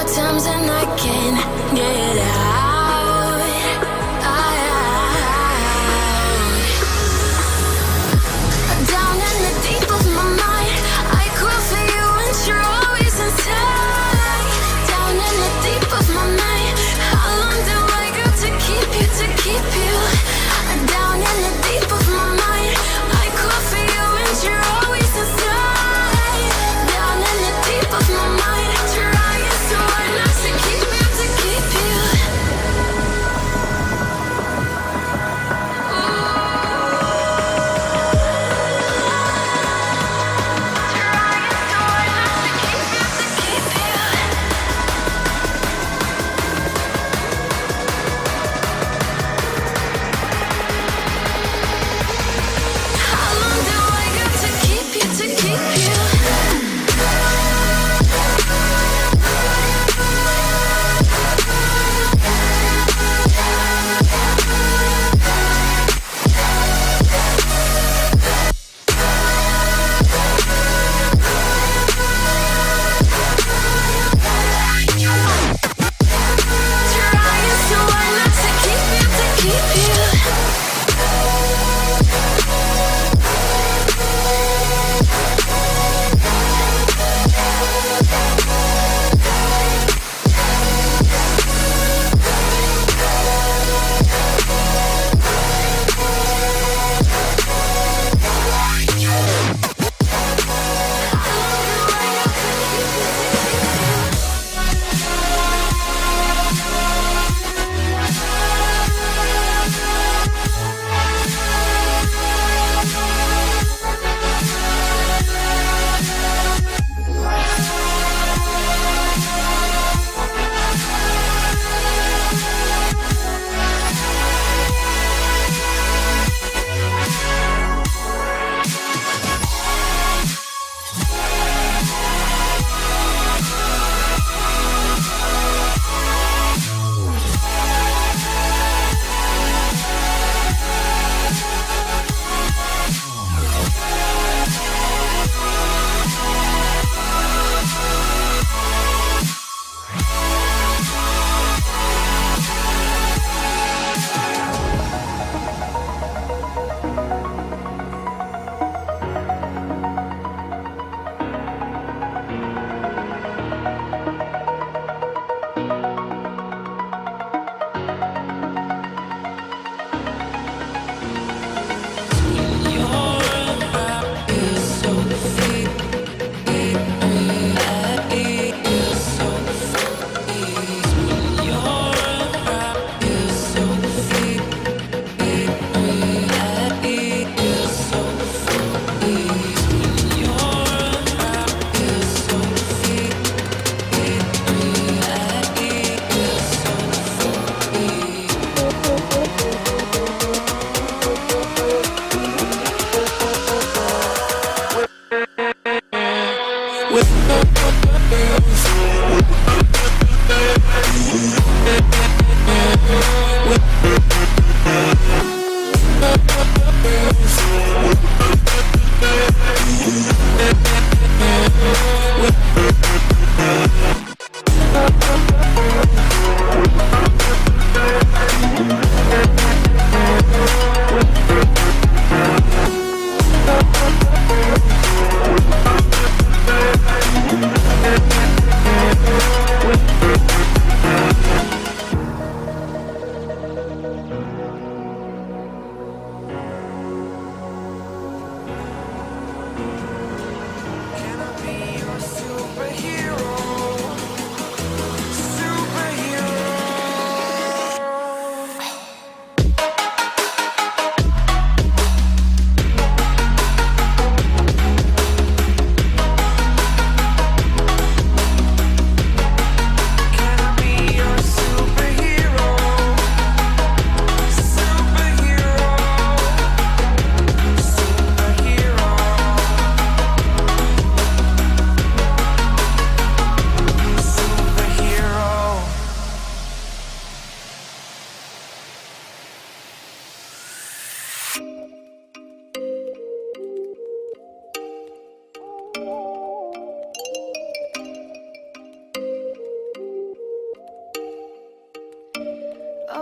hard times and I can't get out. Down in the deep of my mind, I call for you and you're always inside. Down in the deep of my mind, how long do I got to keep you, to keep you? Down in the deep of my mind, I call for you and you're always inside. Down in the deep of my mind, trying so hard not to keep you, to keep you.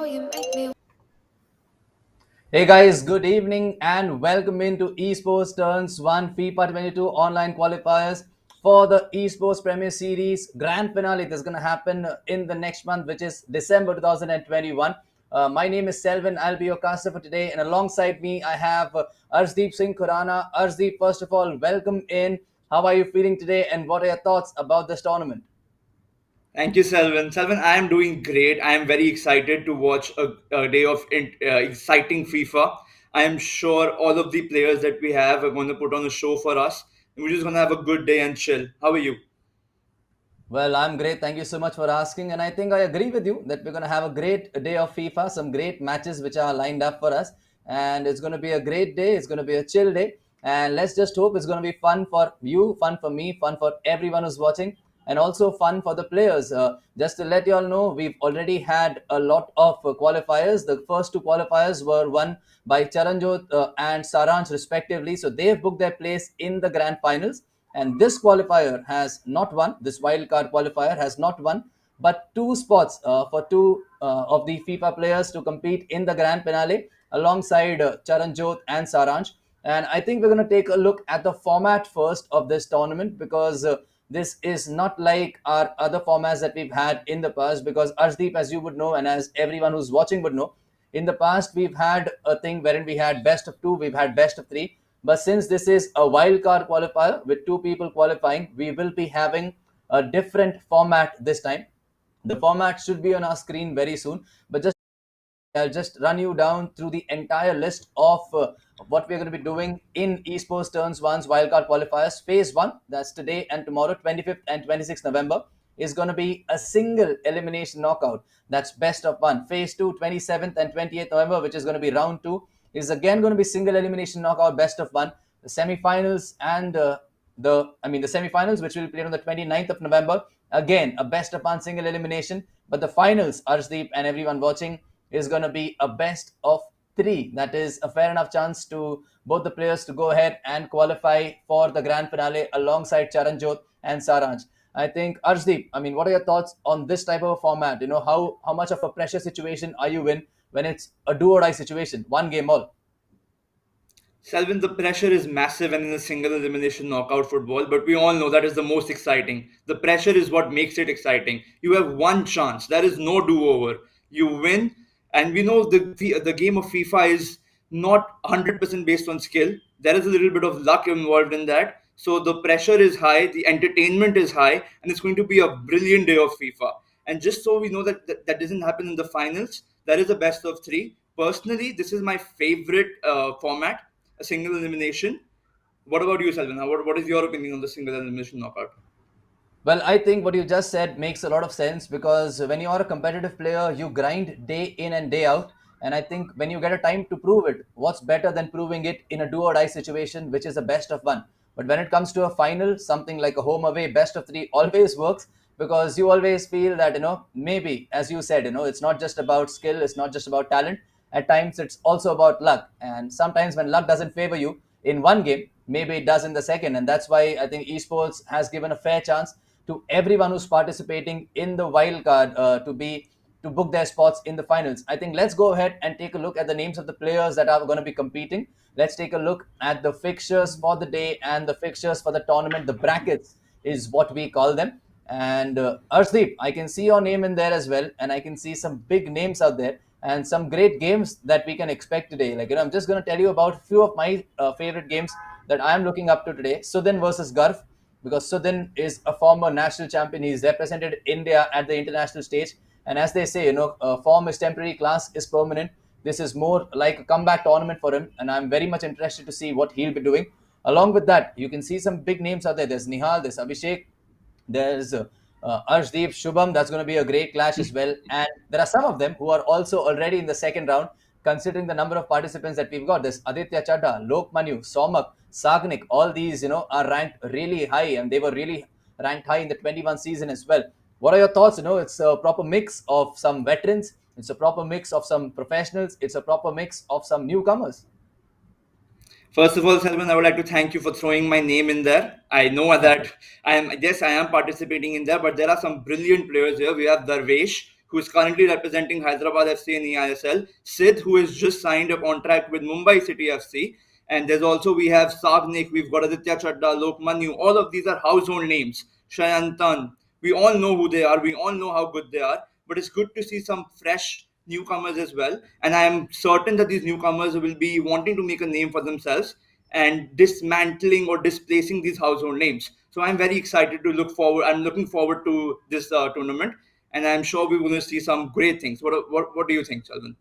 you make me. Hey guys, good evening and welcome into Esportz Turns One FIFA 22 online qualifiers for the Esports Premier Series Grand Finale that's going to happen in the next month, which is December 2021. My name is Selvin. I'll be your caster for today, and alongside me, I have Arshdeep Singh Khurana. Arshdeep, first of all, welcome in. How are you feeling today, and what are your thoughts about this tournament? Thank you, Selvin. Selvin, I am doing great. I am very excited to watch a day of exciting FIFA. I am sure all of the players that we have are going to put on a show for us. And we're just going to have a good day and chill. How are you? Well, I'm great. Thank you so much for asking. And I think I agree with you that we're going to have a great day of FIFA, some great matches which are lined up for us. And it's going to be a great day. It's going to be a chill day. And let's just hope it's going to be fun for you, fun for me, fun for everyone who's watching, and also fun for the players. Just to let you all know, we've already had a lot of qualifiers. The first two qualifiers were won by Charanjot and Saransh, respectively. So they've booked their place in the grand finals. And this qualifier has not won, this wildcard qualifier has not won, but two spots for two of the FIFA players to compete in the grand finale alongside Charanjot and Saransh. And I think we're going to take a look at the format first of this tournament because this is not like our other formats that we've had in the past. Because Arshdeep, as you would know, and as everyone who's watching would know, in the past we've had a thing wherein we had best of two, we've had best of three. But since this is a wild card qualifier with two people qualifying, we will be having a different format this time. The format should be on our screen very soon. But just I'll just run you down through the entire list of what we're going to be doing in Esports Turns One's wildcard qualifiers. Phase 1, that's today and tomorrow, 25th and 26th November, is going to be a single elimination knockout. That's best of one. Phase 2, 27th and 28th November, which is going to be round 2, is again going to be single elimination knockout, best of one. The semi-finals and the semi-finals, which will be played on the 29th of November, again a best of one single elimination. But the finals, Arshdeep and everyone watching, is going to be a best of three. That is a fair enough chance to both the players to go ahead and qualify for the grand finale alongside Charanjot and Saransh. I think, Arshdeep, I mean, what are your thoughts on this type of a format? You know, how much of a pressure situation are you in when it's a do or die situation, one game all? Selvin, the pressure is massive and in a single elimination knockout football, but we all know that is the most exciting. The pressure is what makes it exciting. You have one chance. There is no do-over. You win, and we know the game of FIFA is not 100% based on skill. There is a little bit of luck involved in that. So the pressure is high, the entertainment is high, and it's going to be a brilliant day of FIFA. And just so we know that doesn't happen in the finals, there is a best of three. Personally, this is my favorite format, a single elimination. What about you, Selvin? What is your opinion on the single elimination knockout? Well, I think what you just said makes a lot of sense because when you are a competitive player, you grind day in and day out. And I think when you get a time to prove it, what's better than proving it in a do or die situation, which is a best of one? But when it comes to a final, something like a home away best of three always works because you always feel that, maybe, as you said, it's not just about skill, it's not just about talent. At times, it's also about luck. And sometimes when luck doesn't favor you in one game, maybe it does in the second. And that's why I think esports has given a fair chance to everyone who's participating in the wild card to book their spots in the finals. I think let's go ahead and take a look at the names of the players that are going to be competing. Let's take a look at the fixtures for the day and the fixtures for the tournament. The brackets is what we call them. And Arshdeep, I can see your name in there as well, and I can see some big names out there and some great games that we can expect today. Like, I'm just going to tell you about a few of my favorite games that I am looking up to today. Sudin versus Garv, because Sudin is a former national champion. He's represented India at the international stage. And as they say, form is temporary, class is permanent. This is more like a comeback tournament for him. And I'm very much interested to see what he'll be doing. Along with that, you can see some big names out there. There's Nihal, there's Abhishek, there's Arshdeep, Shubham. That's going to be a great clash as well. And there are some of them who are also already in the second round, considering the number of participants that we've got. There's Aditya Chadha, Lok Manu, Somak, Sagnik. All these, are ranked really high, and they were really ranked high in the 21 season as well. What are your thoughts? It's a proper mix of some veterans. It's a proper mix of some professionals. It's a proper mix of some newcomers. First of all, Selman, I would like to thank you for throwing my name in there. I know that I am participating in there, but there are some brilliant players here. We have Dharvesh, who is currently representing Hyderabad FC in EISL, Siddh, who has just signed a contract with Mumbai City FC, and there's also we have Sagnik, we've got Aditya Chadda, Lokmanu. All of these are household names. Shayantan, we all know who they are, we all know how good they are, but it's good to see some fresh newcomers as well. And I am certain that these newcomers will be wanting to make a name for themselves and dismantling or displacing these household names. So I'm very excited to look forward. I'm looking forward to this tournament, and I'm sure we're going to see some great things. What do you think, Shalvan?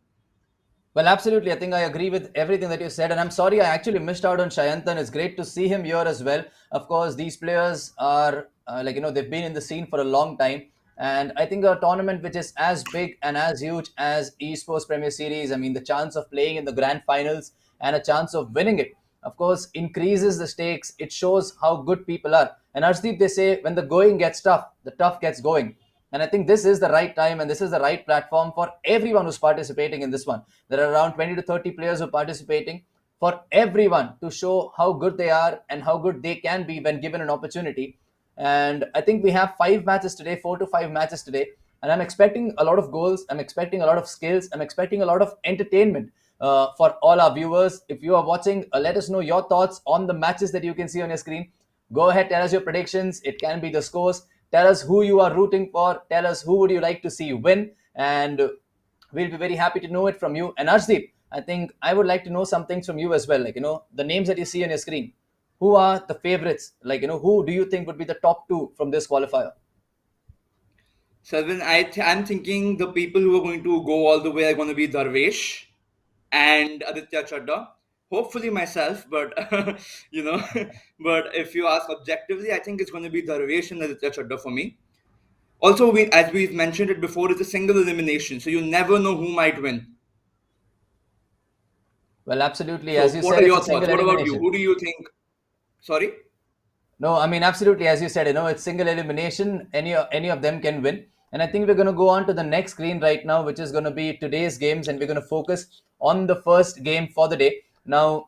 Well, absolutely. I think I agree with everything that you said. And I'm sorry I actually missed out on Shayantan. It's great to see him here as well. Of course, these players are, they've been in the scene for a long time. And I think a tournament which is as big and as huge as Esports Premier Series, I mean, the chance of playing in the grand finals and a chance of winning it, of course, increases the stakes. It shows how good people are. And Arshdeep, they say, when the going gets tough, the tough gets going. And I think this is the right time and this is the right platform for everyone who's participating in this one. There are around 20 to 30 players who are participating, for everyone to show how good they are and how good they can be when given an opportunity. And I think we have 5 matches today, 4 to 5 matches today. And I'm expecting a lot of goals. I'm expecting a lot of skills. I'm expecting a lot of entertainment for all our viewers. If you are watching, let us know your thoughts on the matches that you can see on your screen. Go ahead, tell us your predictions. It can be the scores. Tell us who you are rooting for. Tell us who would you like to see win. And we'll be very happy to know it from you. And Arshdeep, I think I would like to know some things from you as well. Like, the names that you see on your screen. Who are the favorites? Like, who do you think would be the top two from this qualifier? Selvin, I'm thinking the people who are going to go all the way are going to be Dharvesh and Aditya Chadda. Hopefully myself, but you know, but if you ask objectively, I think it's going to be Dharvesh and Aditya Chadda for me. Also, as we've mentioned it before, it's a single elimination, so you never know who might win. Well, absolutely. So, As you what said, are it's your a single thoughts? What about you? elimination. Who do you think? Sorry? No, I mean, absolutely. As you said, it's single elimination. Any of them can win. And I think we're going to go on to the next screen right now, which is going to be today's games. And we're going to focus on the first game for the day. Now,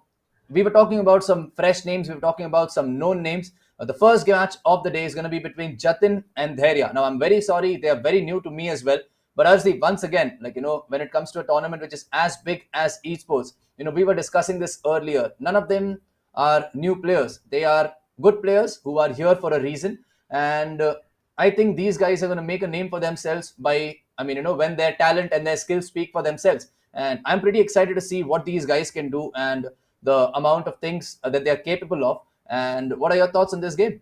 we were talking about some fresh names. We were talking about some known names. The first match of the day is going to be between Jatin and Dhairya. Now, I'm very sorry. They are very new to me as well. But Arshdeep, once again, when it comes to a tournament which is as big as esports, we were discussing this earlier. None of them are new players. They are good players who are here for a reason. And I think these guys are going to make a name for themselves by, when their talent and their skills speak for themselves. And I'm pretty excited to see what these guys can do and the amount of things that they're capable of. And what are your thoughts on this game?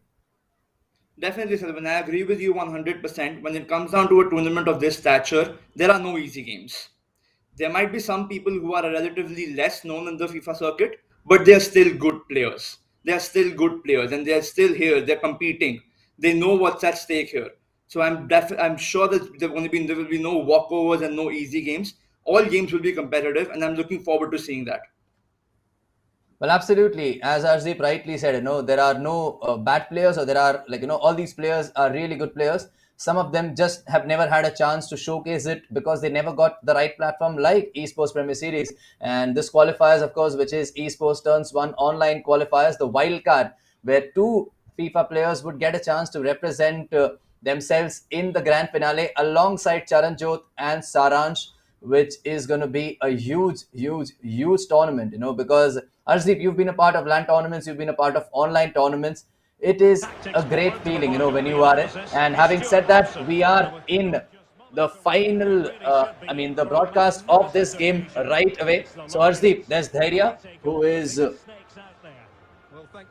Definitely, Selvan. I agree with you 100%. When it comes down to a tournament of this stature, there are no easy games. There might be some people who are relatively less known in the FIFA circuit, but they are still good players. They are still good players, and they are still here. They're competing. They know what's at stake here. So I'm sure that there will be no walkovers and no easy games. All games will be competitive, and I'm looking forward to seeing that. Well, absolutely. As Arshdeep rightly said, there are no bad players, or there are all these players are really good players. Some of them just have never had a chance to showcase it because they never got the right platform like Esports Premier Series. And this qualifiers, of course, which is Esportz Turns One online qualifiers, the wild card, where two FIFA players would get a chance to represent themselves in the grand finale alongside Charanjot and Saransh, which is going to be a huge, huge, huge tournament, because Arshdeep, you've been a part of LAN tournaments, you've been a part of online tournaments. It is a great feeling, when you are it. And having said that, we are in the final, the broadcast of this game right away. So Arshdeep, there's Dhairya, who is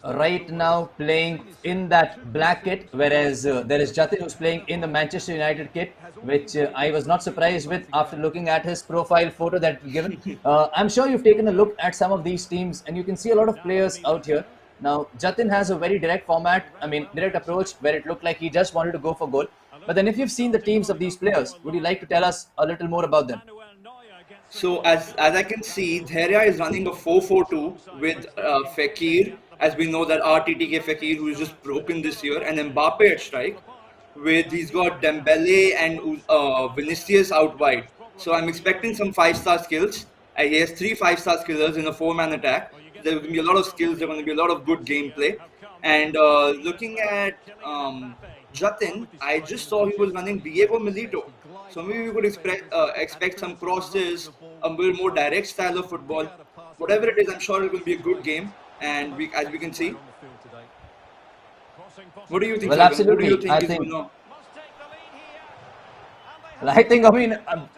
right now playing in that black kit, whereas there is Jatin who's playing in the Manchester United kit, which I was not surprised with after looking at his profile photo that given. I'm sure you've taken a look at some of these teams and you can see a lot of players out here. Now, Jatin has a very direct direct approach where it looked like he just wanted to go for goal. But then if you've seen the teams of these players, would you like to tell us a little more about them? So as I can see, Dhairya is running a 4-4-2 with Fekir, as we know that RTTK Fekir, who is just broken this year, and Mbappe at strike. With he's got Dembele and Vinicius out wide. So I'm expecting some 5-star skills. He has 3 5-star skillers in a 4-man attack. There will be a lot of skills. There are going to be a lot of good gameplay. And looking at Jatin, I just saw he was running Diego Milito. So maybe we could expect some crosses, a little more direct style of football. Whatever it is, I'm sure it will be a good game. And as we can see, what do you think, Well, Selvin? What do you absolutely. think is going to? Well, I think,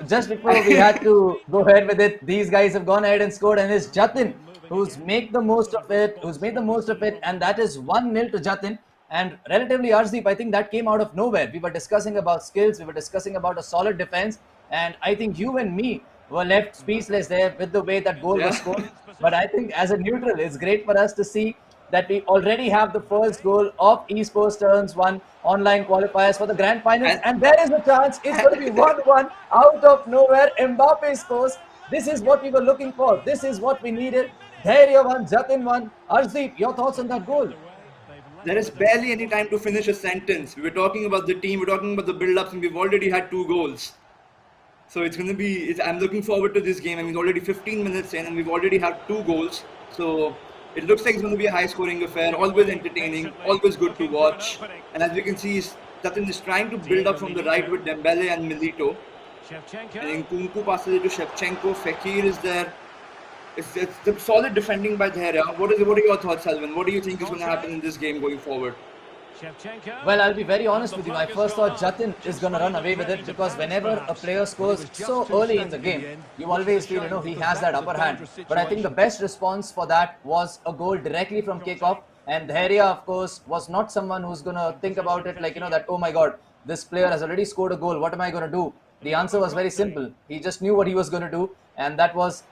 just before we had to go ahead with it, these guys have gone ahead and scored, and it's Jatin who's made the most of it, and that is 1-0 to Jatin. And relatively, Arjdeep, I think that came out of nowhere. We were discussing about skills, we were discussing about a solid defense, and I think you and me were left speechless there with the way that goal was Yeah. scored. But I think as a neutral, it's great for us to see that we already have the first goal of Esportz Turns One online qualifiers for the grand finals. and And there is a chance it's going to be 1-1 out of nowhere. Mbappe scores. This is what we were looking for. This is what we needed. Dhairya won, Jatin won. Arjdeep, your thoughts on that goal? there is barely any time to finish a sentence. We were talking about the team, we're talking about the build-ups, and we've already had 2 goals. So it's going to be. I'm looking forward to this game. I mean, already 15 minutes in, and we've already had 2 goals. So it looks like it's going to be a high-scoring affair. Always entertaining, always good to watch. And as we can see, Jatin is trying to build up from the right with Dembele and Milito. And Nkunku passes it to Shevchenko. Fekir is there. It's the solid defending by Dhairya. What are your thoughts, Alvin? What do you think is going to happen in this game going forward? Well, I'll be very honest with you. I first thought Jatin is going to run away with it because whenever a player scores so early in the game, you always feel, he has that upper hand. But I think the best response for that was a goal directly from kickoff. And Dhairya, of course, was not someone who's going to think about it like, that, oh my God, this player has already scored a goal. What am I going to do? The answer was very simple. He just knew what he was going to do. And that was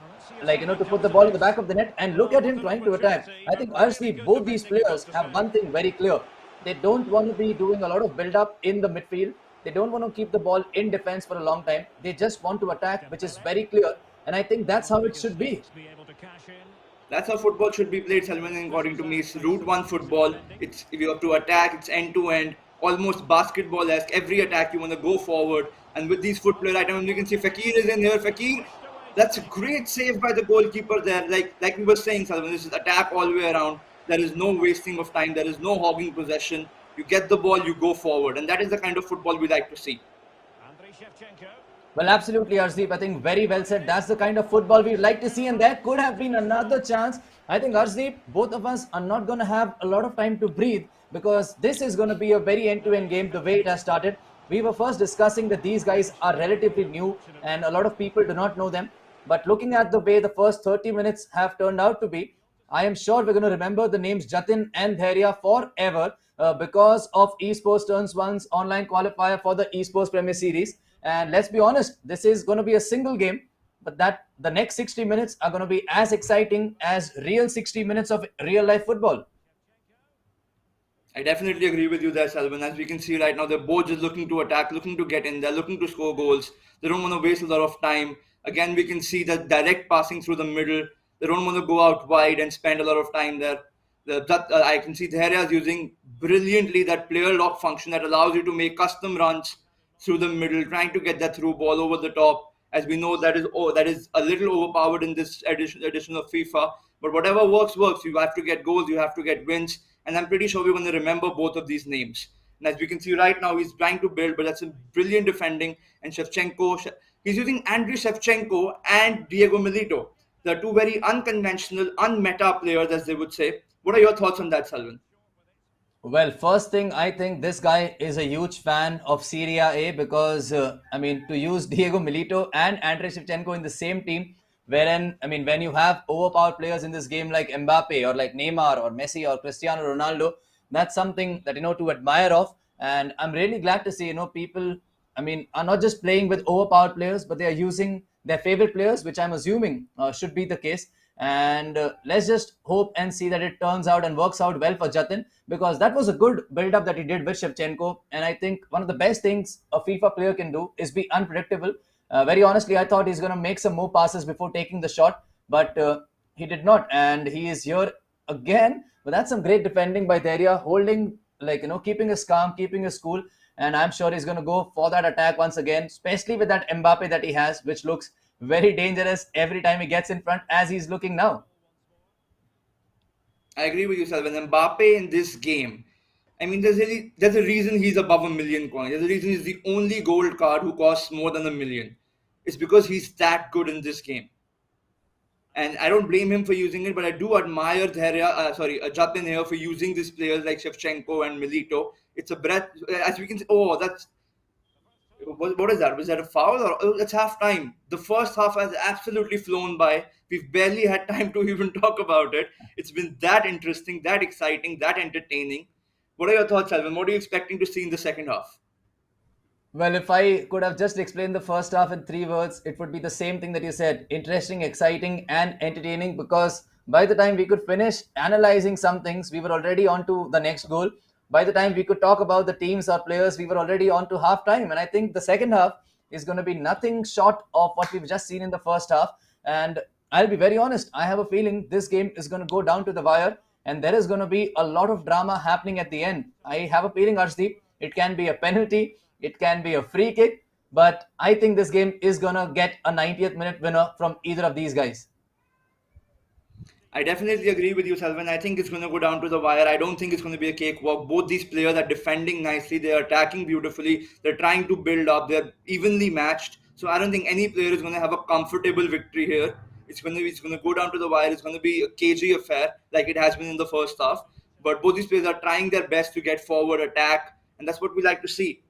to put the ball in the back of the net, and look at him trying to attack. I think honestly both these players have one thing very clear. They don't want to be doing a lot of build-up in the midfield. They don't want to keep the ball in defense for a long time. They just want to attack, which is very clear. And I think that's how it should be. That's how football should be played, Salman, according to me. It's route one football. It's if you have to attack, it's end to end, almost basketball-esque. Every attack you want to go forward. And with these foot player items, you can see Fekir is in here. Fekir, that's a great save by the goalkeeper there. Like we were saying, Salman, this is attack all the way around. There is no wasting of time. There is no hogging possession. You get the ball, you go forward. And that is the kind of football we like to see. Well, absolutely, Arjdeep. I think very well said. That's the kind of football we'd like to see. And there could have been another chance. I think, Arjdeep, both of us are not going to have a lot of time to breathe because this is going to be a very end-to-end game the way it has started. We were first discussing that these guys are relatively new and a lot of people do not know them. But looking at the way the first 30 minutes have turned out to be, I am sure we're going to remember the names Jatin and Dhairya forever because of Esportz Turns One's online qualifier for the Esports Premier Series. And let's be honest, this is going to be a single game, but that the next 60 minutes are going to be as exciting as real 60 minutes of real life football. I definitely agree with you there, Salman. As we can see right now, they're both just looking to attack, looking to get in, they're looking to score goals. They don't want to waste a lot of time. Again, we can see that direct passing through the middle. They don't want to go out wide and spend a lot of time there. I can see Dhairya is using brilliantly that player lock function that allows you to make custom runs through the middle, trying to get that through ball over the top. As we know, that is a little overpowered in this edition of FIFA. But whatever works. You have to get goals, you have to get wins. And I'm pretty sure we're going to remember both of these names. And as we can see right now, he's trying to build, but that's a brilliant defending. And Shevchenko, he's using Andriy Shevchenko and Diego Milito. They're two very unconventional, unmeta players, as they would say. What are your thoughts on that, Salvan? Well, first thing, I think this guy is a huge fan of Serie A because, to use Diego Milito and Andriy Shevchenko in the same team, when you have overpowered players in this game like Mbappe or like Neymar or Messi or Cristiano Ronaldo, that's something that, to admire of. And I'm really glad to see, people, are not just playing with overpowered players, but they are using their favorite players, which I'm assuming should be the case. And let's just hope and see that it turns out and works out well for Jatin, because that was a good build-up that he did with Shevchenko. And I think one of the best things a FIFA player can do is be unpredictable. Very honestly, I thought he's going to make some more passes before taking the shot, but he did not. And he is here again. But that's some great defending by Dhairya, holding, keeping his calm, keeping his cool. And I'm sure he's going to go for that attack once again, especially with that Mbappe that he has, which looks very dangerous every time he gets in front, as he's looking now. I agree with you, Salvan. Mbappe in this game, I mean, there's a reason he's above a million coins. There's a reason he's the only gold card who costs more than a million. It's because he's that good in this game. And I don't blame him for using it, but I do admire Jatin here for using these players like Shevchenko and Milito. It's a breath, as we can see. Oh, that's what is that? Was that a foul or it's half time? The first half has absolutely flown by. We've barely had time to even talk about it. It's been that interesting, that exciting, that entertaining. What are your thoughts, Alvin? What are you expecting to see in the second half? Well, if I could have just explained the first half in 3 words, it would be the same thing that you said: interesting, exciting, and entertaining. Because by the time we could finish analyzing some things, we were already on to the next goal. By the time we could talk about the teams or players, we were already on to half time. And I think the second half is going to be nothing short of what we've just seen in the first half. And I'll be very honest, I have a feeling this game is going to go down to the wire and there is going to be a lot of drama happening at the end. I have a feeling, Arshdeep, it can be a penalty, it can be a free kick, but I think this game is going to get a 90th minute winner from either of these guys. I definitely agree with you, Salvan. I think it's going to go down to the wire. I don't think it's going to be a cakewalk. Both these players are defending nicely. They are attacking beautifully. They're trying to build up. They're evenly matched. So I don't think any player is going to have a comfortable victory here. It's going to go down to the wire. It's going to be a cagey affair like it has been in the first half. But both these players are trying their best to get forward, attack, and that's what we like to see.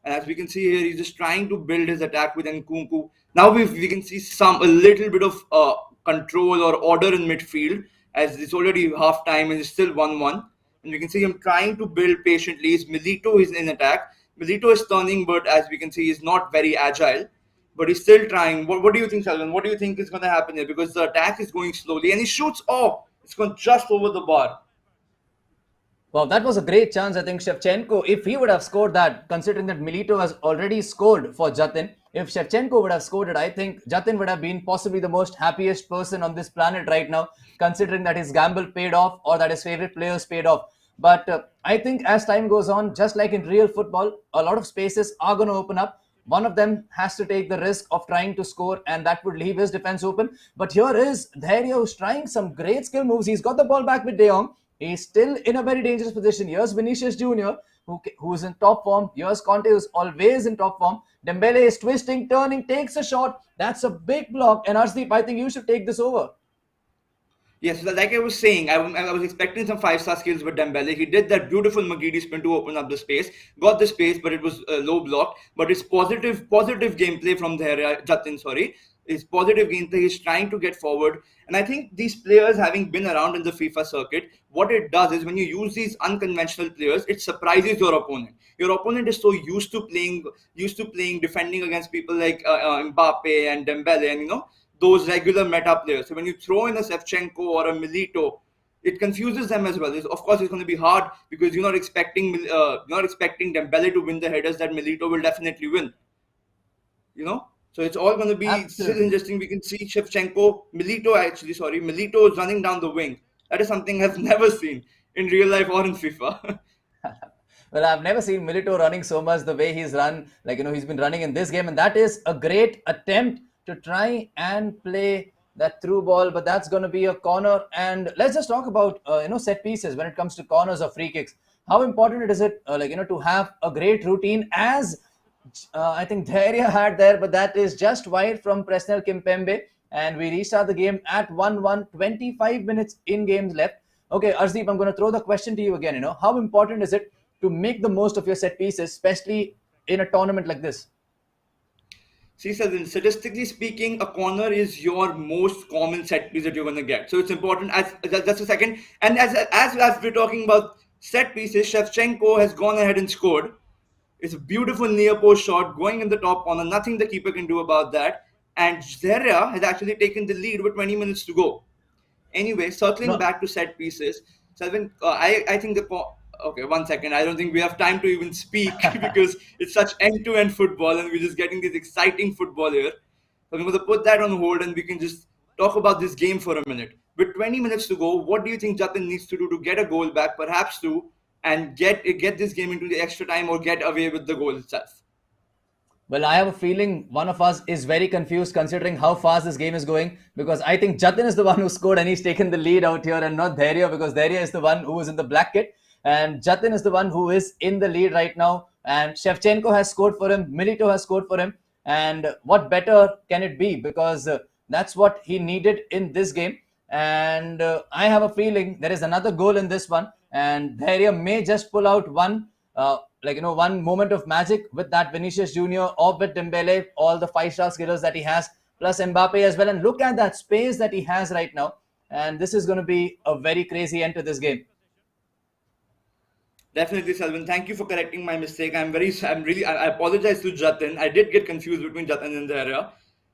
And as we can see here, he's just trying to build his attack with Nkunku. Now we can see a little bit of control or order in midfield as it's already half time and it's still 1-1. And we can see him trying to build patiently. Milito is in attack. Milito is turning, but as we can see, he's not very agile. But he's still trying. What do you think, Sheldon? What do you think is going to happen here? Because the attack is going slowly and he shoots. Oh, it's gone just over the bar. Well, that was a great chance. I think Shevchenko, if he would have scored that, considering that Milito has already scored for Jatin, if Shevchenko would have scored it, I think Jatin would have been possibly the most happiest person on this planet right now, considering that his gamble paid off or that his favorite players paid off. But I think as time goes on, just like in real football, a lot of spaces are going to open up. One of them has to take the risk of trying to score, and that would leave his defense open. But here is Dhairya, who's trying some great skill moves. He's got the ball back with De Jong. He's still in a very dangerous position. Here's Vinicius Jr., who's in top form. Here's Conte, who's always in top form. Dembele is twisting, turning, takes a shot. That's a big block. And Arshdeep, I think you should take this over. Yes, like I was saying, I was expecting some five-star skills with Dembele. He did that beautiful Magidi spin to open up the space. Got the space, but it was low blocked. But it's positive gameplay from Jatin, sorry. It's positive gameplay. He's trying to get forward. And I think these players, having been around in the FIFA circuit, what it does is when you use these unconventional players, it surprises your opponent. Your opponent is so used to playing, defending against people like Mbappe and Dembele, and those regular meta players. So when you throw in a Shevchenko or a Milito, it confuses them as well. Of course, it's going to be hard because you're not expecting Dembele to win the headers that Milito will definitely win. So it's all going to be still interesting. We can see Milito is running down the wing. That is something I've never seen in real life or in FIFA. Well, I've never seen Milito running so much the way he's run. He's been running in this game, and that is a great attempt to try and play that through ball, but that's going to be a corner. And let's just talk about set pieces when it comes to corners or free kicks. How important is it to have a great routine as I think Dhairya had there, but that is just wide from Presnel Kimpembe, and we restart the game at 1-1, 25 minutes in games left. Okay, Arshdeep, I'm going to throw the question to you again. How important is it to make the most of your set pieces, especially in a tournament like this? See, Sudin, statistically speaking, a corner is your most common set piece that you're going to get. So it's important. Just a second. And as we're talking about set pieces, Shevchenko has gone ahead and scored. It's a beautiful near post shot going in the top corner. Nothing the keeper can do about that. And Dhairya has actually taken the lead with 20 minutes to go. Anyway, circling back to set pieces, Selvin, I think okay, 1 second. I don't think we have time to even speak because it's such end-to-end football and we're just getting this exciting football here. So I'm going to put that on hold and we can just talk about this game for a minute. With 20 minutes to go, what do you think Jatin needs to do to get a goal back, perhaps and get this game into the extra time or get away with the goal itself? Well, I have a feeling one of us is very confused considering how fast this game is going, because I think Jatin is the one who scored and he's taken the lead out here and not Dhairya, because Dhairya is the one who was in the black kit. and Jatin is the one who is in the lead right now. And Shevchenko has scored for him, Milito has scored for him, and what better can it be? Because that's what he needed in this game. And I have a feeling there is another goal in this one, and Dhairya may just pull out one, one moment of magic with that Vinicius Junior or with Dembele, all the 5-star skillers that he has, plus Mbappe as well. And look at that space that he has right now. And this is going to be a very crazy end to this game. Definitely, Selvin. Thank you for correcting my mistake. I apologize to Jatin. I did get confused between Jatin and Dhairya,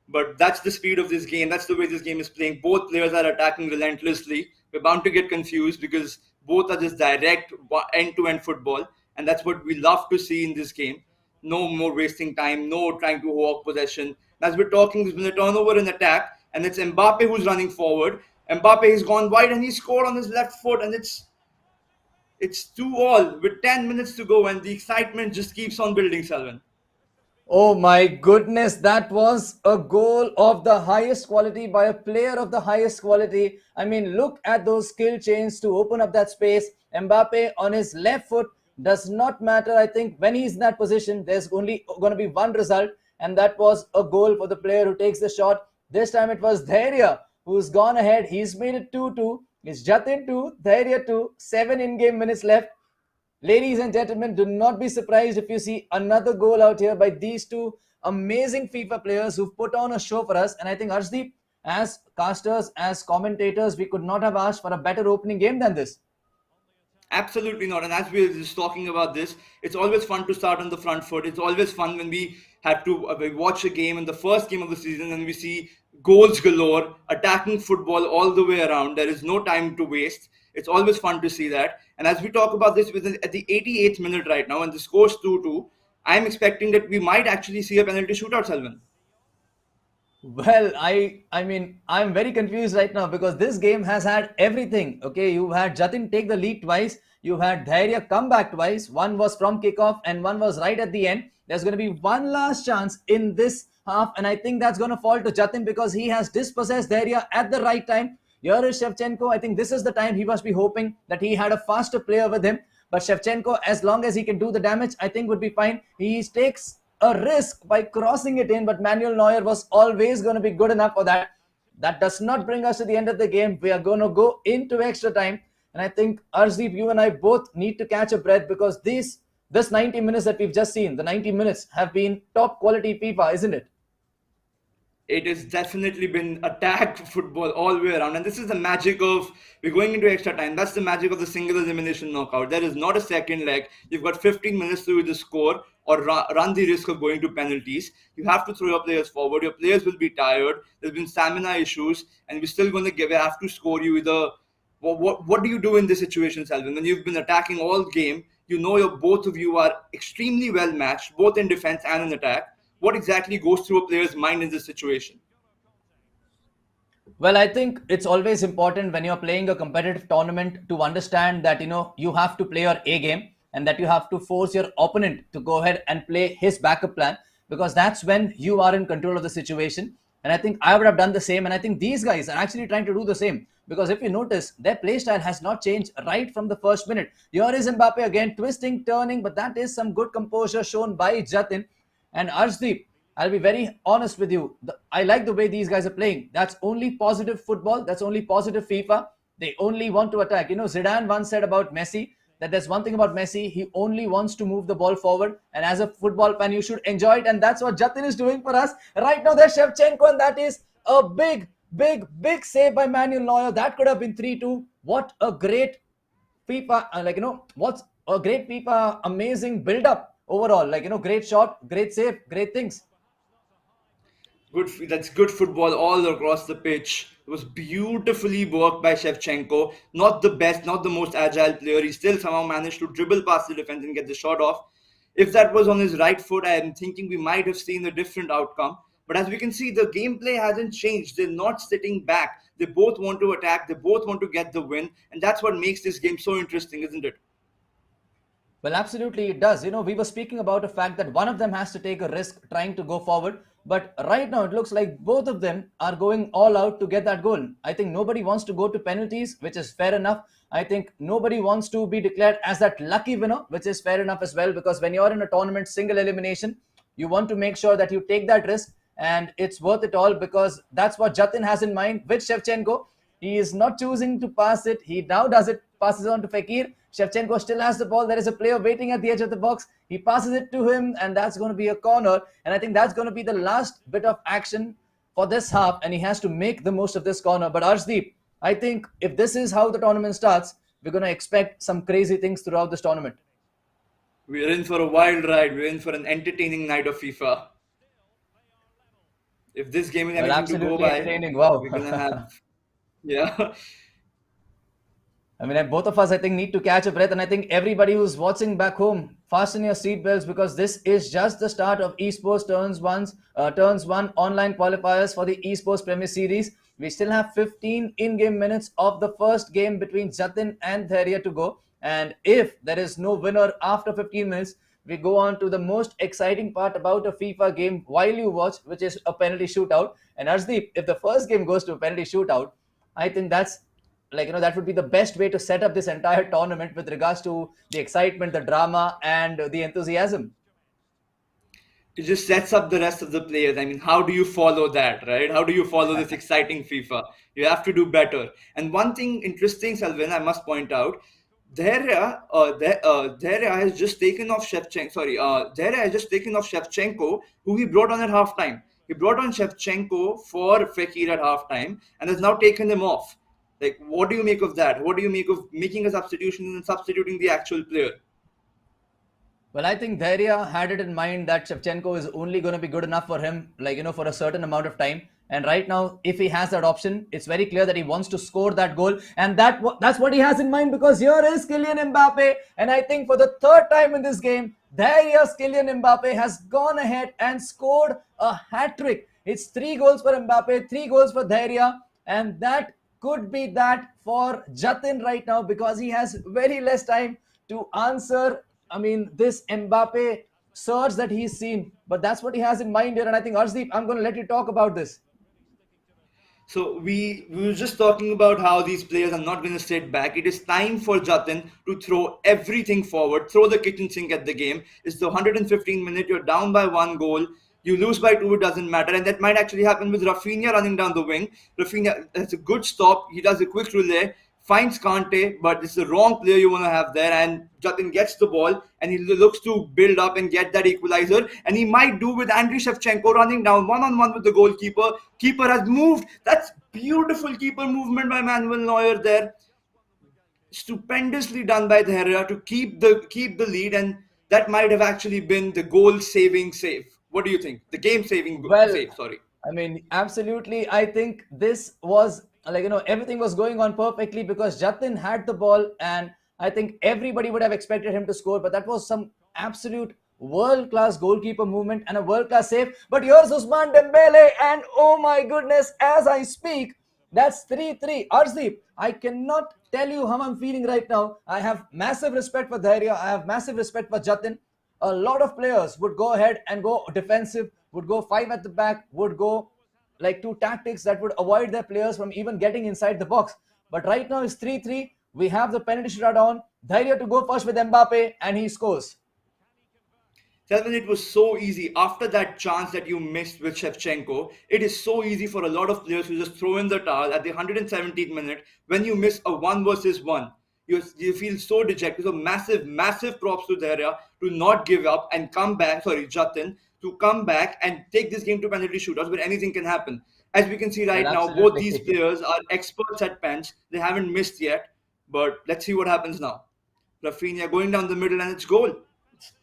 but that's the speed of this game. That's the way this game is playing. Both players are attacking relentlessly. We're bound to get confused because both are just direct end-to-end football, and that's what we love to see in this game. No more wasting time. No trying to walk possession. As we're talking, there's been a turnover in attack, and it's Mbappe who's running forward. Mbappe has gone wide and he scored on his left foot, and it's 2-2 with 10 minutes to go, and the excitement just keeps on building, Selvin. Oh my goodness, that was a goal of the highest quality by a player of the highest quality. I mean, look at those skill chains to open up that space. Mbappe on his left foot, does not matter. I think when he's in that position, there's only going to be one result, and that was a goal for the player who takes the shot. This time it was Dhairya who's gone ahead. He's made it 2-2. It's Jatin 2, Dhairya 2, 7 in-game minutes left. Ladies and gentlemen, do not be surprised if you see another goal out here by these two amazing FIFA players who've put on a show for us. And I think, Arjdeep, as casters, as commentators, we could not have asked for a better opening game than this. Absolutely not. And as we were just talking about this, it's always fun to start on the front foot. It's always fun when we have to watch a game in the first game of the season and we see goals galore, attacking football all the way around. There is no time to waste. It's always fun to see that. And as we talk about this at the 88th minute right now, and the score's 2-2, I'm expecting that we might actually see a penalty shootout, Selvin. Well, I'm very confused right now because this game has had everything. Okay, you had Jatin take the lead twice. You had Dhairya come back twice. One was from kickoff and one was right at the end. There's going to be one last chance in this half, and I think that's going to fall to Jatin because he has dispossessed Dhairya at the right time. Here is Shevchenko. I think this is the time he must be hoping that he had a faster player with him. But Shevchenko, as long as he can do the damage, I think would be fine. He takes a risk by crossing it in, but Manuel Neuer was always going to be good enough for that. That does not bring us to the end of the game. We are going to go into extra time. And I think, Arjdeep, you and I both need to catch a breath because this 90 minutes that we've just seen, the 90 minutes have been top quality FIFA, isn't it? It has definitely been attack football all the way around. And this is the magic of, we're going into extra time. That's the magic of the single elimination knockout. There is not a second leg. You've got 15 minutes to either score or run the risk of going to penalties. You have to throw your players forward. Your players will be tired. There's been stamina issues. And we're still going to have to score you either. What do you do in this situation, Selvin? When you've been attacking all game, you know both of you are extremely well matched, both in defense and in attack. What exactly goes through a player's mind in this situation? Well, I think it's always important when you're playing a competitive tournament to understand that, you have to play your A game and that you have to force your opponent to go ahead and play his backup plan because that's when you are in control of the situation. And I think I would have done the same. And I think these guys are actually trying to do the same because if you notice, their play style has not changed right from the first minute. Here is Mbappe again, twisting, turning, but that is some good composure shown by Jatin. And Arjdeep, I'll be very honest with you. I like the way these guys are playing. That's only positive football. That's only positive FIFA. They only want to attack. Zidane once said about Messi that there's one thing about Messi. He only wants to move the ball forward. And as a football fan, you should enjoy it. And that's what Jatin is doing for us. Right now, there's Shevchenko. And that is a big save by Manuel Neuer. That could have been 3-2. What a great FIFA. What's a great FIFA amazing build-up. Overall, great shot, great save, great things. That's good football all across the pitch. It was beautifully worked by Shevchenko. Not the best, not the most agile player. He still somehow managed to dribble past the defense and get the shot off. If that was on his right foot, I am thinking we might have seen a different outcome. But as we can see, the gameplay hasn't changed. They're not sitting back. They both want to attack. They both want to get the win. And that's what makes this game so interesting, isn't it? Well, absolutely, it does. We were speaking about the fact that one of them has to take a risk trying to go forward. But right now, it looks like both of them are going all out to get that goal. I think nobody wants to go to penalties, which is fair enough. I think nobody wants to be declared as that lucky winner, which is fair enough as well. Because when you're in a tournament, single elimination, you want to make sure that you take that risk and it's worth it all, because that's what Jatin has in mind with Shevchenko. He is not choosing to pass it. He now does it, passes on to Fekir. Shevchenko still has the ball. There is a player waiting at the edge of the box. He passes it to him, and that's going to be a corner. And I think that's going to be the last bit of action for this half, and he has to make the most of this corner. But Arshdeep, I think if this is how the tournament starts, we're going to expect some crazy things throughout this tournament. We're in for a wild ride. We're in for an entertaining night of FIFA. If this game is Well, anything to go absolutely by, entertaining. Wow. we're gonna have, yeah. I mean, both of us, I think, need to catch a breath. And I think everybody who's watching back home, fasten your seatbelts, because this is just the start of Esportz Turns One online qualifiers for the Esports Premier Series. We still have 15 in-game minutes of the first game between Jatin and Dhairya to go. And if there is no winner after 15 minutes, we go on to the most exciting part about a FIFA game while you watch, which is a penalty shootout. And Arshdeep, if the first game goes to a penalty shootout, I think that's that would be the best way to set up this entire tournament with regards to the excitement, the drama, and the enthusiasm. It just sets up the rest of the players. I mean, how do you follow that, right? How do you follow this exciting FIFA? You have to do better. And one thing interesting, Selvin, I must point out, Dhairya has just taken off Shevchenko. Sorry, Dhairya has just taken off Shevchenko, who he brought on at halftime. He brought on Shevchenko for Fekir at halftime and has now taken him off. Like, what do you make of that? What do you make of making a substitution and substituting the actual player? Well, I think Dhairya had it in mind that Shevchenko is only going to be good enough for him, for a certain amount of time. And right now, if he has that option, it's very clear that he wants to score that goal. And that's what he has in mind, because here is Kylian Mbappe. And I think for the third time in this game, Dhairya's Kylian Mbappe has gone ahead and scored a hat-trick. It's 3 goals for Mbappe, 3 goals for Dhairya. And that could be that for Jatin right now, because he has very less time to answer, this Mbappe surge that he's seen. But that's what he has in mind here. And I think, Arshdeep, I'm going to let you talk about this. So we were just talking about how these players are not going to sit back. It is time for Jatin to throw everything forward, throw the kitchen sink at the game. It's the 115 minute, you're down by 1 goal. You lose by 2, it doesn't matter. And that might actually happen with Rafinha running down the wing. Rafinha, that's a good stop. He does a quick relay, finds Kante, but it's the wrong player you want to have there. And Jatin gets the ball and he looks to build up and get that equalizer. And he might do with Andriy Shevchenko running down one-on-one with the goalkeeper. Keeper has moved. That's beautiful keeper movement by Manuel Neuer there. Stupendously done by Dhairya to keep the lead, and that might have actually been the goal-saving save. What do you think? The game-saving save, sorry. Absolutely. I think this was, everything was going on perfectly because Jatin had the ball, and I think everybody would have expected him to score, but that was some absolute world-class goalkeeper movement and a world-class save. But here's Ousmane Dembele, and oh my goodness, as I speak, that's 3-3. Arshdeep, I cannot tell you how I'm feeling right now. I have massive respect for Dhairya. I have massive respect for Jatin. A lot of players would go ahead and go defensive, would go 5 at the back, would go like 2 tactics that would avoid their players from even getting inside the box. But right now it's 3-3. We have the penalty shootout on. Dhairya to go first with Mbappe, and he scores. Selvin, it was so easy. After that chance that you missed with Shevchenko, it is so easy for a lot of players to just throw in the towel at the 117th minute when you miss a 1 versus 1. You feel so dejected. So massive props to Dhairya to not give up and come back. Sorry, Jatin, to come back and take this game to penalty shootouts where anything can happen. As we can see right now, both these players are experts at pens. They haven't missed yet. But let's see what happens now. Rafinha going down the middle, and it's goal.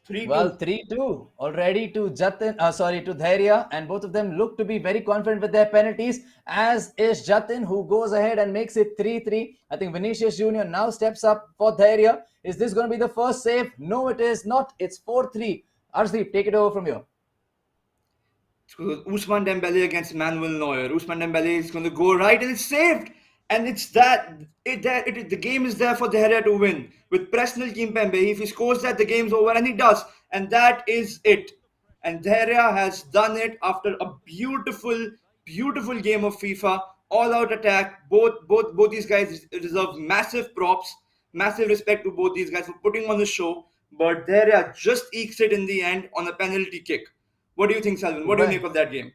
3-2. Well, 3-2 already to Dhairya, and both of them look to be very confident with their penalties, as is Jatin, who goes ahead and makes it 3-3. I think Vinicius Jr. now steps up for Dhairya. Is this going to be the first save? No, it is not. It's 4-3. Arshdeep, take it over from here. Ousmane Dembele against Manuel Neuer. Ousmane Dembele is going to go right, and it's saved. And it's that the game is there for Dhairya to win. With Presnel Kimpembe, if he scores that, the game's over, and he does, and that is it. And Dhairya has done it after a beautiful, beautiful game of FIFA, all-out attack. Both these guys deserve massive props, massive respect to both these guys for putting on the show. But Dhairya just ekes it in the end on a penalty kick. What do you think, Salvan? What do you Well, make of that game?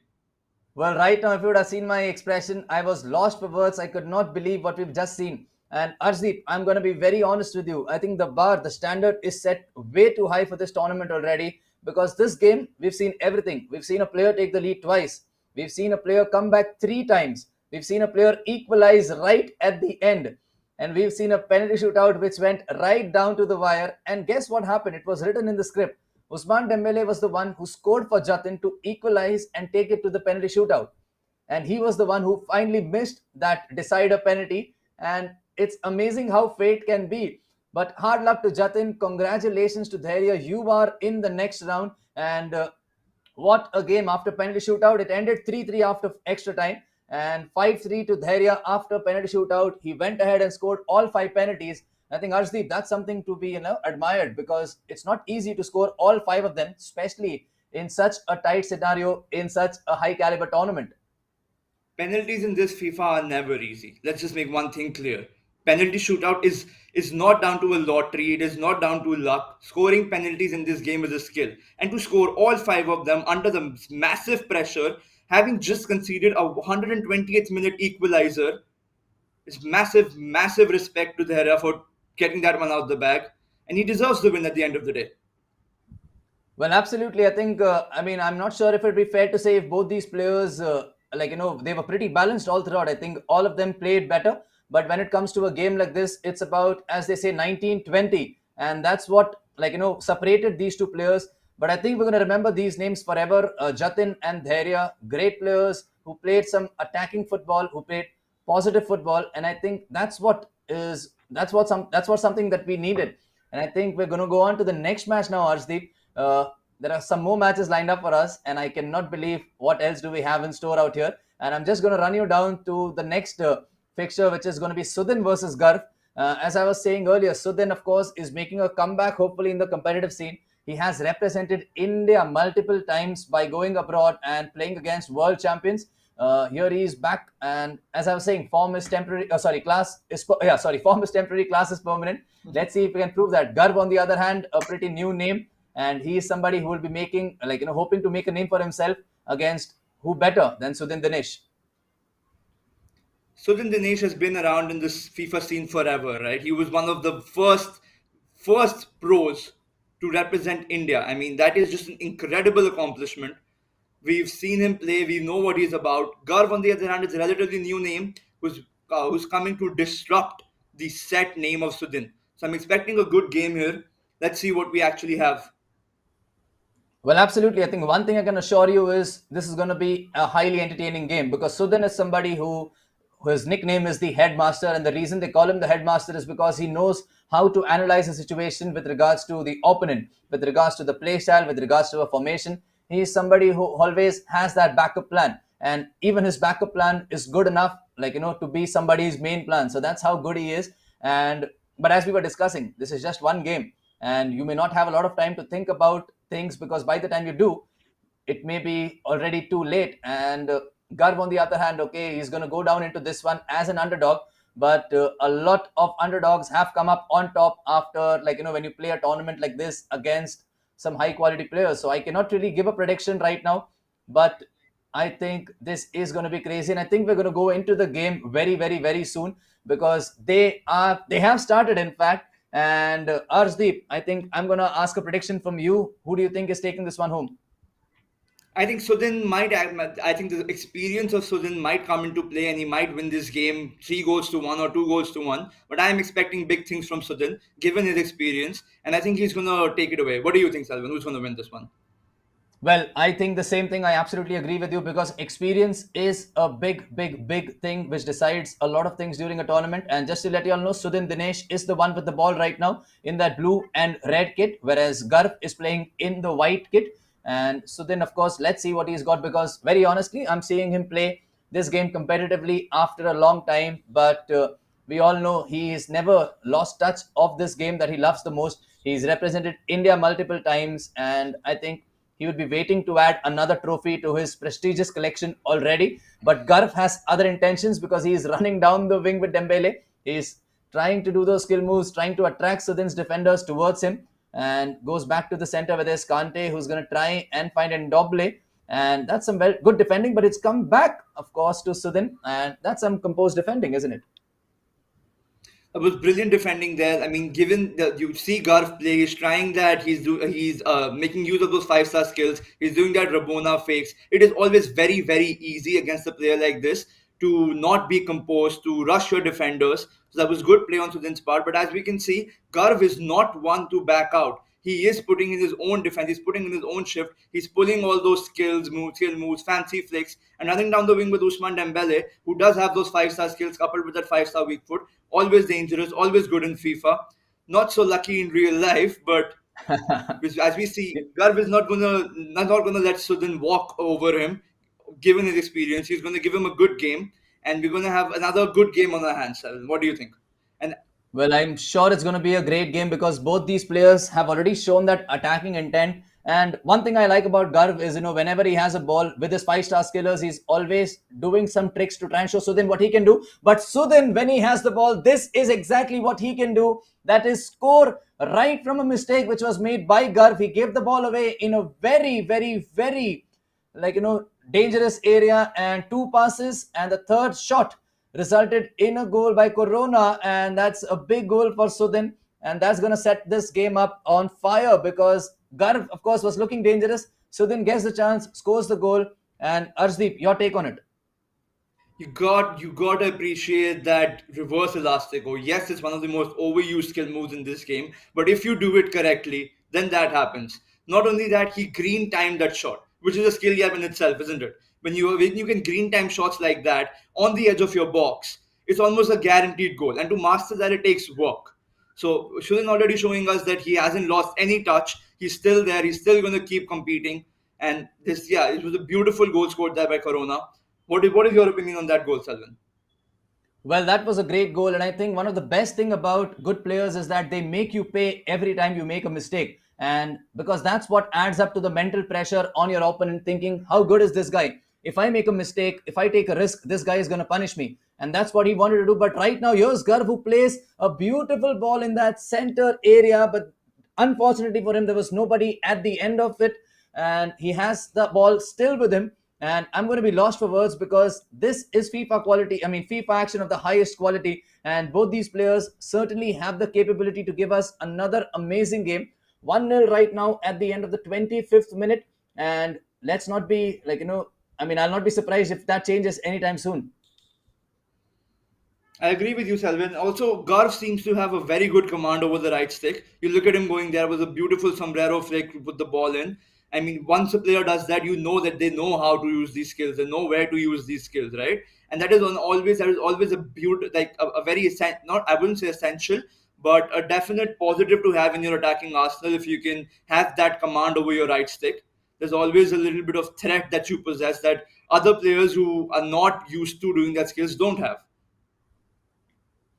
Well, right now, if you would have seen my expression, I was lost for words. I could not believe what we've just seen. And Arjdeep, I'm going to be very honest with you. I think the standard is set way too high for this tournament already because this game, we've seen everything. We've seen a player take the lead twice. We've seen a player come back three times. We've seen a player equalize right at the end. And we've seen a penalty shootout which went right down to the wire. And guess what happened? It was written in the script. Usman Dembele was the one who scored for Jatin to equalize and take it to the penalty shootout. And he was the one who finally missed that decider penalty. And it's amazing how fate can be. But hard luck to Jatin. Congratulations to Dhairya. You are in the next round. And what a game after penalty shootout. It ended 3-3 after extra time and 5-3 to Dhairya after penalty shootout. He went ahead and scored all five penalties. I think Arshdeep, that's something to be admired because it's not easy to score all five of them, especially in such a tight scenario in such a high caliber tournament. Penalties in this FIFA are never easy. Let's just make one thing clear. Penalty shootout is not down to a lottery, it is not down to luck. Scoring penalties in this game is a skill. And to score all five of them under the massive pressure, having just conceded a 120th minute equalizer, is massive, massive respect to Dhairya for getting that one out the bag. And he deserves the win at the end of the day. Well, absolutely. I think, I'm not sure if it'd be fair to say if both these players, they were pretty balanced all throughout. I think all of them played better. But when it comes to a game like this, it's about, as they say, 19-20. And that's what, separated these two players. But I think we're going to remember these names forever. Jatin and Dhairya, great players who played some attacking football, who played positive football. And I think that's what something that we needed. And I think we're going to go on to the next match now, Arshdeep. There are some more matches lined up for us, and I cannot believe what else do we have in store out here. And I'm just going to run you down to the next fixture, which is going to be Sudin versus Garv. As I was saying earlier, Sudin, of course, is making a comeback, hopefully, in the competitive scene. He has represented India multiple times by going abroad and playing against world champions. Here he is back, and as I was saying, form is temporary. Form is temporary, class is permanent. Let's see if we can prove that. Garv, on the other hand, a pretty new name, and he is somebody who will be making, hoping to make a name for himself against who better than Sudin Dinesh. Sudin Dinesh has been around in this FIFA scene forever, right? He was one of the first pros to represent India. I mean, that is just an incredible accomplishment. We've seen him play. We know what he's about. Garv, on the other hand, is a relatively new name who's coming to disrupt the set name of Sudin. So I'm expecting a good game here. Let's see what we actually have. Well, absolutely. I think one thing I can assure you is this is going to be a highly entertaining game because Sudin is somebody whose nickname is the headmaster, and the reason they call him the headmaster is because he knows how to analyze a situation with regards to the opponent, with regards to the play style, with regards to a formation. He is somebody who always has that backup plan, and even his backup plan is good enough, to be somebody's main plan. So that's how good he is. But as we were discussing, this is just one game, and you may not have a lot of time to think about things because by the time you do, it may be already too late. And Garv, on the other hand, okay, he's going to go down into this one as an underdog, but a lot of underdogs have come up on top after, when you play a tournament like this against some high quality players. So I cannot really give a prediction right now, but I think this is going to be crazy. And I think we're going to go into the game very, very, very soon because they have started, in fact. And Arshdeep, I think I'm going to ask a prediction from you. Who do you think is taking this one home? I think Sudin I think the experience of Sudin might come into play and he might win this game 3-1 or 2-1. But I am expecting big things from Sudin given his experience. And I think he's going to take it away. What do you think, Salvan? Who's going to win this one? Well, I think the same thing. I absolutely agree with you because experience is a big, big, big thing which decides a lot of things during a tournament. And just to let you all know, Sudin Dinesh is the one with the ball right now in that blue and red kit, whereas Garv is playing in the white kit. And Sudin, of course, let's see what he's got because very honestly, I'm seeing him play this game competitively after a long time. But we all know he has never lost touch of this game that he loves the most. He's represented India multiple times, and I think he would be waiting to add another trophy to his prestigious collection already. But Garv has other intentions because he is running down the wing with Dembele. He's trying to do those skill moves, trying to attract Sudin's defenders towards him, and goes back to the center where there's Kante, who's going to try and find Ndoble. And that's some good defending, but it's come back, of course, to Sudin, and that's some composed defending, isn't it? It was brilliant defending there. I mean, given that you see Garv play, he's trying that. He's making use of those 5-star skills. He's doing that Rabona fakes. It is always very very easy against a player like this to not be composed, to rush your defenders. So that was good play on Sudin's part. But as we can see, Garv is not one to back out. He is putting in his own defense. He's putting in his own shift. He's pulling all those skill moves, fancy flicks, and running down the wing with Usman Dembele, who does have those 5-star skills coupled with that 5-star weak foot. Always dangerous, always good in FIFA. Not so lucky in real life, but as we see, Garv is not gonna let Sudin walk over him. Given his experience, he's gonna give him a good game, and we're gonna have another good game on our hands. What do you think? And Well, I'm sure it's going to be a great game because both these players have already shown that attacking intent. And one thing I like about Garv is, whenever he has a ball with his 5-star skillers, he's always doing some tricks to try and show Sudin what he can do. But Sudin, when he has the ball, this is exactly what he can do. That is score right from a mistake which was made by Garv. He gave the ball away in a very, very, very, dangerous area, and 2 passes, and the third shot resulted in a goal by Corona, and that's a big goal for Sudin, and that's going to set this game up on fire because Garv, of course, was looking dangerous. Sudin gets the chance, scores the goal, and Arjdeep, your take on it. you got to appreciate that reverse elastico. Yes, it's one of the most overused skill moves in this game, but if you do it correctly, then that happens. Not only that, he green timed that shot, which is a skill gap in itself, isn't it? When you can green time shots like that on the edge of your box, it's almost a guaranteed goal. And to master that, it takes work. So Shurin already showing us that he hasn't lost any touch. He's still there. He's still going to keep competing. And this, yeah, it was a beautiful goal scored there by Corona. What is your opinion on that goal, Salvan? Well, that was a great goal, and I think one of the best thing about good players is that they make you pay every time you make a mistake, and because that's what adds up to the mental pressure on your opponent, thinking how good is this guy? If I make a mistake, if I take a risk, this guy is going to punish me, and that's what he wanted to do. But right now, here's Garv who plays a beautiful ball in that center area, but unfortunately for him, there was nobody at the end of it, and he has the ball still with him. And I'm going to be lost for words because this is FIFA quality. I mean, FIFA action of the highest quality. And both these players certainly have the capability to give us another amazing game. 1-0 right now at the end of the 25th minute. And let's not be I'll not be surprised if that changes anytime soon. I agree with you, Selvin. Also, Garv seems to have a very good command over the right stick. You look at him going there was a beautiful sombrero flick to put the ball in. I mean, once a player does that, you know that they know how to use these skills, they know where to use these skills, right? And that is always a beauty, like a very not, I wouldn't say essential, but a definite positive to have in your attacking arsenal. If you can have that command over your right stick, there's always a little bit of threat that you possess that other players who are not used to doing that skills don't have.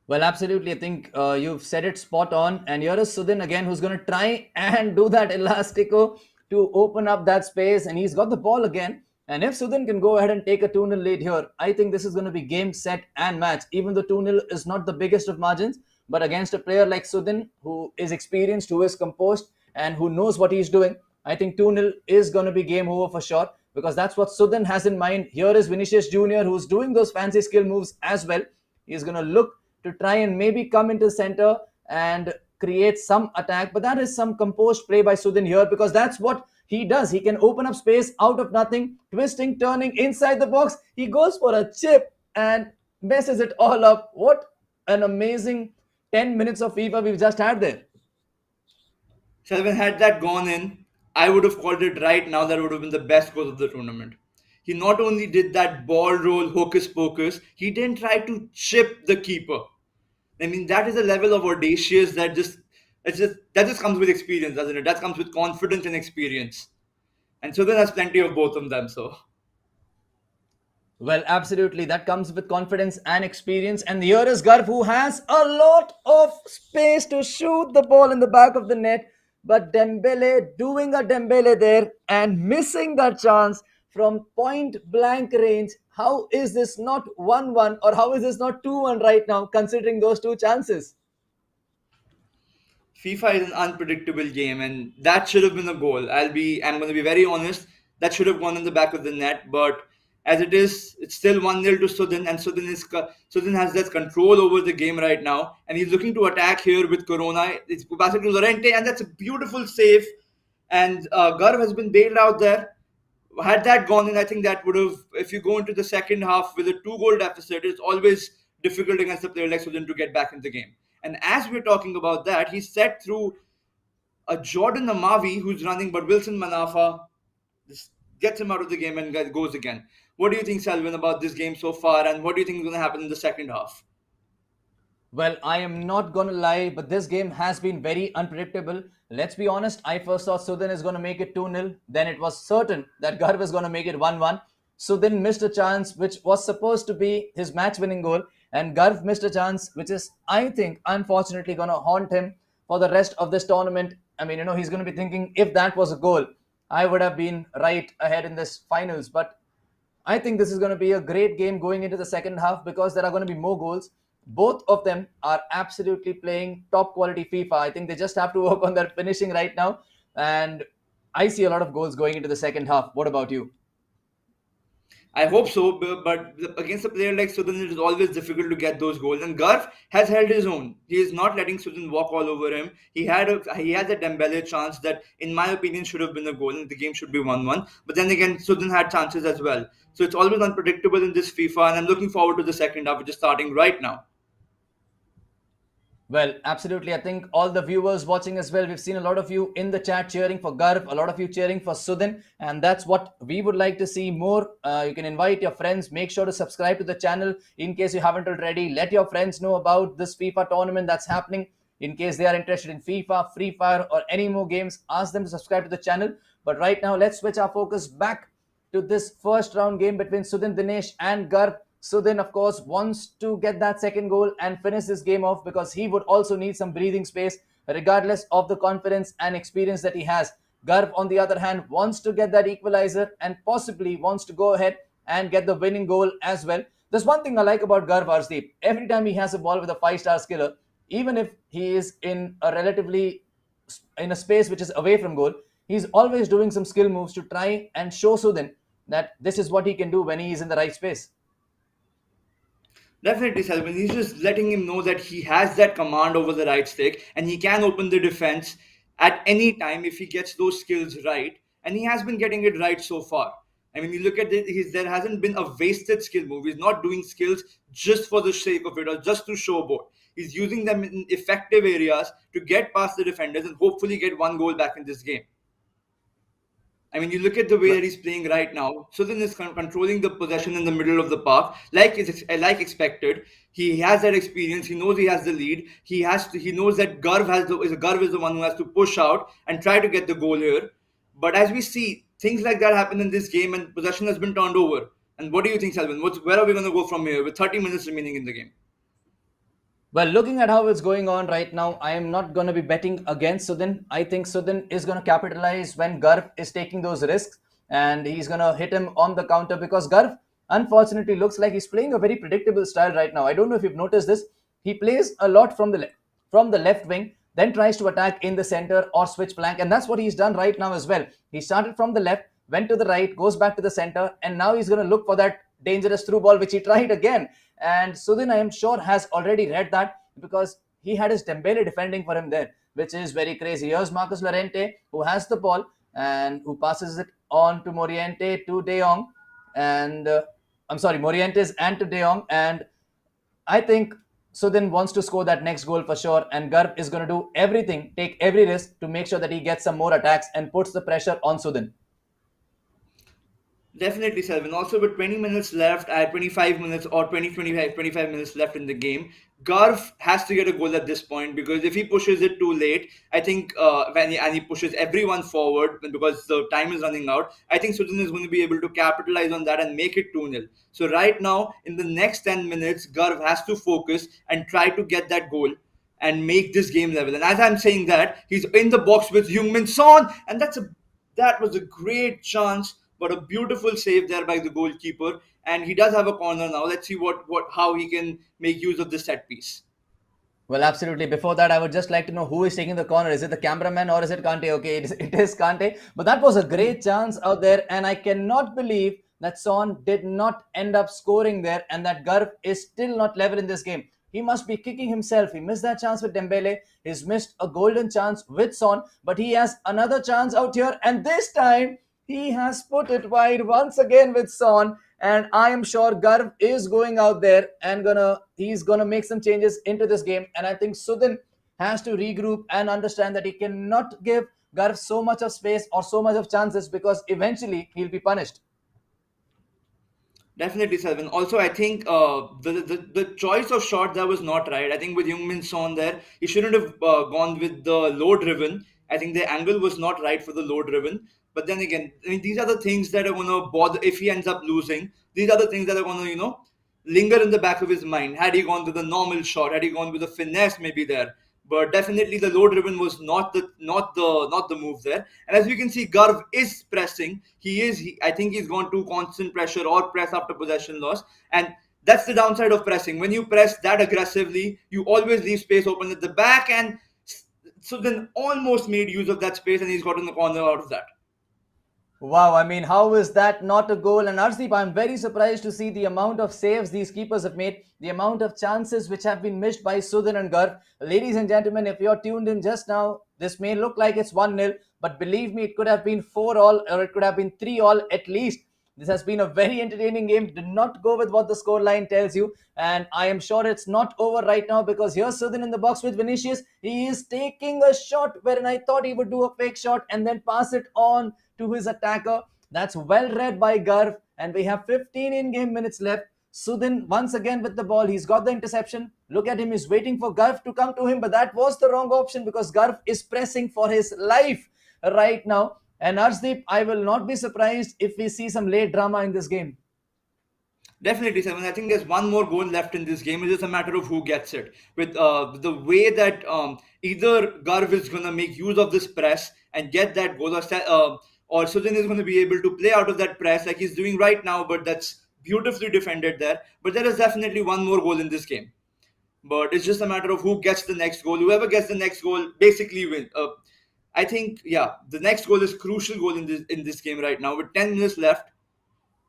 Well, absolutely. I think you've said it spot on. And here is Sudin again, who's going to try and do that elastico to open up that space. And he's got the ball again. And if Sudin can go ahead and take a 2-0 lead here, I think this is going to be game, set, and match. Even though 2-0 is not the biggest of margins, but against a player like Sudin, who is experienced, who is composed, and who knows what he's doing, I think 2-0 is going to be game over for sure. Because that's what Sudin has in mind. Here is Vinicius Jr., who's doing those fancy skill moves as well. He's going to look to try and maybe come into the center and create some attack. But that is some composed play by Sudin here because that's what he does. He can open up space out of nothing, twisting, turning inside the box. He goes for a chip and messes it all up. What an amazing 10 minutes of FIFA we've just had there. Selvin, had that gone in, I would have called it right now. That would have been the best goal of the tournament. He not only did that ball roll hocus pocus, he didn't try to chip the keeper. I mean, that is a level of audacious that just comes with experience, doesn't it? That comes with confidence and experience. And Sudhan has plenty of both of them. So Well, absolutely. That comes with confidence and experience. And here is Garv, who has a lot of space to shoot the ball in the back of the net. But Dembele doing a Dembele there and missing that chance from point blank range. How is this not 1-1, or how is this not 2-1 right now, considering those two chances? FIFA is an unpredictable game, and that should have been a goal. I'm going to be very honest. That should have gone in the back of the net, but as it is, it's still 1-0 to Sudin, and Sudin has that control over the game right now, and he's looking to attack here with Corona. It's passed to Lorente, and that's a beautiful save. And Garv has been bailed out there. Had that gone in, I think that would have. If you go into the second half with a two-goal deficit, it's always difficult against a player like Sudin to get back in the game. And as we're talking about that, he's set through a Jordan Amavi who's running, but Wilson Manafa just gets him out of the game and goes again. What do you think, Salvin, about this game so far, and what do you think is going to happen in the second half? Well, I am not going to lie, but this game has been very unpredictable. Let's be honest, I first thought Sudin is going to make it 2-0. Then it was certain that Garv is going to make it 1-1. Sudin missed a chance which was supposed to be his match winning goal. And Garv missed a chance which is, I think, unfortunately going to haunt him for the rest of this tournament. I mean, he's going to be thinking, if that was a goal, I would have been right ahead in this finals. But I think this is going to be a great game going into the second half because there are going to be more goals. Both of them are absolutely playing top quality FIFA. I think they just have to work on their finishing right now. And I see a lot of goals going into the second half. What about you? I hope so, but against a player like Sudin, it is always difficult to get those goals. And Garf has held his own. He is not letting Sudin walk all over him. He has a Dembele chance that, in my opinion, should have been a goal, and the game should be 1-1. But then again, Sudin had chances as well. So it's always unpredictable in this FIFA, and I'm looking forward to the second half, which is starting right now. Well, absolutely. I think all the viewers watching as well, we've seen a lot of you in the chat cheering for Garv, a lot of you cheering for Sudin, and that's what we would like to see more. You can invite your friends. Make sure to subscribe to the channel in case you haven't already. Let your friends know about this FIFA tournament that's happening. In case they are interested in FIFA, Free Fire, or any more games, ask them to subscribe to the channel. But right now, let's switch our focus back to this first round game between Sudin Dinesh and Garv. Sudin, of course, wants to get that second goal and finish this game off because he would also need some breathing space, regardless of the confidence and experience that he has. Garv, on the other hand, wants to get that equalizer and possibly wants to go ahead and get the winning goal as well. There's one thing I like about Garv, Arjdeep. Every time he has a ball with a five-star skiller, even if he is in a relatively in a space which is away from goal, he's always doing some skill moves to try and show Sudin that this is what he can do when he is in the right space. Definitely, Selvin. He's just letting him know that he has that command over the right stick and he can open the defense at any time if he gets those skills right. And he has been getting it right so far. I mean, you look at it, there hasn't been a wasted skill move. He's not doing skills just for the sake of it or just to showboat. He's using them in effective areas to get past the defenders and hopefully get one goal back in this game. I mean, you look at the way that he's playing right now. Sudin is controlling the possession in the middle of the park, like expected. He has that experience. He knows he has the lead. He knows that Garv is the one who has to push out and try to get the goal here. But as we see, things like that happen in this game, and possession has been turned over. And what do you think, Selvin? Where are we going to go from here with 30 minutes remaining in the game? Well, looking at how it's going on right now, I am not going to be betting against Sudin. I think Sudin is going to capitalize when Garv is taking those risks and he's going to hit him on the counter because Garv, unfortunately, looks like he's playing a very predictable style right now. I don't know if you've noticed this. He plays a lot from the left wing, then tries to attack in the center or switch flank, and that's what he's done right now as well. He started from the left, went to the right, goes back to the center, and now he's going to look for that dangerous through ball, which he tried again. And Sudin, I am sure, has already read that because he had his Dembele defending for him there, which is very crazy. Here's Marcus Llorente, who has the ball and who passes it on to Moriente, to De Jong, and Morientes and to De Jong. And I think Sudin wants to score that next goal for sure. And Garv is going to do everything, take every risk to make sure that he gets some more attacks and puts the pressure on Sudin. Definitely, Selvin. Also, with 20 minutes left, at 25 minutes or 25 minutes left in the game, Garv has to get a goal at this point because if he pushes it too late, I think and he pushes everyone forward because the time is running out, I think Sudin is going to be able to capitalize on that and make it 2-0. So, right now, in the next 10 minutes, Garv has to focus and try to get that goal and make this game level. And as I'm saying that, he's in the box with Heung-min Son, and that was a great chance, but a beautiful save there by the goalkeeper. And he does have a corner now. Let's see what how he can make use of this set piece. Well, absolutely. Before that, I would just like to know who is taking the corner. Is it the cameraman or is it Kante? Okay, it is Kante. But that was a great chance out there, and I cannot believe that Son did not end up scoring there, and that Garv is still not level in this game. He must be kicking himself. He missed that chance with Dembele. He's missed a golden chance with Son, but he has another chance out here, and this time he has put it wide once again with Son, and I am sure Garv is going out there and he's gonna make some changes into this game. And I think Sudin has to regroup and understand that he cannot give Garv so much of space or so much of chances because eventually he'll be punished. Definitely, Selvin. Also, I think the choice of shot there was not right. I think with Heung-min Son there, he shouldn't have gone with the low driven. I think the angle was not right for the low driven. But then again, I mean, these are the things that are going to bother if he ends up losing. These are the things that are going to, linger in the back of his mind. Had he gone with a normal shot, had he gone with a finesse, maybe there. But definitely the low driven was not the move there. And as you can see, Garv is pressing. I think he's gone to constant pressure or press after possession loss. And that's the downside of pressing. When you press that aggressively, you always leave space open at the back. And so then almost made use of that space and he's gotten the corner out of that. Wow, I mean, how is that not a goal? And Arshdeep, I'm very surprised to see the amount of saves these keepers have made, the amount of chances which have been missed by Sudin and Garv. Ladies and gentlemen, if you're tuned in just now, this may look like it's 1-0, but believe me, it could have been 4-all or it could have been 3-all at least. This has been a very entertaining game. Do not go with what the scoreline tells you. And I am sure it's not over right now because here's Sudin in the box with Vinicius. He is taking a shot wherein I thought he would do a fake shot and then pass it on to his attacker. That's well read by Garv. And we have 15 in-game minutes left. Sudin once again with the ball. He's got the interception. Look at him. He's waiting for Garv to come to him. But that was the wrong option because Garv is pressing for his life right now. And Arshdeep, I will not be surprised if we see some late drama in this game. Definitely, Simon. I think there's one more goal left in this game. It's just a matter of who gets it. With the way that either Garv is going to make use of this press and get that goal, or Sudin is going to be able to play out of that press like he's doing right now, but that's beautifully defended there. But there is definitely one more goal in this game. But it's just a matter of who gets the next goal. Whoever gets the next goal basically wins. I think, the next goal is crucial goal in this game right now with 10 minutes left.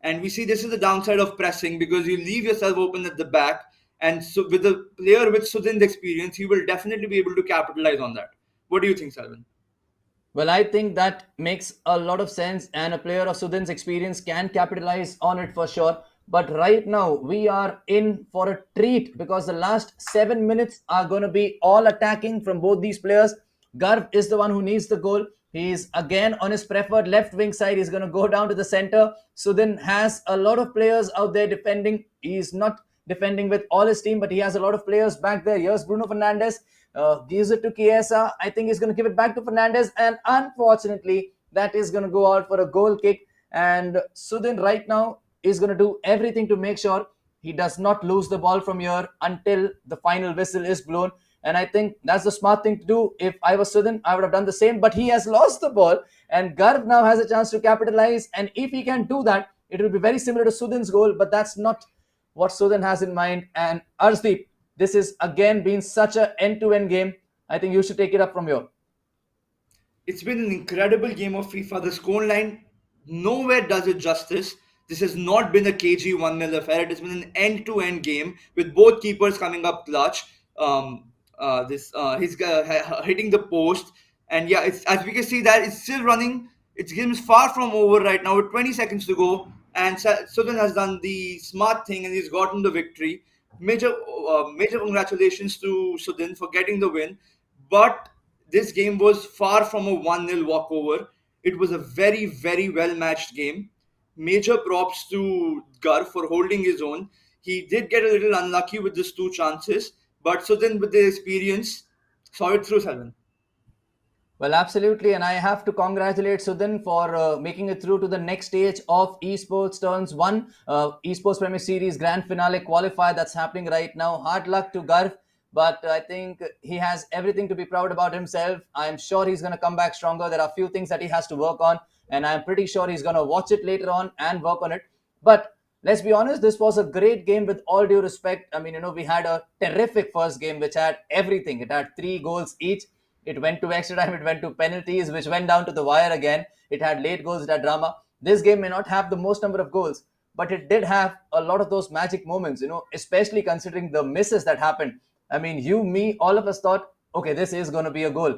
And we see this is the downside of pressing because you leave yourself open at the back. And so with a player with Sudin's experience, he will definitely be able to capitalize on that. What do you think, Salvan? Well, I think that makes a lot of sense, and a player of Sudin's experience can capitalize on it for sure. But right now, we are in for a treat because the last 7 minutes are going to be all attacking from both these players. Garv is the one who needs the goal. He's again on his preferred left wing side. He's going to go down to the center. Sudin has a lot of players out there defending. He's not defending with all his team, but he has a lot of players back there. Here's Bruno Fernandes. Gives it to Chiesa. I think he's going to give it back to Fernandes. And unfortunately, that is going to go out for a goal kick. And Sudin right now is going to do everything to make sure he does not lose the ball from here until the final whistle is blown. And I think that's the smart thing to do. If I was Sudin, I would have done the same. But he has lost the ball. And Garv now has a chance to capitalize. And if he can do that, it will be very similar to Sudin's goal. But that's not what Sudin has in mind. And Arshdeep, this is again been such an end-to-end game. I think you should take it up from here. It's been an incredible game of FIFA. The scoreline nowhere does it justice. This has not been a KG 1-0 affair. It has been an end-to-end game with both keepers coming up clutch. He's hitting the post, and it's, as we can see that it's still running. Its game is far from over right now with 20 seconds to go, and Sudin has done the smart thing and he's gotten the victory. Major congratulations to Sudin for getting the win. But this game was far from a 1-0 walkover. It was a very, very well matched game. major props to Garv for holding his own. He did get a little unlucky with these two chances, but so then with the experience, saw it through, Salman. Well, absolutely, and I have to congratulate Sudin for making it through to the next stage of Esportz Turns One, Esports Premier Series Grand Finale qualifier that's happening right now. Hard luck to Garv, but I think he has everything to be proud about himself. I'm sure he's going to come back stronger. There are a few things that he has to work on, and I'm pretty sure he's going to watch it later on and work on it. But let's be honest, this was a great game with all due respect. I mean, we had a terrific first game which had everything. It had 3 goals each. It went to extra time, it went to penalties, which went down to the wire again. It had late goals, it had drama. This game may not have the most number of goals, but it did have a lot of those magic moments, especially considering the misses that happened. I mean, you, me, all of us thought, okay, this is going to be a goal.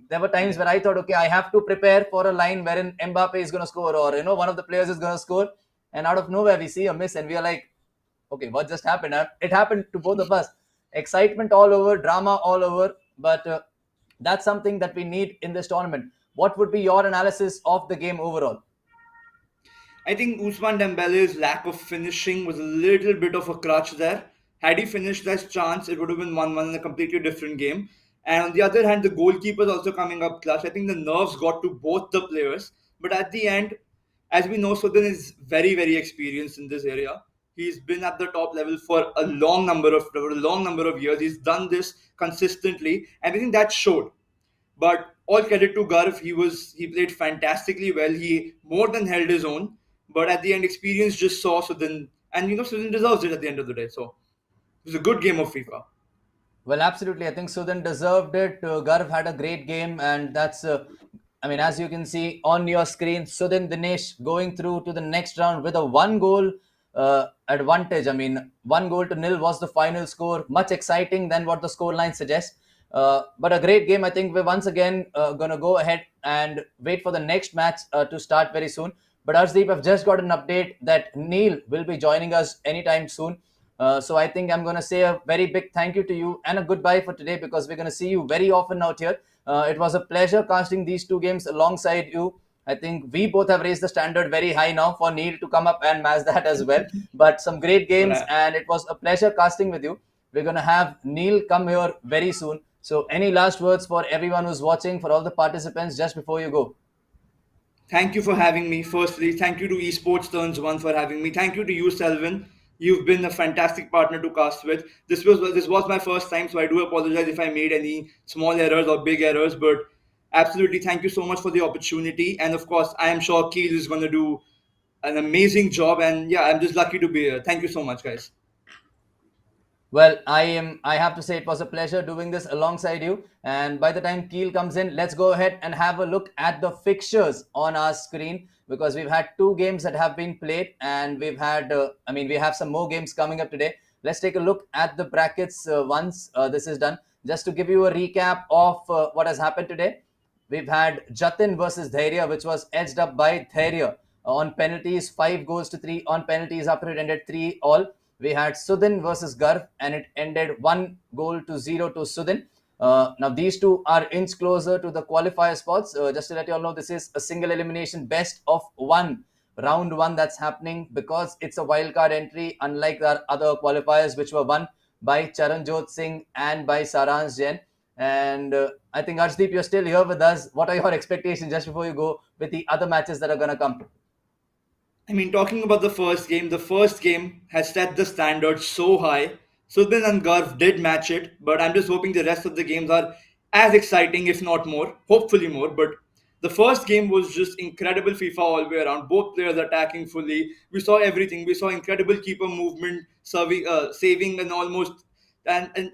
There were times when I thought, okay, I have to prepare for a line wherein Mbappe is going to score, or, one of the players is going to score. And out of nowhere, we see a miss and we are like, okay, what just happened? It happened to both of us. Excitement all over, drama all over, but that's something that we need in this tournament. What would be your analysis of the game overall? I think Usman Dembele's lack of finishing was a little bit of a crutch there. Had he finished that chance, it would have been 1-1 in a completely different game. And on the other hand, the goalkeeper is also coming up clutch. I think the nerves got to both the players. But at the end, as we know, Sudin is very, very experienced in this area. He's been at the top level for a long number of years. He's done this consistently, and I think that showed. But all credit to Garv, he played fantastically well. He more than held his own. But at the end, experience just saw Sudin, and Sudin deserves it at the end of the day. So it was a good game of FIFA. Well, absolutely. I think Sudhan deserved it. Garv had a great game, and that's, as you can see on your screen, Sudhin Dinesh going through to the next round with a 1 goal advantage. I mean, 1 goal to nil was the final score. Much exciting than what the scoreline suggests. But a great game. I think we're once again going to go ahead and wait for the next match to start very soon. But Arshdeep, I've just got an update that Neil will be joining us anytime soon. So I think I'm going to say a very big thank you to you and a goodbye for today, because we're going to see you very often out here. It was a pleasure casting these 2 games alongside you. I think we both have raised the standard very high now for Neil to come up and match that as well. But some great games, and it was a pleasure casting with you. We're going to have Neil come here very soon. So any last words for everyone who's watching, for all the participants, just before you go? Thank you for having me. Firstly, thank you to Esports Turns One for having me. Thank you to you, Selvin. You've been a fantastic partner to cast with. This was my first time, so I do apologize if I made any small errors or big errors. But absolutely, thank you so much for the opportunity. And of course, I am sure Keel is going to do an amazing job. And yeah, I'm just lucky to be here. Thank you so much, guys. Well, I have to say it was a pleasure doing this alongside you. And by the time Keel comes in, let's go ahead and have a look at the fixtures on our screen, because we've had 2 games that have been played, and we have some more games coming up today. Let's take a look at the brackets once this is done. Just to give you a recap of what has happened today. We've had Jatin versus Dhairya, which was edged up by Dhairya on penalties, 5 goals to 3 on penalties after it ended 3-all. We had Sudin versus Garv, and it ended 1 goal to 0 to Sudin. Now, these two are inch closer to the qualifier spots. Just to let you all know, this is a single elimination best of 1, round 1 that's happening, because it's a wildcard entry, unlike the other qualifiers, which were won by Charanjot Singh and by Saransh Jain. And I think, Arshdeep, you're still here with us. What are your expectations just before you go with the other matches that are going to come? I mean, talking about the first game has set the standard so high. Sudin and Garv did match it, but I'm just hoping the rest of the games are as exciting, if not more, hopefully more. But the first game was just incredible FIFA all the way around. Both players attacking fully. We saw everything. We saw incredible keeper movement, saving an almost and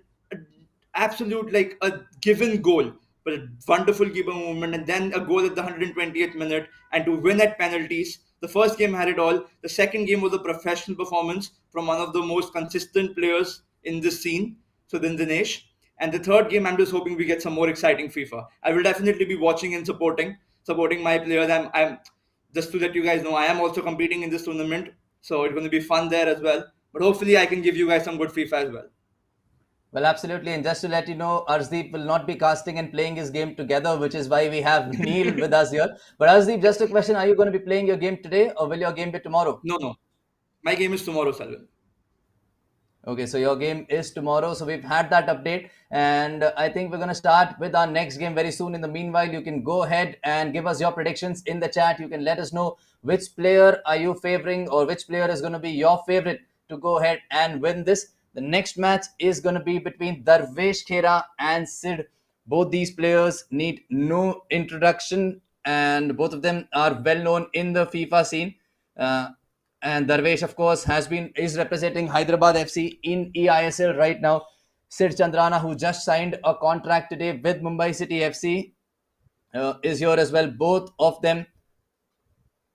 absolute like a given goal, but a wonderful keeper movement, and then a goal at the 120th minute, and to win at penalties. The first game had it all. The second game was a professional performance from one of the most consistent players in this scene, Sudin Dinesh. And the third game, I'm just hoping we get some more exciting FIFA. I will definitely be watching and supporting my players. I'm just to let you guys know, I am also competing in this tournament, so it's going to be fun there as well. But hopefully, I can give you guys some good FIFA as well. Well, absolutely. And just to let you know, Arjdeep will not be casting and playing his game together, which is why we have Neil with us here. But Arjdeep, just a question: are you going to be playing your game today, or will your game be tomorrow? No, no. My game is tomorrow, Selvin. Okay, so your game is tomorrow. So we've had that update, and I think we're going to start with our next game very soon. In the meanwhile, you can go ahead and give us your predictions in the chat. You can let us know which player are you favoring, or which player is going to be your favorite to go ahead and win this. The next match is going to be between Dharvesh Khera and Siddh. Both these players need no introduction, and both of them are well known in the FIFA scene. Uh, and Dharvesh, of course, is representing Hyderabad FC in EISL right now. Sid Chandrana, who just signed a contract today with Mumbai City FC, is here as well. Both of them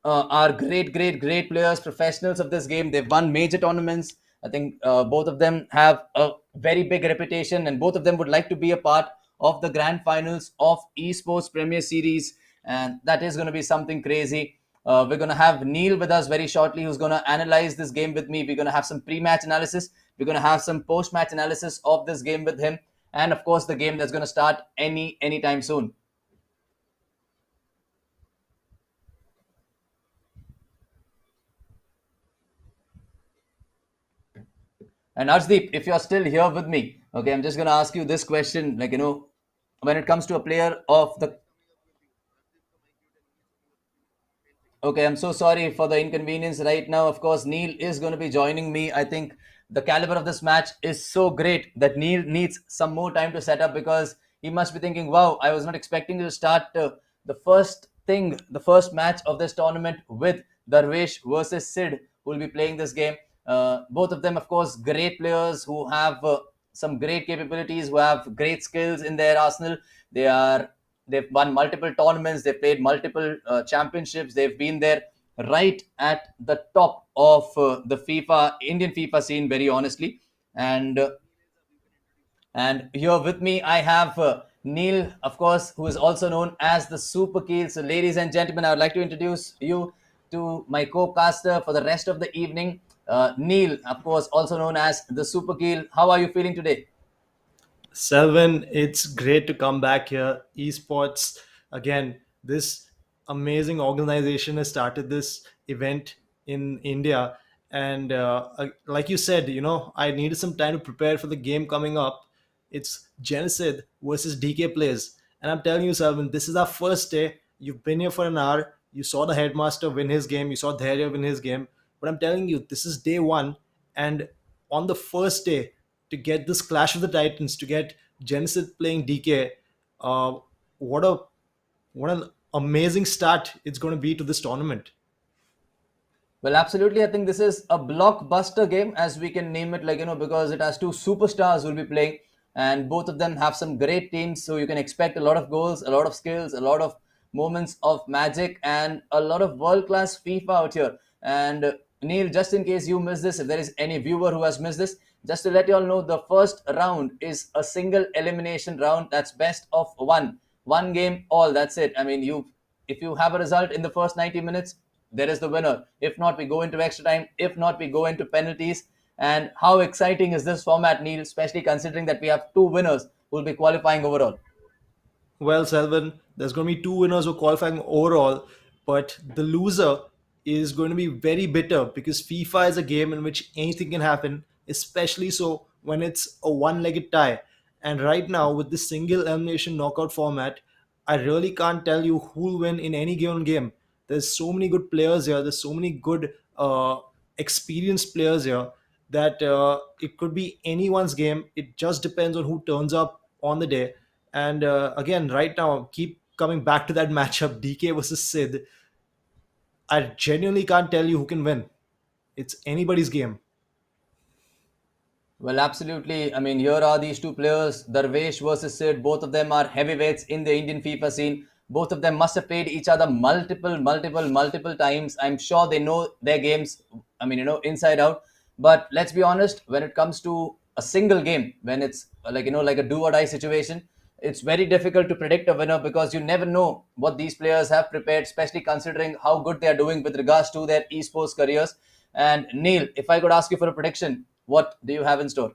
are great players, professionals of this game. They've won major tournaments. I think both of them have a very big reputation, and both of them would like to be a part of the grand finals of Esports Premier Series, and that is going to be something crazy. We're going to have Neil with us very shortly, who's going to analyze this game with me. We're going to have some pre-match analysis. We're going to have some post-match analysis of this game with him, and of course, the game that's going to start anytime soon. And Arshdeep, if you're still here with me, okay, I'm just going to ask you this question. Like, when it comes to a player of the. Okay, I'm so sorry for the inconvenience right now. Of course, Neil is going to be joining me. I think the caliber of this match is so great that Neil needs some more time to set up, because he must be thinking, wow, I was not expecting to start the first match of this tournament with Dharvesh versus Sid, who will be playing this game. Both of them, of course, great players who have some great capabilities, who have great skills in their arsenal. They've won multiple tournaments. They've played multiple championships. They've been there right at the top of the Indian FIFA scene, very honestly. And and here with me, I have Neil, of course, who is also known as the Super Keel. So, ladies and gentlemen, I would like to introduce you to my co-caster for the rest of the evening, Neil, of course, also known as the Super Keel. How are you feeling today? Selvin, it's great to come back here. Esports, again, this amazing organization has started this event in India. And like you said, I needed some time to prepare for the game coming up. It's Genocide versus DK plays. And I'm telling you, Selvin, this is our first day. You've been here for an hour. You saw the headmaster win his game. You saw Dhairya win his game. But I'm telling you, this is day one. And on the first day, to get this clash of the titans, to get Genesis playing DK, uh, what a what an amazing start it's going to be to this tournament. Well, absolutely. I think this is a blockbuster game, as we can name it, because it has two superstars who will be playing, and both of them have some great teams. So you can expect a lot of goals, a lot of skills, a lot of moments of magic, and a lot of world class FIFA out here. And Neil, just in case you missed this, if there is any viewer who has missed this, just to let you all know, the first round is a single elimination round. That's best of one game, all. That's it. I mean, if you have a result in the first 90 minutes, there is the winner. If not, we go into extra time. If not, we go into penalties. And how exciting is this format, Neil, especially considering that we have two winners who will be qualifying overall? Well, Selvin, there's going to be two winners who are qualifying overall, but the loser is going to be very bitter because FIFA is a game in which anything can happen, especially so when it's a one-legged tie. And right now, with this single elimination knockout format, I really can't tell you who'll win in any given game. There's so many good players here. There's so many good, experienced players here that it could be anyone's game. It just depends on who turns up on the day. And again, right now, keep coming back to that matchup, DK versus Sid. I genuinely can't tell you who can win. It's anybody's game. Well, absolutely. I mean, here are these two players, Dharvesh versus Sid. Both of them are heavyweights in the Indian FIFA scene. Both of them must have played each other multiple times. I'm sure they know their games, I mean, inside out. But let's be honest, when it comes to a single game, when it's like a do or die situation, it's very difficult to predict a winner, because you never know what these players have prepared, especially considering how good they are doing with regards to their esports careers. And Neil, if I could ask you for a prediction, what do you have in store?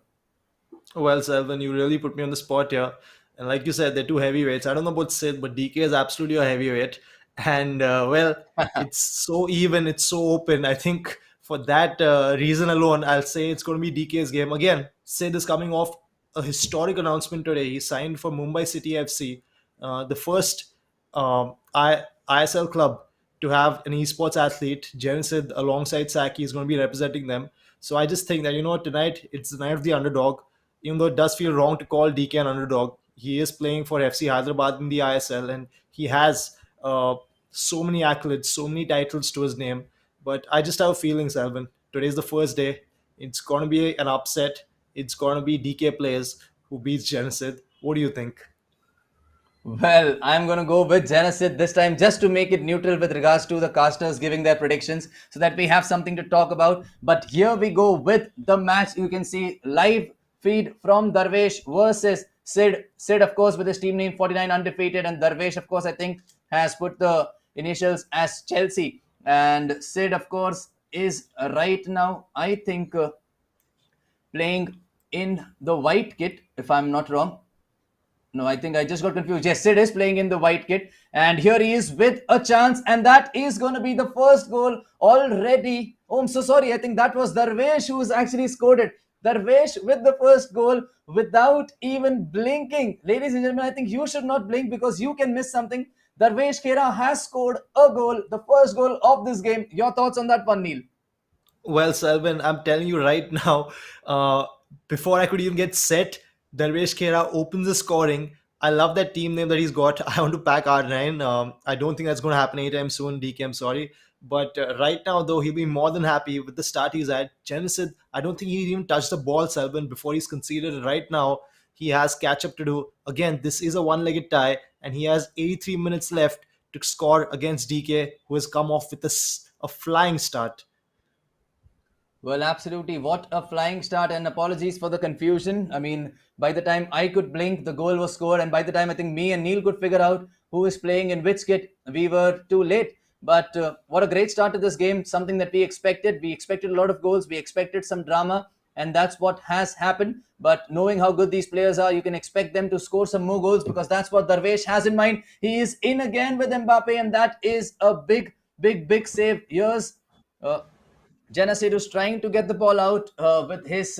Well, Selvan, you really put me on the spot here. And like you said, they're two heavyweights. I don't know about Sid, but DK is absolutely a heavyweight. And well, it's so even, it's so open. I think for that reason alone, I'll say it's going to be DK's game. Again, Sid is coming off a historic announcement today. He signed for Mumbai City FC, the first ISL club to have an esports athlete. Sid alongside Saki is going to be representing them. So I just think that, tonight it's the night of the underdog. Even though it does feel wrong to call DK an underdog, he is playing for FC Hyderabad in the ISL, and he has so many accolades, so many titles to his name. But I just have a feeling, Salvin, today's the first day. It's going to be an upset. It's going to be DK players who beats Genesis. What do you think? Well, I'm going to go with Genesis this time just to make it neutral with regards to the casters giving their predictions so that we have something to talk about. But here we go with the match. You can see live feed from Dharvesh versus Siddh. Siddh, of course, with his team name 49 undefeated, and Dharvesh, of course, I think has put the initials as Chelsea. And Siddh, of course, is right now, I think, playing in the white kit, if I'm not wrong. No, I think I just got confused. Yes, Sid is playing in the white kit. And here he is with a chance. And that is going to be the first goal already. Oh, I'm so sorry. I think that was Dharvesh who's actually scored it. Dharvesh with the first goal without even blinking. Ladies and gentlemen, I think you should not blink because you can miss something. Dharvesh Khera has scored a goal, the first goal of this game. Your thoughts on that one, Neil? Well, Salvan, I'm telling you right now, before I could even get set, Dharvesh Khera opens the scoring. I love that team name that he's got. I want to pack R9. I don't think that's going to happen anytime soon, DK. I'm sorry. But right now, though, he'll be more than happy with the start he's at. Genesis, I don't think he even touched the ball, Salvan, before he's conceded it. Right now, he has catch up to do. Again, this is a one-legged tie, and he has 83 minutes left to score against DK, who has come off with a flying start. Well, absolutely. What a flying start, and apologies for the confusion. I mean, by the time I could blink, the goal was scored, and by the time I think me and Neil could figure out who is playing in which kit, we were too late. But what a great start to this game, something that we expected. We expected a lot of goals, we expected some drama, and that's what has happened. But knowing how good these players are, you can expect them to score some more goals because that's what Dharvesh has in mind. He is in again with Mbappe, and that is a big, big, big save. Here's Genesis is trying to get the ball out with his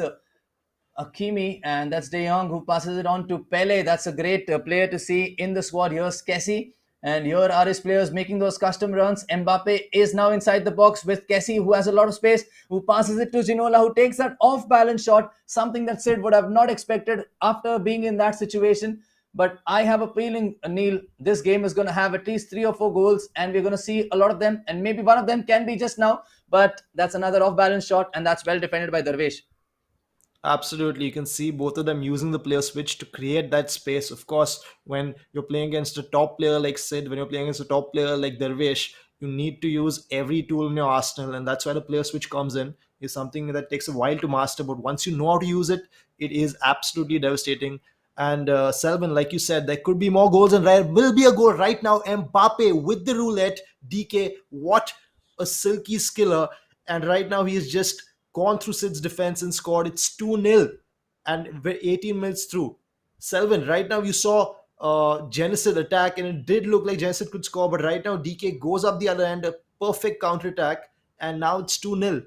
Akimi, and that's De Jong who passes it on to Pele. That's a great player to see in the squad. Here's Kessie, and here are his players making those custom runs. Mbappe is now inside the box with Kessie, who has a lot of space, who passes it to Ginola, who takes that off-balance shot, something that Sid would have not expected after being in that situation. But I have a feeling, Neil, this game is going to have at least 3 or 4 goals, and we're going to see a lot of them. And maybe one of them can be just now, but that's another off-balance shot, and that's well defended by Dharvesh. Absolutely. You can see both of them using the player switch to create that space. Of course, when you're playing against a top player like Sid, when you're playing against a top player like Dharvesh, you need to use every tool in your arsenal. And that's why the player switch comes in, is something that takes a while to master. But once you know how to use it, it is absolutely devastating. And Selvin, like you said, there could be more goals, and there will be a goal right now. Mbappe with the roulette. DK, what a silky skiller. And right now, he has just gone through Sid's defense and scored. It's 2-0, and we're 18 minutes through. Selvin, right now, you saw Genesis attack, and it did look like Genesis could score. But right now, DK goes up the other end, a perfect counter attack, and now it's 2-0.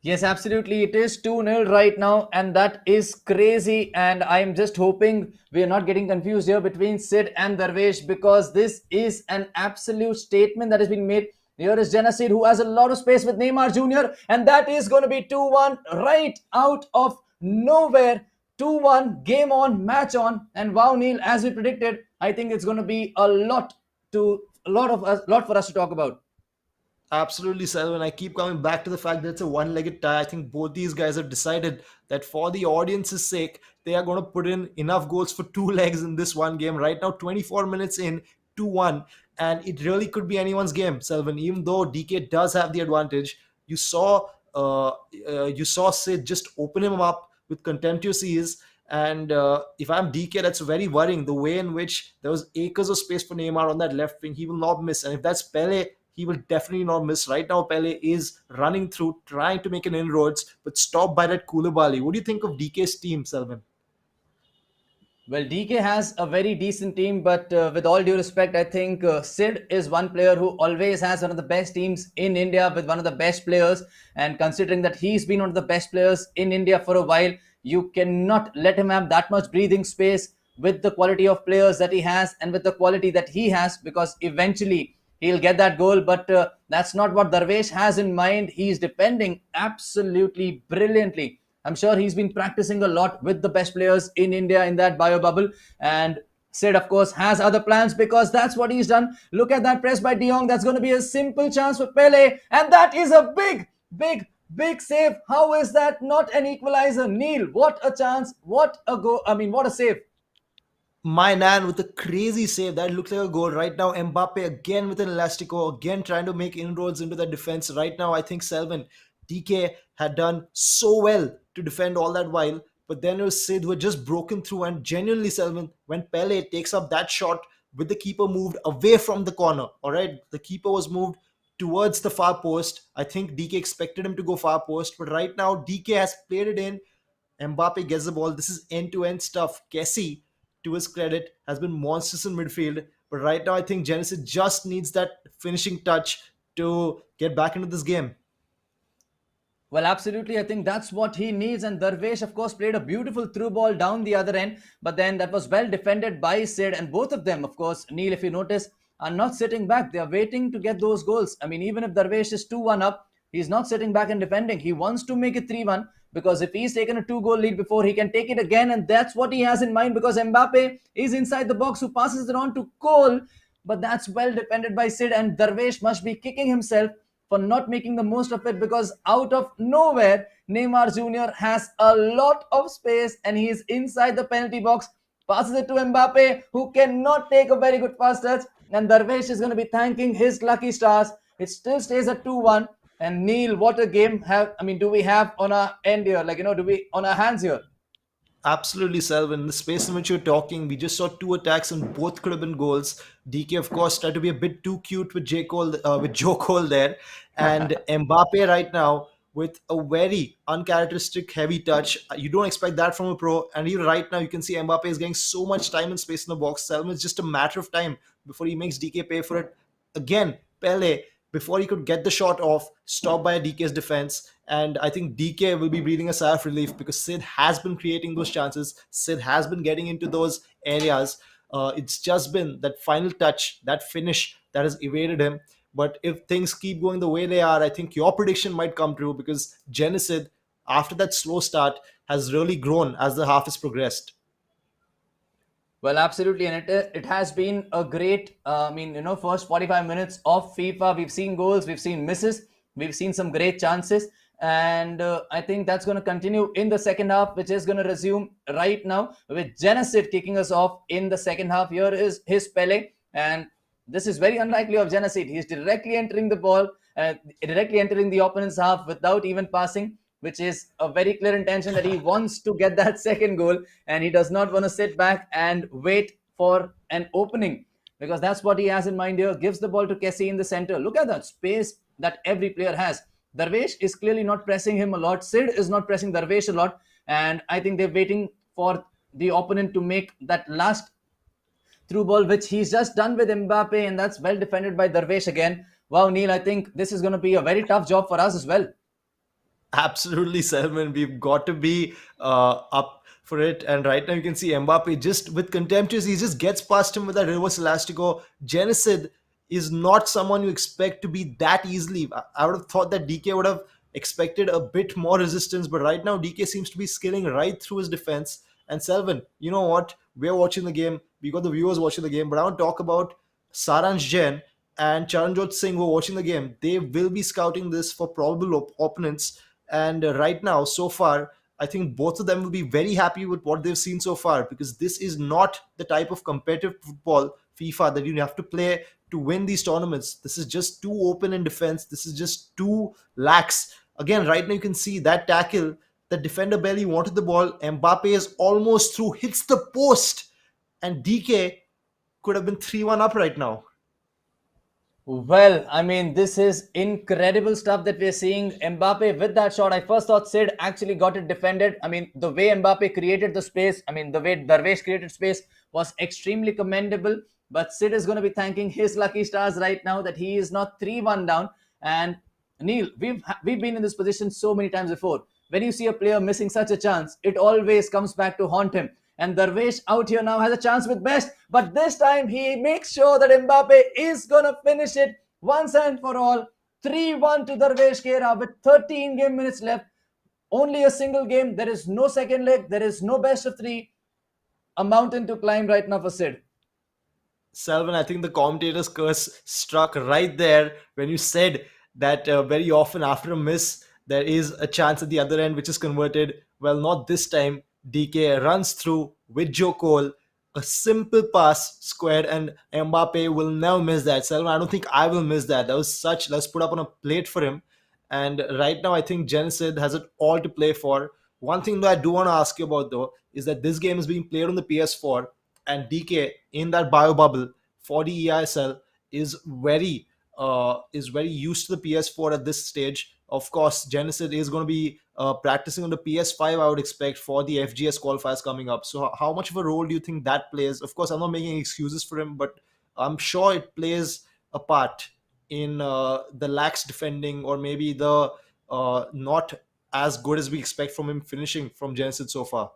Yes, absolutely. It is 2-0 right now, and that is crazy. And I'm just hoping we are not getting confused here between Sid and Dharvesh because this is an absolute statement that has been made. Here is Genesis, who has a lot of space with Neymar Jr., and that is going to be 2-1 right out of nowhere. 2-1, game on, match on. And wow, Neil, as we predicted, I think it's going to be a lot for us to talk about. Absolutely, Selvan. I keep coming back to the fact that it's a one-legged tie. I think both these guys have decided that for the audience's sake, they are going to put in enough goals for two legs in this one game. Right now, 24 minutes in, 2-1. And it really could be anyone's game, Selvan. Even though DK does have the advantage, you saw Sid just open him up with contemptuous ease. And if I'm DK, that's very worrying. The way in which there was acres of space for Neymar on that left wing, he will not miss. And if that's Pele, he will definitely not miss. Right now, Pele is running through, trying to make an inroads, but stopped by that Koulibaly. What do you think of DK's team, Selvin? Well, DK has a very decent team, but with all due respect, I think Siddh is one player who always has one of the best teams in India with one of the best players. And considering that he's been one of the best players in India for a while, you cannot let him have that much breathing space with the quality of players that he has and with the quality that he has, because eventually he'll get that goal. But that's not what Dharvesh has in mind. He's defending absolutely brilliantly. I'm sure he's been practicing a lot with the best players in India in that bio bubble. And Sid, of course, has other plans because that's what he's done. Look at that press by De Jong. That's going to be a simple chance for Pele. And that is a big, big, big save. How is that not an equalizer? Neil, what a chance. What a goal. I mean, what a save. My man with a crazy save that looks like a goal right now. Mbappe again with an elastico, again trying to make inroads into the defense. Right now, I think Selvin DK had done so well to defend all that while, but then it was Sid who had just broken through. And genuinely, Selvin, when Pele takes up that shot with the keeper moved away from the corner, all right, the keeper was moved towards the far post. I think DK expected him to go far post, but right now DK has played it in. Mbappe gets the ball. This is end-to-end stuff. Kessie, to his credit, has been monstrous in midfield. But right now, I think Genesis just needs that finishing touch to get back into this game. Well, absolutely. I think that's what he needs. And Dharvesh, of course, played a beautiful through ball down the other end. But then that was well defended by Sid. And both of them, of course, Neil, if you notice, are not sitting back. They are waiting to get those goals. I mean, even if Dharvesh is 2-1 up, he's not sitting back and defending. He wants to make it 3-1 because if he's taken a 2-goal lead before, he can take it again. And that's what he has in mind because Mbappe is inside the box who passes it on to Cole. But that's well defended by Sid. And Dharvesh must be kicking himself for not making the most of it because out of nowhere, Neymar Jr. has a lot of space and he is inside the penalty box, passes it to Mbappe, who cannot take a very good pass touch, and Dharvesh is going to be thanking his lucky stars. It still stays at 2-1. And Neil, what a game do we have on our end here? Do we on our hands here? Absolutely, Selvin. The space in which you're talking, we just saw two attacks and both could have been goals. DK, of course, tried to be a bit too cute with with Joe Cole there, and Mbappe right now with a very uncharacteristic heavy touch. You don't expect that from a pro, and even right now you can see Mbappe is getting so much time and space in the box. Selvin, it's just a matter of time before he makes DK pay for it. Again, Pele, before he could get the shot off, stopped by DK's defense. And I think DK will be breathing a sigh of relief because Sid has been creating those chances. Sid has been getting into those areas. It's just been that final touch, that finish that has evaded him. But if things keep going the way they are, I think your prediction might come true because Genesid, after that slow start, has really grown as the half has progressed. Well, absolutely, and it has been a great, first 45 minutes of FIFA. We've seen goals, we've seen misses, we've seen some great chances, and I think that's going to continue in the second half, which is going to resume right now with Genesid kicking us off in the second half. Here is his Pele, and this is very unlikely of Genesid. He's directly entering the ball, directly entering the opponent's half without even passing, which is a very clear intention that he wants to get that second goal and he does not want to sit back and wait for an opening because that's what he has in mind here. Gives the ball to Kessie in the center. Look at that space that every player has. Dharvesh is clearly not pressing him a lot. Sid is not pressing Dharvesh a lot. And I think they're waiting for the opponent to make that last through ball, which he's just done with Mbappe, and that's well defended by Dharvesh again. Wow, Neil, I think this is going to be a very tough job for us as well. Absolutely, Selman. We've got to be up for it. And right now you can see Mbappe just with contemptuous, he just gets past him with that reverse elastico. Genesid is not someone you expect to be that easily. I would have thought that DK would have expected a bit more resistance, but right now DK seems to be skilling right through his defense. And Selvan, you know what? We're watching the game. We got the viewers watching the game, but I want to talk about Saransh Jain and Charanjot Singh who are watching the game. They will be scouting this for probable opponents. And right now, so far, I think both of them will be very happy with what they've seen so far because this is not the type of competitive football, FIFA, that you have to play to win these tournaments. This is just too open in defense. This is just too lax. Again, right now you can see that tackle, the defender barely wanted the ball. Mbappe is almost through, hits the post, and DK could have been 3-1 up right now. Well, I mean, this is incredible stuff that we're seeing. Mbappe with that shot. I first thought Sid actually got it defended. I mean, the way Mbappe created the space, I mean, the way Dharvesh created space was extremely commendable. But Sid is going to be thanking his lucky stars right now that he is not 3-1 down. And Neil, we've been in this position so many times before. When you see a player missing such a chance, it always comes back to haunt him. And Dharvesh out here now has a chance with best, but this time he makes sure that Mbappe is gonna finish it once and for all. 3-1 to Dharvesh Kera with 13 game minutes left. Only a single game. There is no second leg. There is no best of three. A mountain to climb right now for Sid. Selvin, I think the commentator's curse struck right there when you said that very often after a miss, there is a chance at the other end which is converted. Well, not this time. DK runs through with Joe Cole, a simple pass squared, and Mbappe will never miss that. Selvin, I don't think I will miss that. That was such, let's put up on a plate for him. And right now, I think Genesis has it all to play for. One thing that I do want to ask you about, though, is that this game is being played on the PS4, and DK in that bio bubble for the EISL is very used to the PS4 at this stage. Of course, Genesis is going to be practicing on the PS5, I would expect, for the FGS qualifiers coming up. So, how much of a role do you think that plays? Of course, I'm not making excuses for him, but I'm sure it plays a part in the lax defending, or maybe the not as good as we expect from him finishing from Genesis so far.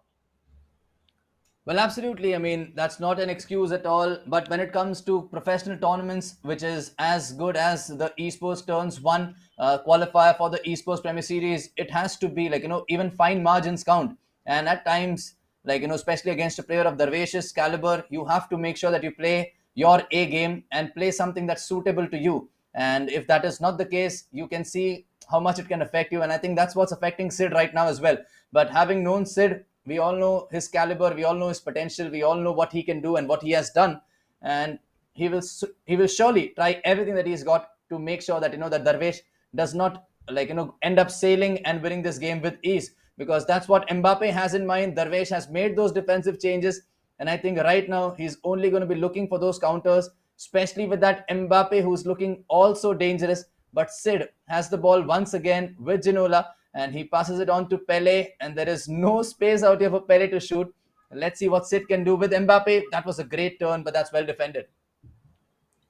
Well, absolutely. I mean, that's not an excuse at all. But when it comes to professional tournaments, which is as good as the Esportz Turns One qualifier for the Esports Premier Series, it has to be like, even fine margins count. And at times, like, especially against a player of Dharvesh's caliber, you have to make sure that you play your A game and play something that's suitable to you. And if that is not the case, you can see how much it can affect you. And I think that's what's affecting Sid right now as well. But having known Sid, we all know his caliber, we all know his potential, we all know what he can do and what he has done, and he will surely try everything that he's got to make sure that that Dharvesh does not end up sailing and winning this game with ease, because that's what Mbappe has in mind. Dharvesh has made those defensive changes, and I think right now he's only going to be looking for those counters, especially with that Mbappe who's looking also dangerous. But Sid has the ball once again with Ginola, and he passes it on to Pele, and there is no space out here for Pele to shoot. Let's see what Sid can do with Mbappe. That was a great turn, but that's well defended.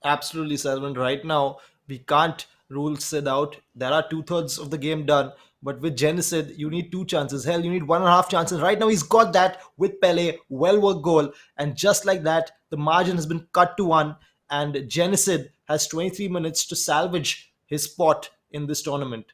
Absolutely, Salman. Right now, we can't rule Sid out. There are two-thirds of the game done. But with Genesis, you need two chances. Hell, you need 1.5 chances. Right now, he's got that with Pele. Well worked goal. And just like that, the margin has been cut to one. And Genesis has 23 minutes to salvage his spot in this tournament.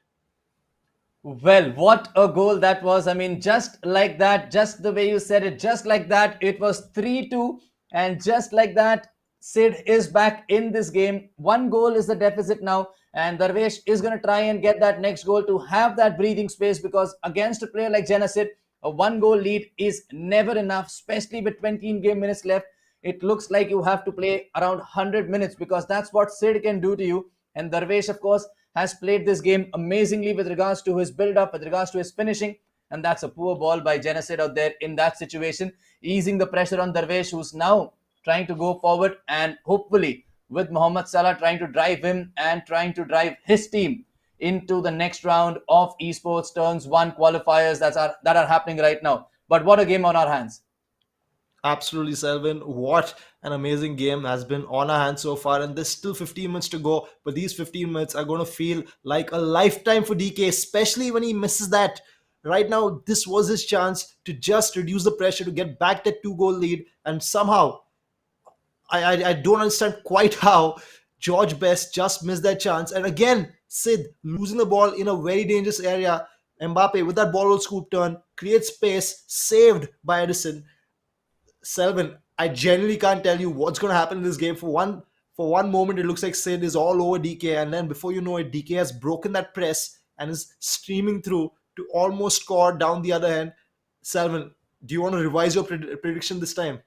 Well, what a goal that was. I mean, just like that, just the way you said it, just like that, it was 3-2. And just like that, Sid is back in this game. One goal is the deficit now. And Dharvesh is going to try and get that next goal to have that breathing space, because against a player like Genesis, a one goal lead is never enough, especially with 20 game minutes left. It looks like you have to play around 100 minutes, because that's what Sid can do to you. And Dharvesh, of course, has played this game amazingly with regards to his build-up, with regards to his finishing. And that's a poor ball by Genesis out there in that situation, easing the pressure on Dharvesh, who's now trying to go forward, and hopefully with Mohamed Salah trying to drive him and trying to drive his team into the next round of Esportz Turns One qualifiers that are happening right now. But what a game on our hands. Absolutely, Selvin. What an amazing game has been on our hands so far. And there's still 15 minutes to go. But these 15 minutes are going to feel like a lifetime for DK, especially when he misses that. Right now, this was his chance to just reduce the pressure, to get back that 2 goal lead. And somehow, I don't understand quite how George Best just missed that chance. And again, Sid losing the ball in a very dangerous area. Mbappe with that ball scoop turn, creates space, saved by Edison. Selvin, I genuinely can't tell you what's going to happen in this game. For one moment, it looks like Sid is all over DK, and then before you know it, DK has broken that press and is streaming through to almost score down the other end. Selvin, do you want to revise your prediction this time?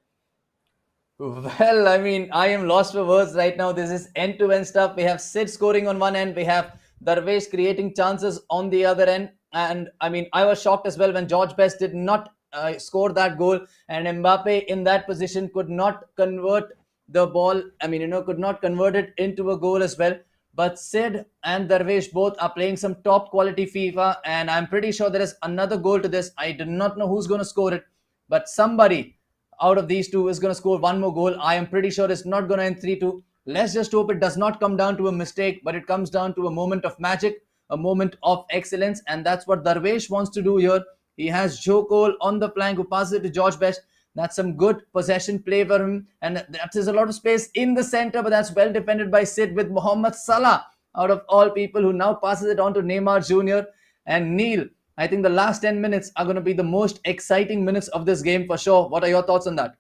Well, I mean, I am lost for words right now. This is end-to-end stuff. We have Sid scoring on one end. We have Dharvesh creating chances on the other end. And I mean, I was shocked as well when George Best did not score that goal, and Mbappe in that position could not convert the ball, could not convert it into a goal as well. But Sid and Dharvesh both are playing some top quality FIFA, and I'm pretty sure there is another goal to this. I do not know who's going to score it, but somebody out of these two is going to score one more goal. I am pretty sure it's not going to end 3-2. Let's just hope it does not come down to a mistake, but it comes down to a moment of magic, a moment of excellence, and that's what Dharvesh wants to do here. He has Joe Cole on the flank who passes it to George Best. That's some good possession play for him, and that is a lot of space in the center, but that's well defended by Sid with Mohamed Salah out of all people, who now passes it on to Neymar Jr. and Neil. I think the last 10 minutes are going to be the most exciting minutes of this game for sure. What are your thoughts on that?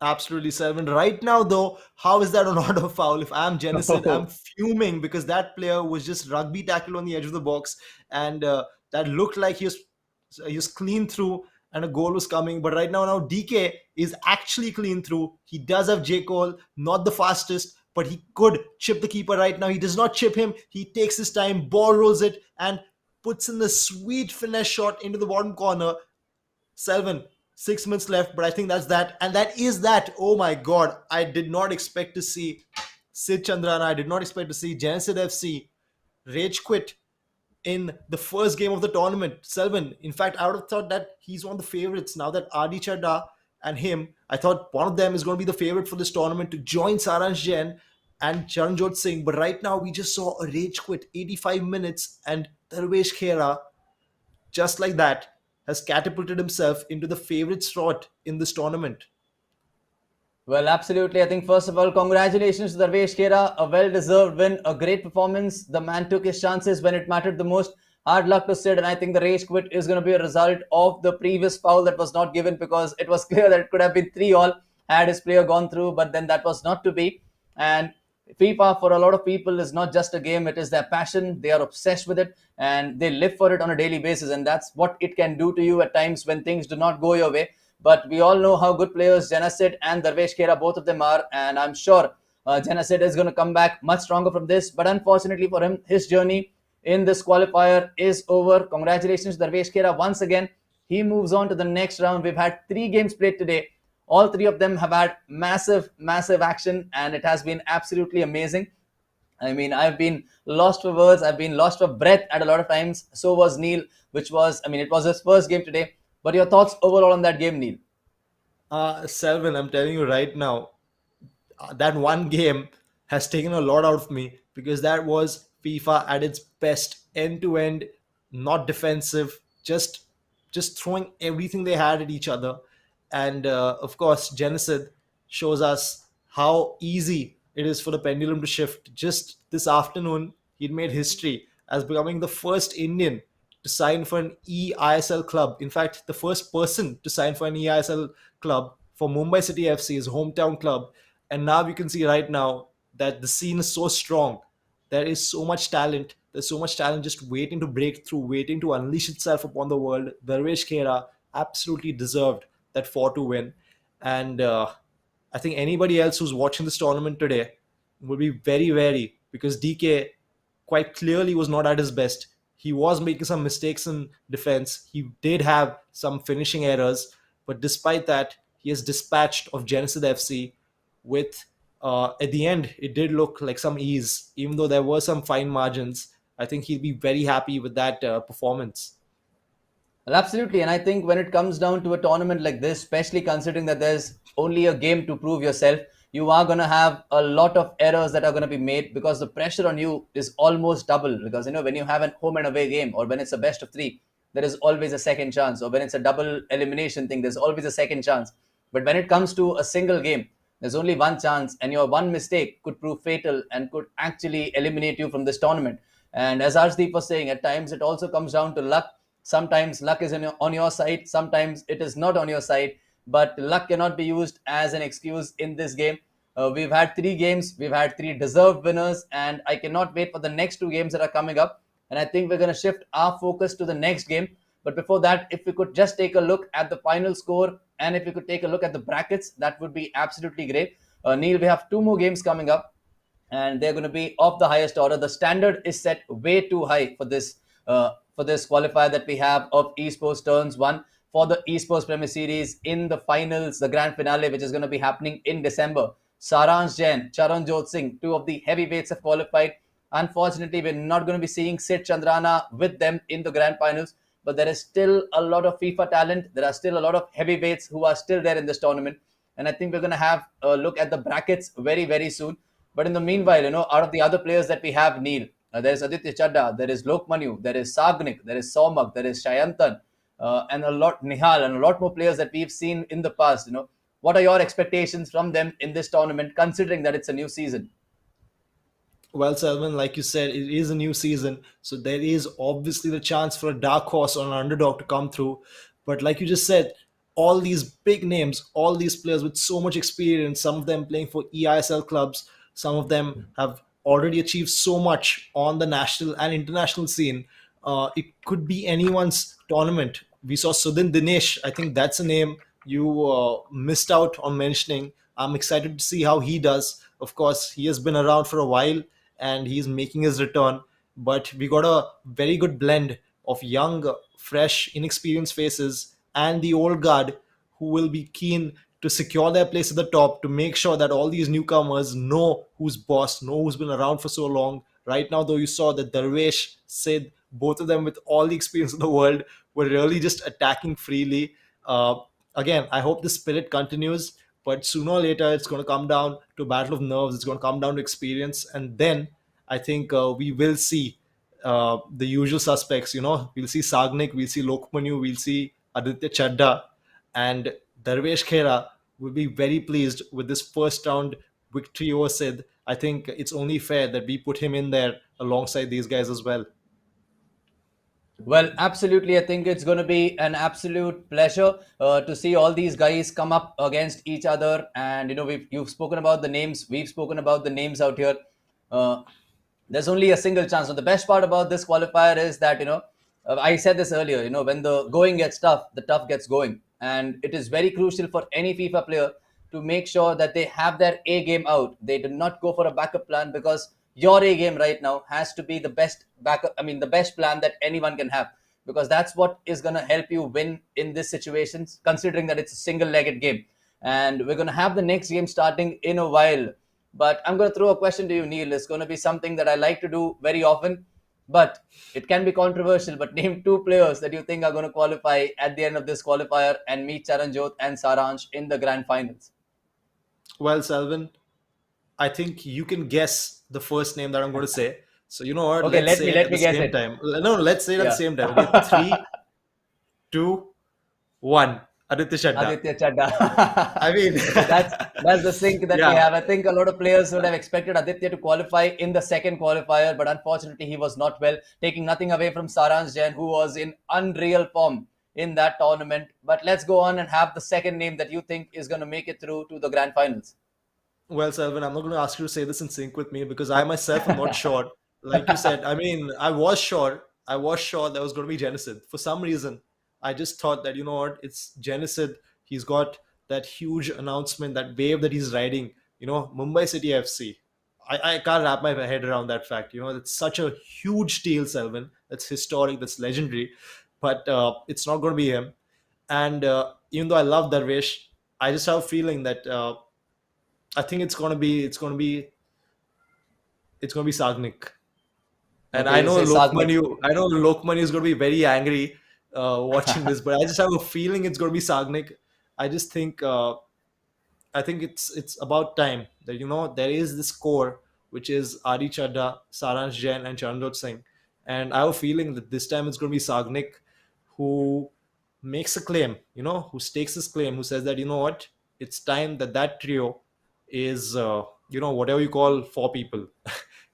Absolutely, Selvin. Right now, though, how is that not a foul? If I'm Genesis, I'm fuming because that player was just rugby tackle on the edge of the box, and that looked like he was clean through, and a goal was coming. But right now, DK is actually clean through. He does have J Cole, not the fastest, but he could chip the keeper right now. He does not chip him. He takes his time, ball rolls it, and puts in the sweet finesse shot into the bottom corner. 6 minutes left, but I think that's that. And that is that. Oh my God. I did not expect to see Sid Chandrana. I did not expect to see Genesis FC rage quit in the first game of the tournament. Selvin, in fact, I would have thought that he's one of the favorites. Now that Adi Chadda and him, I thought one of them is going to be the favorite for this tournament to join Saransh Jain and Charanjot Singh. But right now, we just saw a rage quit, 85 minutes, and Dharvesh Khera, just like that, has catapulted himself into the favorite slot in this tournament. Well, absolutely. I think, first of all, congratulations to Dharvesh Khera. A well-deserved win, a great performance. The man took his chances when it mattered the most. Hard luck to Sid, and I think the rage quit is going to be a result of the previous foul that was not given, because it was clear that it could have been 3-all had his player gone through, but then that was not to be. And FIFA, for a lot of people, is not just a game. It is their passion. They are obsessed with it, and they live for it on a daily basis. And that's what it can do to you at times when things do not go your way. But we all know how good players Genesis and Dharvesh Khera, both of them are. And I'm sure Genesis is going to come back much stronger from this. But unfortunately for him, his journey in this qualifier is over. Congratulations, Dharvesh Khera. Once again, he moves on to the next round. We've had 3 games played today. All 3 of them have had massive action, and it has been absolutely amazing. I mean, I've been lost for words. I've been lost for breath at a lot of times. So was Neil, it was his first game today. But your thoughts overall on that game, Neil? Selvin, I'm telling you right now, that one game has taken a lot out of me, because that was FIFA at its best, end to end, not defensive, just throwing everything they had at each other. And of course, Genesis shows us how easy it is for the pendulum to shift. Just this afternoon, he'd made history as becoming the first Indian to sign for an EISL club. In fact, the first person to sign for an EISL club for Mumbai City FC, his hometown club. And now you can see right now that the scene is so strong. There is so much talent. There's so much talent just waiting to break through, waiting to unleash itself upon the world. Dharvesh Khera absolutely deserved that 4-2 win. And I think anybody else who's watching this tournament today will be very wary, because DK quite clearly was not at his best. He was making some mistakes in defense. He did have some finishing errors. But despite that, he has dispatched of Genesis FC with, at the end, it did look like some ease. Even though there were some fine margins, I think he'll be very happy with that performance. Well, absolutely. And I think when it comes down to a tournament like this, especially considering that there's only a game to prove yourself, you are going to have a lot of errors that are going to be made, because the pressure on you is almost double. Because, when you have a home and away game, or when it's a best of 3, there is always a second chance. Or when it's a double elimination thing, there's always a second chance. But when it comes to a single game, there's only one chance, and your one mistake could prove fatal and could actually eliminate you from this tournament. And as Arjdeep was saying, at times it also comes down to luck. Sometimes luck is on your side, sometimes it is not on your side, but luck cannot be used as an excuse in this game. We've had 3 games, we've had 3 deserved winners, and I cannot wait for the next 2 games that are coming up. And I think we're going to shift our focus to the next game. But before that, if we could just take a look at the final score, and if we could take a look at the brackets, that would be absolutely great. Neil, we have 2 more games coming up, and they're going to be of the highest order. The standard is set way too high for this qualifier that we have of Esportz Turns One for the Esports Premier Series in the finals, the grand finale, which is going to be happening in December. Saransh Jain, Charanjot Singh, two of the heavyweights have qualified. Unfortunately, we're not going to be seeing Sid Chandrana with them in the grand finals, but there is still a lot of FIFA talent. There are still a lot of heavyweights who are still there in this tournament. And I think we're going to have a look at the brackets very, very soon. But in the meanwhile, out of the other players that we have, Neil, there is Aditya Chadda, there is Lokmanu, there is Sagnik, there is Somak, there is Shayantan, and a lot Nihal, and a lot more players that we've seen in the past. What are your expectations from them in this tournament, considering that it's a new season? Well, Selman, like you said, it is a new season, so there is obviously the chance for a dark horse or an underdog to come through. But like you just said, all these big names, all these players with so much experience, some of them playing for EISL clubs, some of them have already achieved so much on the national and international scene. It could be anyone's tournament. We saw Sudin Dinesh. I think that's a name you missed out on mentioning. I'm excited to see how he does. Of course, he has been around for a while and he's making his return. But we got a very good blend of young, fresh, inexperienced faces and the old guard who will be keen to secure their place at the top to make sure that all these newcomers know who's boss, know who's been around for so long. Right now, though, you saw that Dharvesh, Siddh, both of them with all the experience in the world, were really just attacking freely. Uh, Again, I hope the spirit continues, but sooner or later, it's going to come down to a battle of nerves. It's going to come down to experience, and then I think we will see the usual suspects. We'll see Sagnik, we'll see Lokmanu, we'll see Aditya Chadda, and Dharvesh Khera will be very pleased with this first round victory over Siddh. I think it's only fair that we put him in there alongside these guys as well. Well, absolutely. I think it's going to be an absolute pleasure to see all these guys come up against each other. And you've spoken about the names. We've spoken about the names out here. Uh, there's only a single chance. So the best part about this qualifier is that I said this earlier. When the going gets tough, the tough gets going, and it is very crucial for any FIFA player to make sure that they have their A game out. They do not go for a backup plan, because your A game right now has to be the best backup. I mean, the best plan that anyone can have, because that's what is going to help you win in this situations, considering that it's a single-legged game. And we're going to have the next game starting in a while. But I'm going to throw a question to you, Neil. It's going to be something that I like to do very often, but it can be controversial. But name two players that you think are going to qualify at the end of this qualifier and meet Charanjot and Saransh in the grand finals. Well, Salvin, I think you can guess the first name that I'm going to say. So you know what? Okay, Let's say it let at me the guess same it. time. No, let's say it at the Yeah. same time. Okay, 3, 2, 1. Aditya Chadda. Aditya Chadda. I mean, So that's the sync that we yeah. have. I think a lot of players would have expected Aditya to qualify in the second qualifier, but unfortunately he was not well, taking nothing away from Saransh Jain, who was in unreal form in that tournament. But let's go on and have the second name that you think is going to make it through to the grand finals. Well, Selvin, I'm not going to ask you to say this in sync with me because I myself am not sure. Like you said, I mean, I was sure. I was sure there was going to be Genesid. For some reason, I just thought that, you know what, it's Genesid. He's got that huge announcement, that wave that he's riding, Mumbai City FC. I can't wrap my head around that fact. It's such a huge deal, Selvin. That's historic, that's legendary. But it's not going to be him. And even though I love Dharvesh, I just have a feeling that I think it's going to be Sagnik. And Okay, I you know say Sagnik. Lokmani is going to be very angry watching this, but I just have a feeling it's going to be Sagnik. I just think it's about time that there is this core which is Adi Chadda, Saransh Jain, and Charanjot Singh, and I have a feeling that this time it's going to be Sagnik who makes a claim, who stakes his claim, who says that what, it's time that trio is whatever you call four people,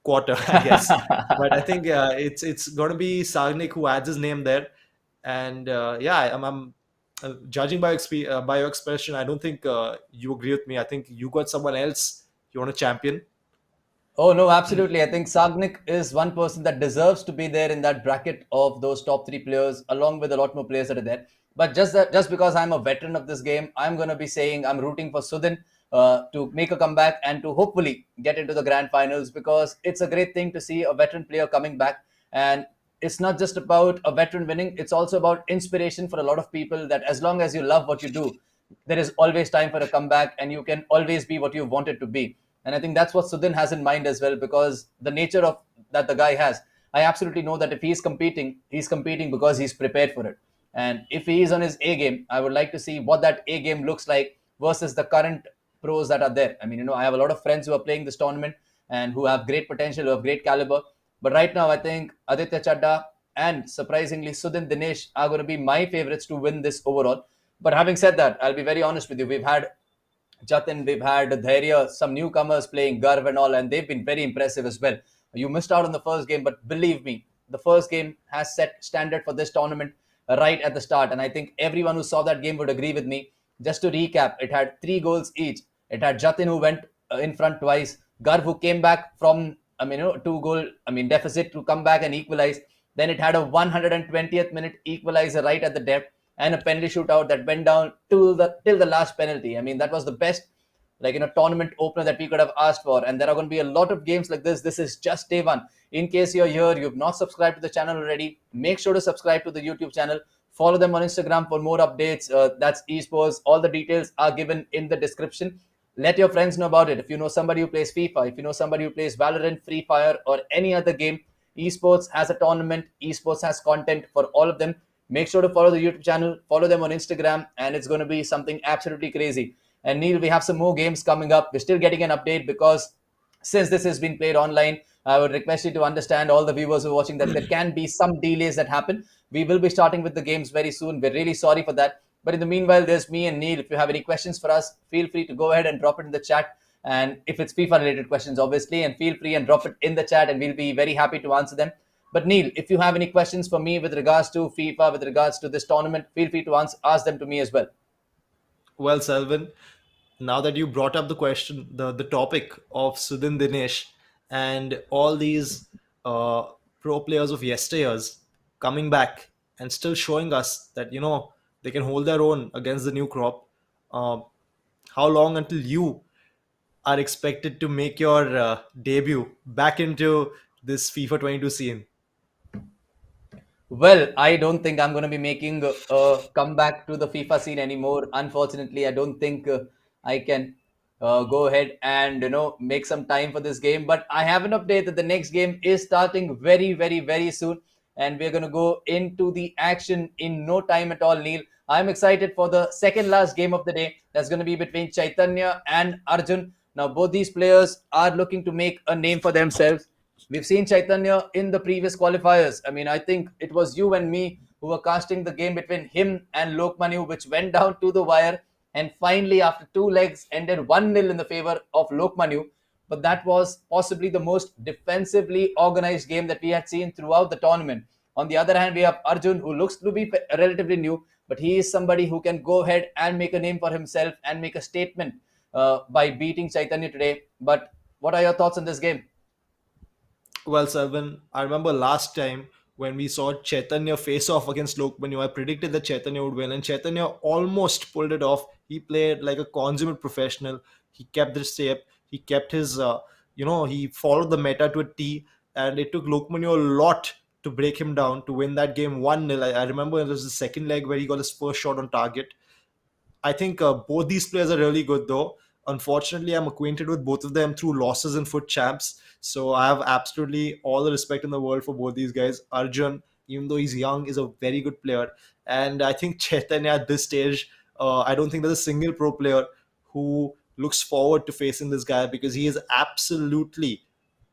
quarter, I guess. But I think it's going to be Sagnik who adds his name there, and yeah, I'm judging by your expression, I don't think you agree with me. I think you got someone else you want to champion. Oh no, absolutely. I think Sagnik is one person that deserves to be there in that bracket of those top three players, along with a lot more players that are there. But just because I'm a veteran of this game, I'm going to be saying I'm rooting for Sudin to make a comeback and to hopefully get into the grand finals, because it's a great thing to see a veteran player coming back. And it's not just about a veteran winning, it's also about inspiration for a lot of people, that as long as you love what you do, there is always time for a comeback, and you can always be what you wanted to be. And I think that's what Sudin has in mind as well, because the nature of that the guy has, I absolutely know that if he's competing because he's prepared for it. And if he is on his A game, I would like to see what that A game looks like versus the current pros that are there. I mean, I have a lot of friends who are playing this tournament and who have great potential, who have great caliber. But right now, I think Aditya Chadda and surprisingly Sudin Dinesh are going to be my favorites to win this overall. But having said that, I'll be very honest with you. We've had Jatin, we've had Dhairya, some newcomers playing Garv and all, and they've been very impressive as well. You missed out on the first game, but believe me, the first game has set standard for this tournament right at the start. And I think everyone who saw that game would agree with me. Just to recap, it had 3 goals each. It had Jatin who went in front twice, Garv who came back from 2 goal deficit to come back and equalize. Then it had a 120th minute equalizer right at the depth, and a penalty shootout that went down to the till the last penalty. I mean, that was the best tournament opener that we could have asked for. And there are going to be a lot of games like this. This is just day one. In case you're here, you've not subscribed to the channel already, make sure to subscribe to the YouTube channel. Follow them on Instagram for more updates. That's Esportz. All the details are given in the description. Let your friends know about it. If you know somebody who plays FIFA, if you know somebody who plays Valorant, Free Fire, or any other game, Esportz has a tournament. Esportz has content for all of them. Make sure to follow the YouTube channel, follow them on Instagram, and it's going to be something absolutely crazy. And Neil, we have some more games coming up. We're still getting an update because since this has been played online, I would request you to understand, all the viewers who are watching, that there can be some delays that happen. We will be starting with the games very soon. We're really sorry for that. But in the meanwhile, there's me and Neil. If you have any questions for us, feel free to go ahead and drop it in the chat. And if it's FIFA related questions, obviously, and feel free and drop it in the chat, and we'll be very happy to answer them. But Neil, if you have any questions for me with regards to FIFA, with regards to this tournament, feel free to ask them to me as well. Well, Selvin, now that you brought up the question, the topic of Sudin Dinesh and all these pro players of yesteryears coming back and still showing us that they can hold their own against the new crop. Uh, how long until you are expected to make your debut back into this FIFA 22 scene? Well, I don't think I'm going to be making a comeback to the FIFA scene anymore. Unfortunately, I don't think I can go ahead and make some time for this game. But I have an update that the next game is starting very, very, very soon, and we're going to go into the action in no time at all. Neil, I'm excited for the second last game of the day. That's going to be between Chaitanya and Arjun. Now, both these players are looking to make a name for themselves. We've seen Chaitanya in the previous qualifiers. I mean, I think it was you and me who were casting the game between him and Lokmanu, which went down to the wire. And finally, after 2 legs, ended 1-0 in the favor of Lokmanu. But that was possibly the most defensively organized game that we had seen throughout the tournament. On the other hand, we have Arjun, who looks to be relatively new, but he is somebody who can go ahead and make a name for himself and make a statement by beating Chaitanya today. But what are your thoughts on this game? Well, Selvin, I remember last time when we saw Chaitanya face off against Lokmanu, I predicted that Chaitanya would win, and Chaitanya almost pulled it off. He played like a consummate professional. He kept the shape. He kept his, he followed the meta to a T, and it took Lokmanu a lot to break him down to win that game 1-0. I remember it was the second leg where he got his first shot on target. I think both these players are really good, though. Unfortunately, I'm acquainted with both of them through losses in foot champs. So I have absolutely all the respect in the world for both these guys. Arjun, even though he's young, is a very good player. And I think Chaitanya at this stage, I don't think there's a single pro player who looks forward to facing this guy, because he is absolutely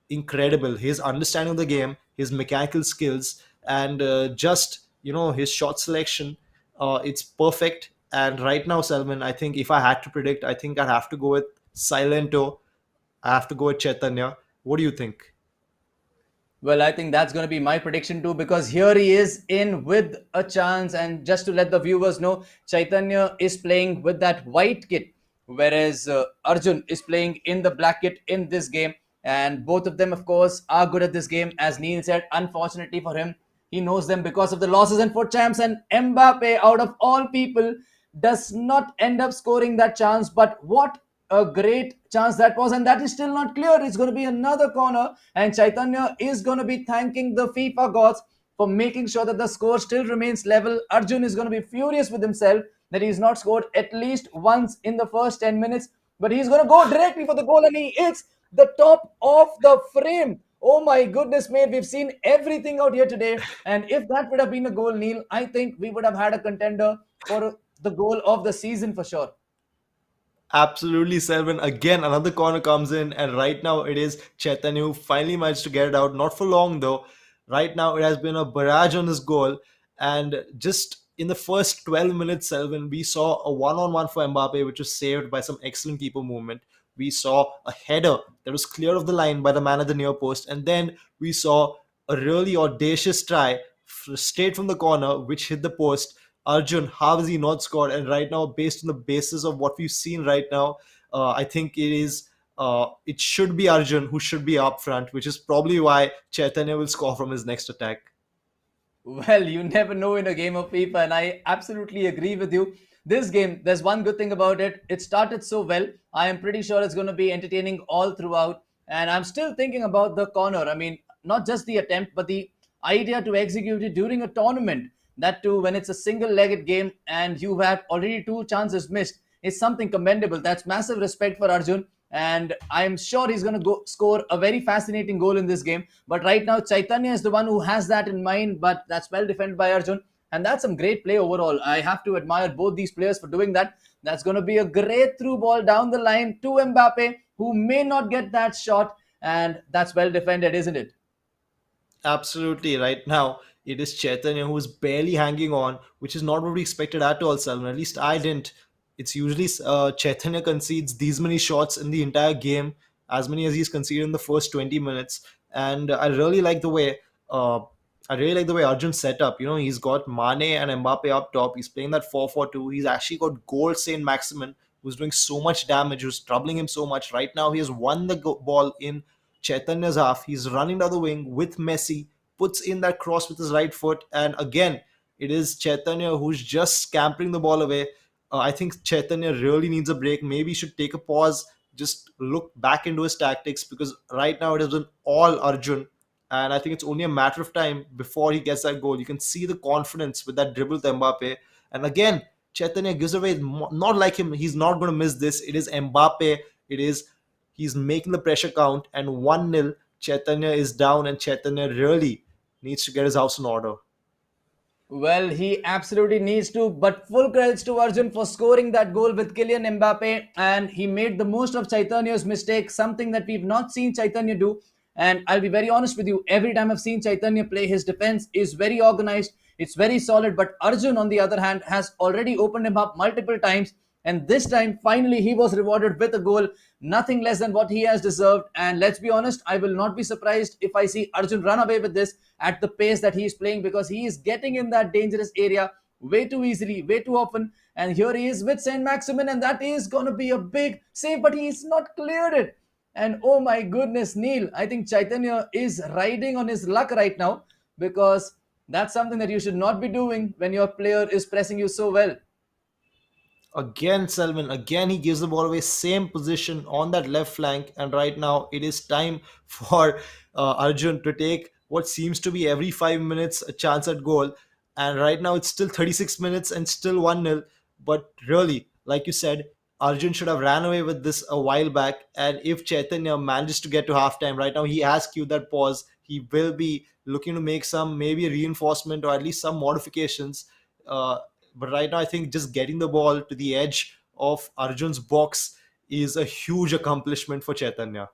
incredible. His understanding of the game, his mechanical skills, and his shot selection, it's perfect. And right now, Salman, I think if I had to predict, I think I'd have to go with Silento. I have to go with Chaitanya. What do you think? Well, I think that's going to be my prediction too, because here he is in with a chance. And just to let the viewers know, Chaitanya is playing with that white kit, whereas Arjun is playing in the black kit in this game. And both of them, of course, are good at this game. As Neil said, unfortunately for him, he knows them because of the losses and foot champs. And Mbappe, out of all people, does not end up scoring that chance. But what a great chance that was, and that is still not clear. It's going to be another corner, and Chaitanya is going to be thanking the FIFA gods for making sure that the score still remains level. Arjun is going to be furious with himself that he's not scored at least once in the first 10 minutes. But he's going to go directly for the goal and he hits the top of the frame. Oh my goodness, mate. We've seen everything out here today. And if that would have been a goal, Neil, I think we would have had a contender for the goal of the season for sure. Absolutely, Selvin. Again, another corner comes in, and right now it is Chaitanya who finally managed to get it out. Not for long, though. Right now, it has been a barrage on this goal. And just in the first 12 minutes, Selvin, we saw a one-on-one for Mbappe, which was saved by some excellent keeper movement. We saw a header that was clear of the line by the man at the near post. And then we saw a really audacious try straight from the corner, which hit the post. Arjun, how has he not scored? And right now, based on the basis of what we've seen right now, I think it should be Arjun who should be up front, which is probably why Chaitanya will score from his next attack. Well, you never know in a game of FIFA, and I absolutely agree with you. This game, there's one good thing about it. It started so well. I am pretty sure it's going to be entertaining all throughout. And I'm still thinking about the corner. I mean, not just the attempt, but the idea to execute it during a tournament. That too, when it's a single-legged game and you have already two chances missed, is something commendable. That's massive respect for Arjun. And I'm sure he's going to go score a very fascinating goal in this game. But right now, Chaitanya is the one who has that in mind. But that's well defended by Arjun. And that's some great play overall. I have to admire both these players for doing that. That's going to be a great through ball down the line to Mbappe, who may not get that shot. And that's well defended, isn't it? Absolutely. Right now, it is Chaitanya who is barely hanging on, which is not what we expected at all, Salman. At least I didn't. It's usually Chaitanya concedes these many shots in the entire game, as many as he's conceded in the first 20 minutes. And uh, I really like the way Arjun set up. You know, he's got Mane and Mbappe up top. He's playing that 4-4-2. He's actually got Gold Saint Maximin, who's doing so much damage, who's troubling him so much. Right now, he has won the ball in Chaitanya's half. He's running down the wing with Messi, puts in that cross with his right foot, and again, it is Chaitanya who's just scampering the ball away. I think Chaitanya really needs a break. Maybe he should take a pause, just look back into his tactics, because right now it has been all Arjun, and I think it's only a matter of time before he gets that goal. You can see the confidence with that dribble to Mbappe, and again, Chaitanya gives away. Not like him, he's not going to miss this. It is Mbappe. He's making the pressure count, and 1-0. Chaitanya is down, and Chaitanya really needs to get his house in order. Well, he absolutely needs to, but full credits to Arjun for scoring that goal with Kylian Mbappe, and he made the most of Chaitanya's mistake, something that we've not seen Chaitanya do. And I'll be very honest with you, every time I've seen Chaitanya play, his defense is very organized, it's very solid, but Arjun, on the other hand, has already opened him up multiple times. And this time, finally, he was rewarded with a goal, nothing less than what he has deserved. And let's be honest, I will not be surprised if I see Arjun run away with this at the pace that he is playing, because he is getting in that dangerous area way too easily, way too often. And here he is with Saint Maximin, and that is going to be a big save, but he's not cleared it. And oh my goodness, Neil, I think Chaitanya is riding on his luck right now, because that's something that you should not be doing when your player is pressing you so well. Again, Selman, again, he gives the ball away, same position on that left flank. And right now, it is time for Arjun to take what seems to be every 5 minutes a chance at goal. And right now, it's still 36 minutes and still 1-0. But really, like you said, Arjun should have ran away with this a while back. And if Chaitanya manages to get to halftime, right now, he has cued that pause. He will be looking to make some, maybe a reinforcement or at least some modifications. But right now, I think just getting the ball to the edge of Arjun's box is a huge accomplishment for Chaitanya.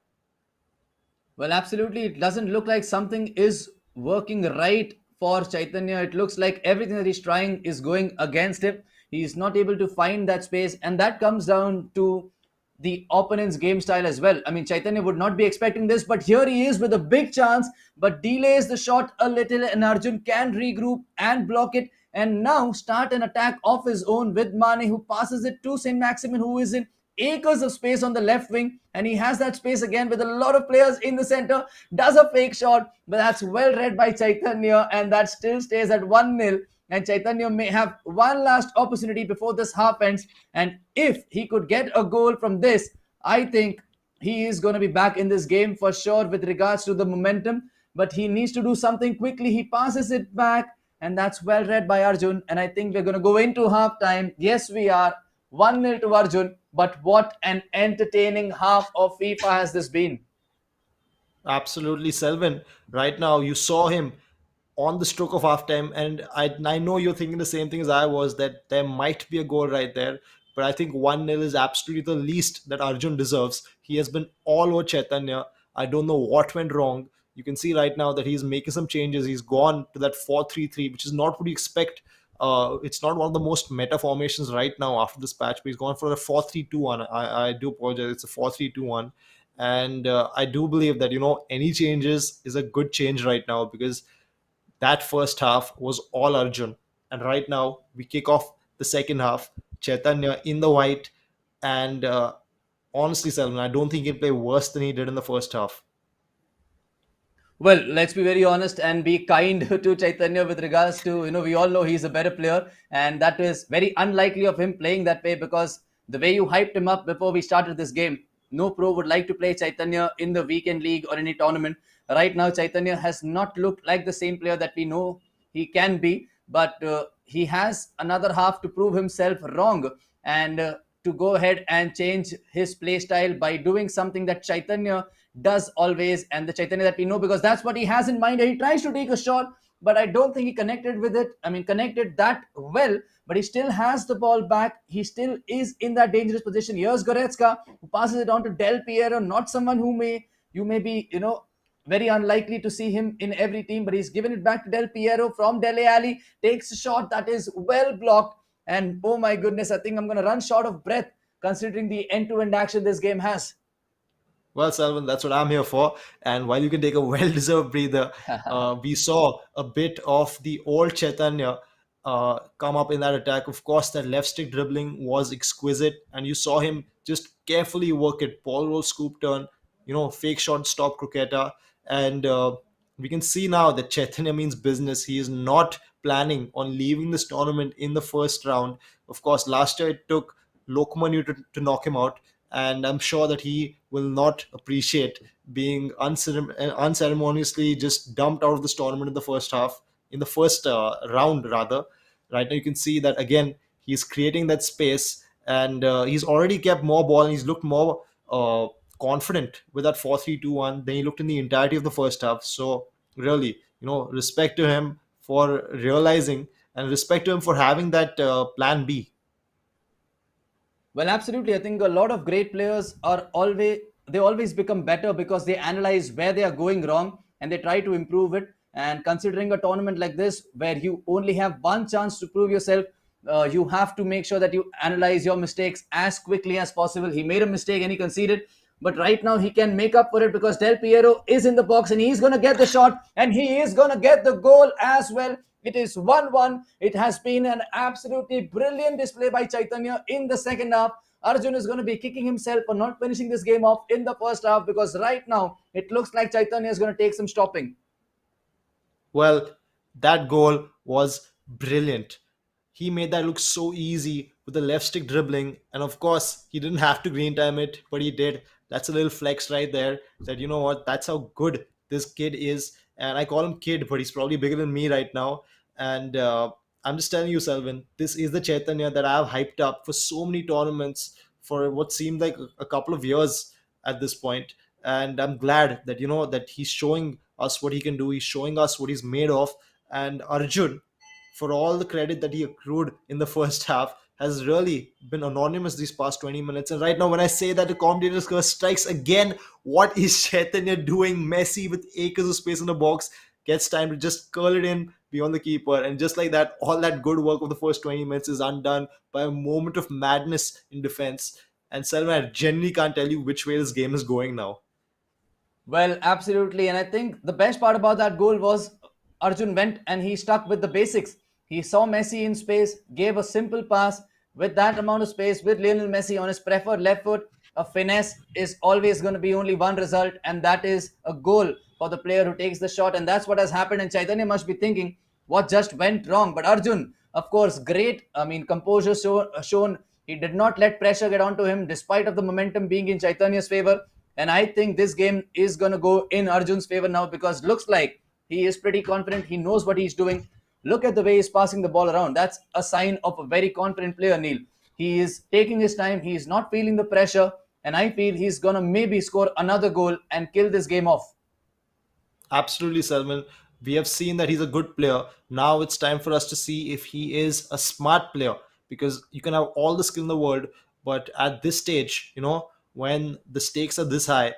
Well, absolutely. It doesn't look like something is working right for Chaitanya. It looks like everything that he's trying is going against him. He's not able to find that space, and that comes down to the opponent's game style as well. I mean, Chaitanya would not be expecting this, but here he is with a big chance, but delays the shot a little, and Arjun can regroup and block it, and now start an attack of his own with Mane, who passes it to Saint Maximin, who is in acres of space on the left wing, and he has that space again with a lot of players in the center, does a fake shot, but that's well read by Chaitanya, and that still stays at 1-0. And Chaitanya may have one last opportunity before this half ends. And if he could get a goal from this, I think he is going to be back in this game for sure with regards to the momentum. But he needs to do something quickly. He passes it back. And that's well read by Arjun. And I think we're going to go into halftime. Yes, we are 1-0 to Arjun. But what an entertaining half of FIFA has this been. Absolutely, Selvin. Right now, you saw him on the stroke of halftime, and I know you're thinking the same thing as I was, that there might be a goal right there. But I think 1-0 is absolutely the least that Arjun deserves. He has been all over Chaitanya. I don't know what went wrong. You can see right now that he's making some changes. He's gone to that 4-3-3, which is not what you expect. It's not one of the most meta formations right now after this patch, but he's gone for a 4-3-2-1. I do apologize. It's a 4-3-2-1. And I do believe that, any changes is a good change right now, because that first half was all Arjun. And right now, we kick off the second half. Chaitanya in the white. And honestly, Salman, I don't think he can play worse than he did in the first half. Well, let's be very honest and be kind to Chaitanya with regards to, we all know he's a better player, and that is very unlikely of him playing that way, because the way you hyped him up before we started this game, no pro would like to play Chaitanya in the weekend league or any tournament. Right now, Chaitanya has not looked like the same player that we know he can be, but he has another half to prove himself wrong, and to go ahead and change his play style by doing something that Chaitanya does always, and the Chaitanya that we know, because that's what he has in mind. He tries to take a shot, but I don't think he connected with it. I mean, connected that well, but he still has the ball back. He still is in that dangerous position. Here's Goretzka, who passes it on to Del Piero, not someone who you may be, very unlikely to see him in every team, but he's given it back to Del Piero from Dele Alli, takes a shot that is well blocked, and oh my goodness, I think I'm going to run short of breath considering the end-to-end action this game has. Well, Salvan, that's what I'm here for. And while you can take a well-deserved breather, we saw a bit of the old Chaitanya come up in that attack. Of course, that left stick dribbling was exquisite, and you saw him just carefully work it. Ball roll, scoop turn, fake shot, stop croqueta. And we can see now that Chaitanya means business. He is not planning on leaving this tournament in the first round. Of course, last year it took Lokmanu to knock him out, and I'm sure that he will not appreciate being unceremoniously just dumped out of this tournament in the first half, in the first round rather. Right now, you can see that again he's creating that space, and he's already kept more ball, and he's looked more confident with that 4-3-2-1 than he looked in the entirety of the first half. So really, respect to him for realizing, and respect to him for having that plan B. Well, absolutely. I think a lot of great players always become better because they analyze where they are going wrong and they try to improve it. And considering a tournament like this, where you only have one chance to prove yourself, you have to make sure that you analyze your mistakes as quickly as possible. He made a mistake and he conceded, but right now he can make up for it because Del Piero is in the box and he's going to get the shot and he is going to get the goal as well. It is 1-1. It has been an absolutely brilliant display by Chaitanya in the second half. Arjun is going to be kicking himself for not finishing this game off in the first half, because right now it looks like Chaitanya is going to take some stopping. Well, that goal was brilliant. He made that look so easy with the left stick dribbling, and of course, he didn't have to green time it, but he did. That's a little flex right there. That, you know what, that's how good this kid is. And I call him kid, but he's probably bigger than me right now. And I'm just telling you, Selvin, this is the Chaitanya that I've hyped up for so many tournaments for what seemed like a couple of years at this point. And I'm glad that, that he's showing us what he can do. He's showing us what he's made of. And Arjun, for all the credit that he accrued in the first half, has really been anonymous these past 20 minutes. And right now, when I say that the commentator's curse strikes again, what is Chaitanya doing? Messi with acres of space in the box gets time to just curl it in beyond the keeper. And just like that, all that good work of the first 20 minutes is undone by a moment of madness in defense. And Selma, I genuinely can't tell you which way this game is going now. Well, absolutely. And I think the best part about that goal was Arjun went and he stuck with the basics. He saw Messi in space, gave a simple pass. With that amount of space, with Lionel Messi on his preferred left foot, a finesse is always going to be only one result, and that is a goal for the player who takes the shot. And that's what has happened. And Chaitanya must be thinking, what just went wrong? But Arjun, of course, great. Composure shown. He did not let pressure get onto him, despite of the momentum being in Chaitanya's favor. And I think this game is going to go in Arjun's favor now, because looks like he is pretty confident. He knows what he's doing. Look at the way he's passing the ball around. That's a sign of a very confident player, Neil. He is taking his time. He is not feeling the pressure. And I feel he's going to maybe score another goal and kill this game off. Absolutely, Salman. We have seen that he's a good player. Now it's time for us to see if he is a smart player, because you can have all the skill in the world, but at this stage, when the stakes are this high,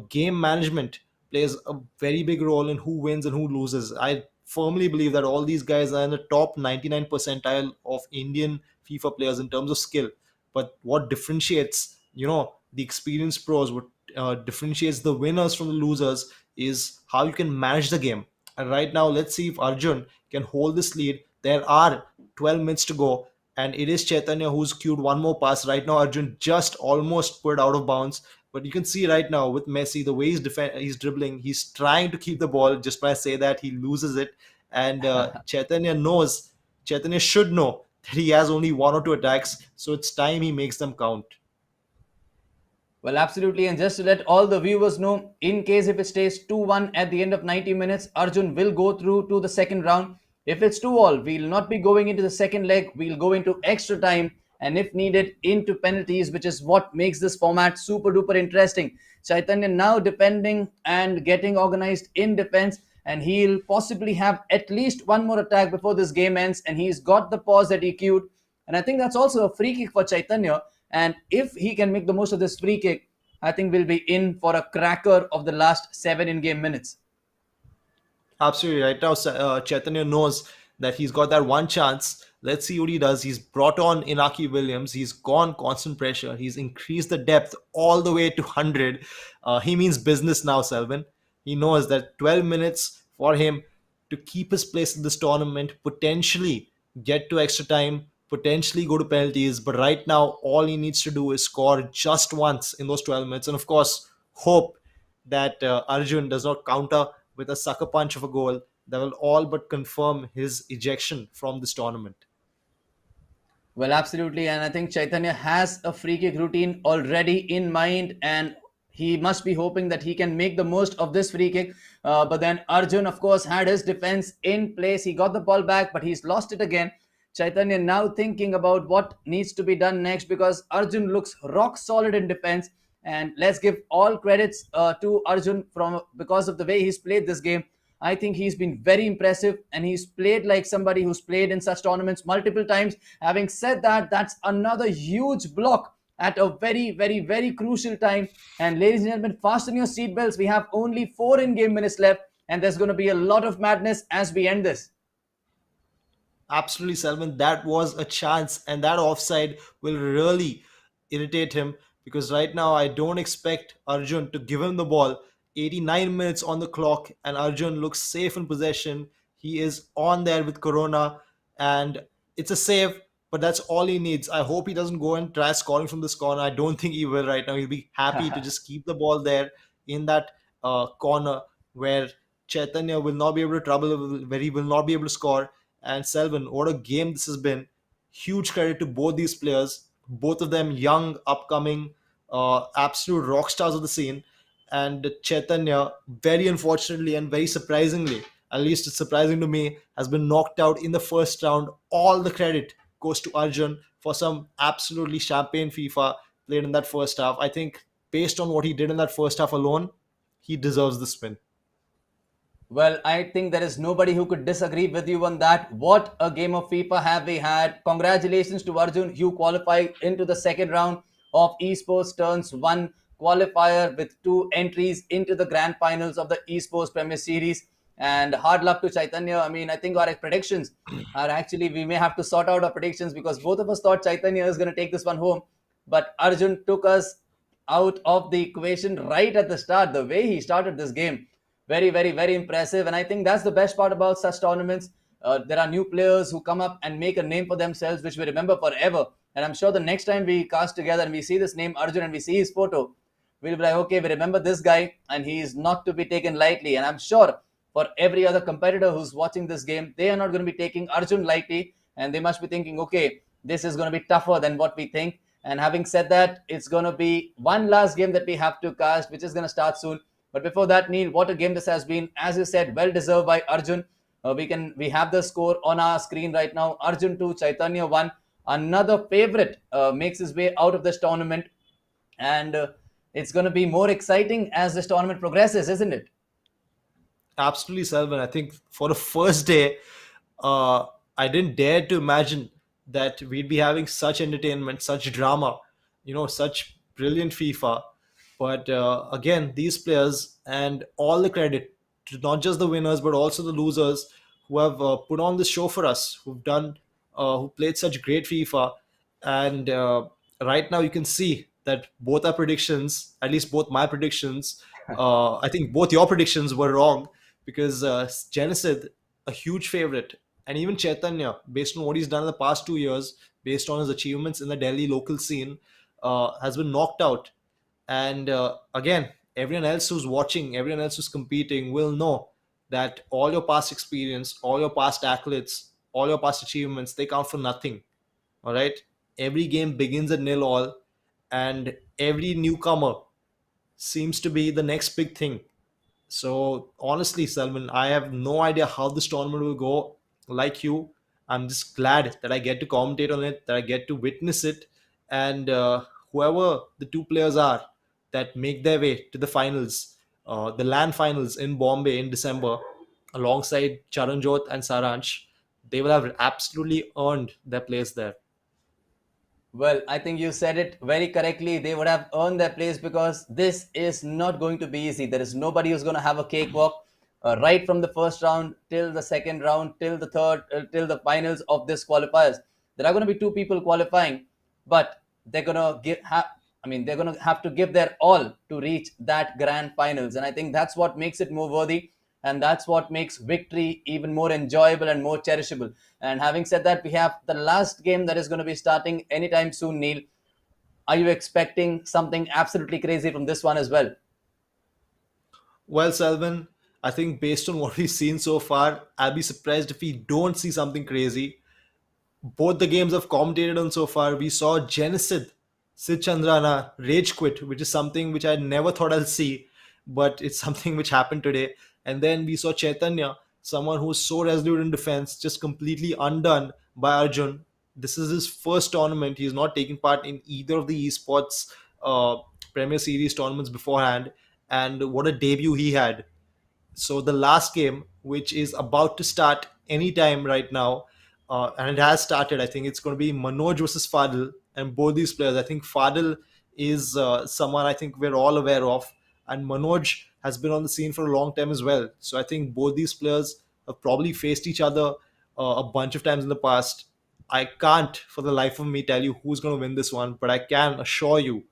game management plays a very big role in who wins and who loses. I firmly believe that all these guys are in the top 99 percentile of Indian FIFA players in terms of skill. But what differentiates, the experienced pros, what differentiates the winners from the losers is how you can manage the game. And right now, let's see if Arjun can hold this lead. There are 12 minutes to go, and it is Chaitanya who's queued one more pass. Right now, Arjun just almost put it out of bounds. But you can see right now with Messi, the way he's dribbling, he's trying to keep the ball. Just by say that, he loses it. And Chaitanya should know that he has only one or two attacks. So it's time he makes them count. Well, absolutely. And just to let all the viewers know, in case if it stays 2-1 at the end of 90 minutes, Arjun will go through to the second round. If it's 2-all, we'll not be going into the second leg. We'll go into extra time and if needed into penalties, which is what makes this format super duper interesting. Chaitanya now defending and getting organized in defense, and he'll possibly have at least one more attack before this game ends, and he's got the pause that he queued. And I think that's also a free kick for Chaitanya. And if he can make the most of this free kick, I think we'll be in for a cracker of the last 7 in-game minutes. Absolutely. Right now, Chaitanya knows that he's got that one chance. Let's see what he does. He's brought on Inaki Williams. He's gone constant pressure. He's increased the depth all the way to 100. He means business now, Selvin. He knows that 12 minutes for him to keep his place in this tournament, potentially get to extra time, potentially go to penalties. But right now, all he needs to do is score just once in those 12 minutes. And of course, hope that Arjun does not counter with a sucker punch of a goal that will all but confirm his ejection from this tournament. Well, absolutely. And I think Chaitanya has a free kick routine already in mind, and he must be hoping that he can make the most of this free kick. But then Arjun, of course, had his defense in place. He got the ball back, but he's lost it again. Chaitanya now thinking about what needs to be done next, because Arjun looks rock solid in defense. And let's give all credits to Arjun because of the way he's played this game. I think he's been very impressive, and he's played like somebody who's played in such tournaments multiple times. Having said that, that's another huge block at a very, very, very crucial time. And ladies and gentlemen, fasten your seatbelts. We have only 4 in-game minutes left, and there's going to be a lot of madness as we end this. Absolutely, Salman. That was a chance, and that offside will really irritate him, because right now I don't expect Arjun to give him the ball. 89 minutes on the clock, and Arjun looks safe in possession. He is on there with Corona, and it's a save, but that's all he needs. I hope he doesn't go and try scoring from this corner. I don't think he will right now. He'll be happy to just keep the ball there in that corner where Chaitanya will not be able to trouble, where he will not be able to score. And Selvin, what a game this has been. Huge credit to both these players, both of them young, upcoming, absolute rock stars of the scene. And Chaitanya, very unfortunately and very surprisingly, at least it's surprising to me, has been knocked out in the first round. All the credit goes to Arjun for some absolutely champagne FIFA played in that first half. I think based on what he did in that first half alone, he deserves this win. Well, I think there is nobody who could disagree with you on that. What a game of FIFA have we had. Congratulations to Arjun. You qualified into the second round of Esportz Turns One qualifier with 2 entries into the grand finals of the Esports Premier Series. And hard luck to Chaitanya. I mean, I think our predictions are actually, we may have to sort out our predictions, because both of us thought Chaitanya is going to take this one home. But Arjun took us out of the equation right at the start. The way he started this game, very, very, very impressive. And I think that's the best part about such tournaments. There are new players who come up and make a name for themselves, which we remember forever. And I'm sure the next time we cast together and we see this name Arjun and we see his photo, we'll be like, okay, we remember this guy, and he is not to be taken lightly. And I'm sure for every other competitor who's watching this game, they are not going to be taking Arjun lightly, and they must be thinking, okay, this is going to be tougher than what we think. And having said that, it's going to be one last game that we have to cast, which is going to start soon. But before that, Neil, what a game this has been. As you said, well deserved by Arjun. We have the score on our screen right now. Arjun 2, Chaitanya 1. Another favorite makes his way out of this tournament, and it's going to be more exciting as this tournament progresses, isn't it? Absolutely, Selvan. I think for the first day, uh, I didn't dare to imagine that we'd be having such entertainment, such drama, such brilliant FIFA. But again, these players, and all the credit to not just the winners but also the losers who have put on this show for us, who played such great FIFA. And right now, you can see that both our predictions, at least both my predictions, I think both your predictions were wrong, because Genesis, a huge favorite, and even Chaitanya, based on what he's done in the past 2 years, based on his achievements in the Delhi local scene, has been knocked out. And again, everyone else who's watching, everyone else who's competing will know that all your past experience, all your past accolades, all your past achievements, they count for nothing. All right. Every game begins at nil all, and every newcomer seems to be the next big thing. So honestly, Salman, I have no idea how this tournament will go. Like you, I'm just glad that I get to commentate on it, that I get to witness it, and whoever the two players are that make their way to the finals, the LAN finals in Bombay in December, alongside Charanjot and Saransh, they will have absolutely earned their place there. Well, I think you said it very correctly. They would have earned their place because this is not going to be easy. There is nobody who's going to have a cakewalk right from the first round till the second round, till the third, till the finals of this qualifiers. There are going to be two people qualifying, but they're going to they're going to have to give their all to reach that grand finals. And I think that's what makes it more worthy. And that's what makes victory even more enjoyable and more cherishable. And having said that, we have the last game that is going to be starting anytime soon, Neil. Are you expecting something absolutely crazy from this one as well? Well, Selvin, I think based on what we've seen so far, I'll be surprised if we don't see something crazy. Both the games I've commentated on so far, we saw Genesis, Sid Chandrana, Rage Quit, which is something which I never thought I'll see, but it's something which happened today. And then we saw Chaitanya, someone who's so resolute in defense, just completely undone by Arjun. This is his first tournament. He's not taken part in either of the esports uh, Premier Series tournaments beforehand. And what a debut he had. So the last game, which is about to start anytime right now, and it has started. I think it's going to be Manoj versus Fadl, and both these players. I think Fadl is someone I think we're all aware of, and Manoj has been on the scene for a long time as well. So I think both these players have probably faced each other a bunch of times in the past. I can't, for the life of me, tell you who's going to win this one, but I can assure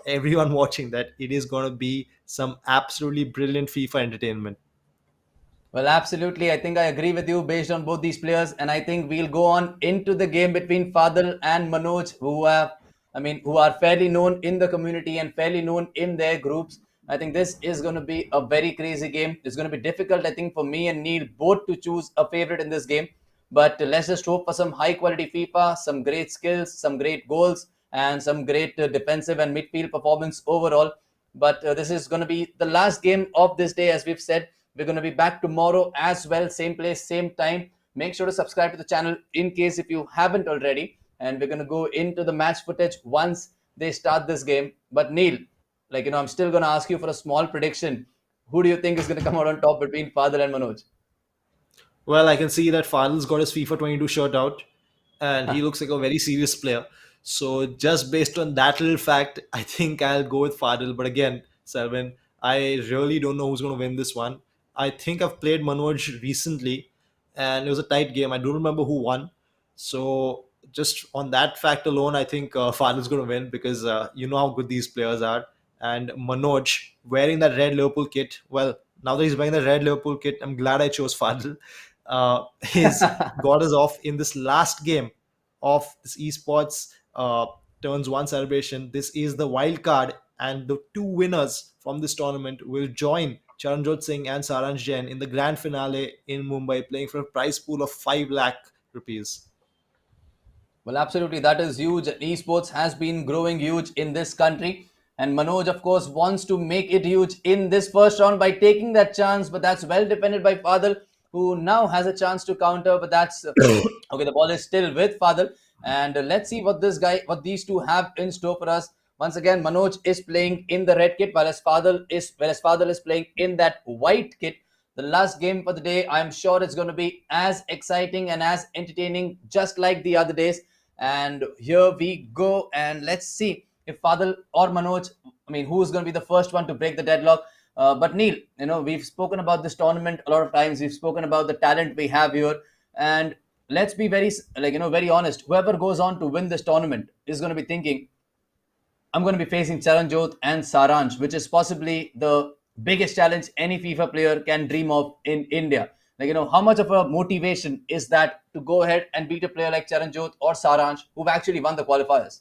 everyone watching that it is going to be some absolutely brilliant FIFA entertainment. Well, absolutely. I think I agree with you based on both these players, and I think we'll go on into the game between Fadl and Manoj, who are fairly known in the community and fairly known in their groups. I think this is going to be a very crazy game. It's going to be difficult, I think, for me and Neil both to choose a favorite in this game. But let's just hope for some high quality FIFA, some great skills, some great goals, and some great defensive and midfield performance overall. But this is going to be the last game of this day, as we've said. We're going to be back tomorrow as well, same place, same time. Make sure to subscribe to the channel in case if you haven't already. And we're going to go into the match footage once they start this game. But Neil, I'm still going to ask you for a small prediction. Who do you think is going to come out on top between Fadl and Manoj? Well, I can see that Fadl's got his FIFA 22 shirt out, and he looks like a very serious player. So just based on that little fact, I think I'll go with Fadl. But again, Selvin, I really don't know who's going to win this one. I think I've played Manoj recently, and it was a tight game. I don't remember who won. So just on that fact alone, I think Fadl's going to win, because you know how good these players are. And Manoj wearing that red Liverpool kit. Well, now that he's wearing the red Liverpool kit, I'm glad I chose Fadl. He's got us off in this last game of this Esportz Turns One celebration. This is the wild card, and the two winners from this tournament will join Charanjot Singh and Saransh Jain in the grand finale in Mumbai, playing for a prize pool of 5 lakh rupees. Well, absolutely. That is huge. Esports has been growing huge in this country. And Manoj, of course, wants to make it huge in this first round by taking that chance. But that's well defended by Fadl. who now has a chance to counter, but that's okay. The ball is still with Fadl, and let's see what these two have in store for us. Once again, Manoj is playing in the red kit, whereas Fadl is playing in that white kit. The last game for the day, I'm sure it's going to be as exciting and as entertaining, just like the other days. And here we go, and let's see if Fadl or Manoj, I mean, who's going to be the first one to break the deadlock. But Neil, we've spoken about this tournament a lot of times. We've spoken about the talent we have here, and let's be very honest. Whoever goes on to win this tournament is going to be thinking, I'm going to be facing Charanjot and Saransh, which is possibly the biggest challenge any FIFA player can dream of in India. How much of a motivation is that to go ahead and beat a player like Charanjot or Saransh who've actually won the qualifiers?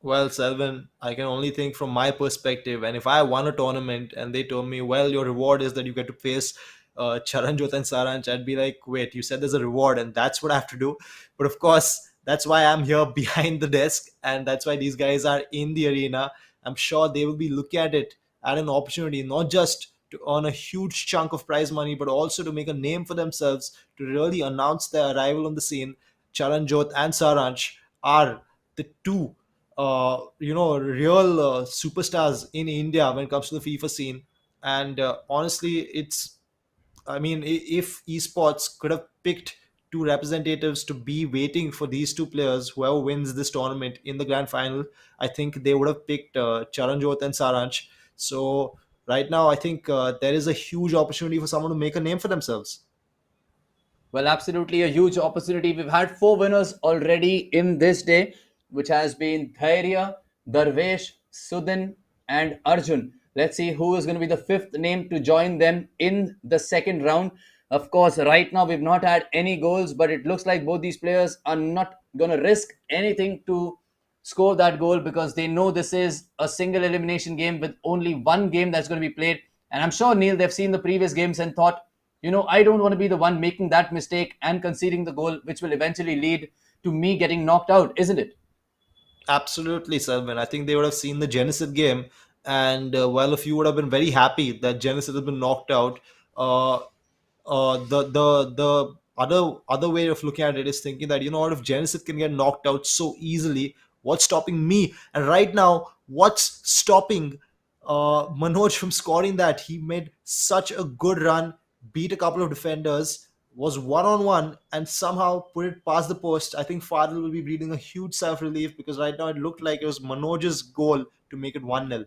Well, Selvin, I can only think from my perspective. And if I won a tournament and they told me, well, your reward is that you get to face Charanjot and Saranch, I'd be like, wait, you said there's a reward and that's what I have to do. But of course, that's why I'm here behind the desk. And that's why these guys are in the arena. I'm sure they will be looking at it at an opportunity, not just to earn a huge chunk of prize money, but also to make a name for themselves, to really announce their arrival on the scene. Charanjot and Saranch are the two real superstars in India when it comes to the FIFA scene. And honestly, if esports could have picked two representatives to be waiting for these two players, whoever wins this tournament in the grand final, I think they would have picked Charanjot and Saranch. So right now, I think there is a huge opportunity for someone to make a name for themselves. Well, absolutely a huge opportunity. We've had four winners already in this day, which has been Dhairya, Dharvesh, Sudin, and Arjun. Let's see who is going to be the fifth name to join them in the second round. Of course, right now we've not had any goals, but it looks like both these players are not going to risk anything to score that goal because they know this is a single elimination game with only one game that's going to be played. And I'm sure, Neil, they've seen the previous games and thought, I don't want to be the one making that mistake and conceding the goal, which will eventually lead to me getting knocked out, isn't it? Absolutely, Salman. I think they would have seen the Genesis game, and while a few would have been very happy that Genesis has been knocked out, uh, the other way of looking at it is thinking that, what, if Genesis can get knocked out so easily, what's stopping me? And right now, what's stopping Manoj from scoring that? He made such a good run, beat a couple of defenders, was one on one, and somehow put it past the post. I think Fadl will be breathing a huge sigh of relief because right now it looked like it was Manoj's goal to make it 1-0.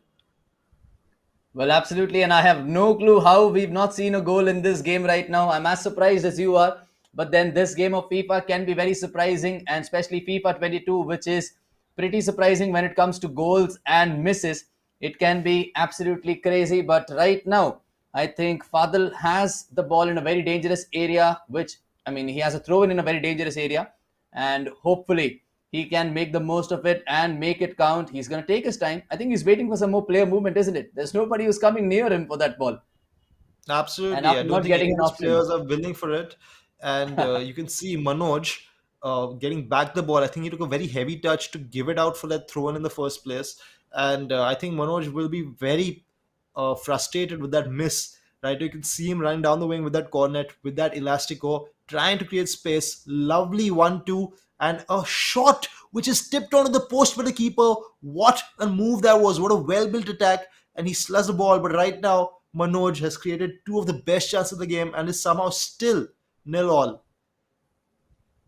Well, absolutely. And I have no clue how we've not seen a goal in this game right now. I'm as surprised as you are. But then this game of FIFA can be very surprising, and especially FIFA 22, which is pretty surprising when it comes to goals and misses. It can be absolutely crazy. But right now, I think Fadl has the ball in a very dangerous area, he has a throw in a very dangerous area. And hopefully, he can make the most of it and make it count. He's going to take his time. I think he's waiting for some more player movement, isn't it? There's nobody who's coming near him for that ball. Absolutely. And I I'm don't not think any getting of an these option. players are willing for it. And you can see Manoj getting back the ball. I think he took a very heavy touch to give it out for that throw in the first place. And I think Manoj will be very frustrated with that miss. Right, you can see him running down the wing with that cornet, with that elastico, trying to create space. Lovely 1-2, and a shot which is tipped onto the post by the keeper. What a move that was! What a well-built attack, and he slugs the ball. But right now, Manoj has created two of the best chances of the game, and is somehow still 0-all.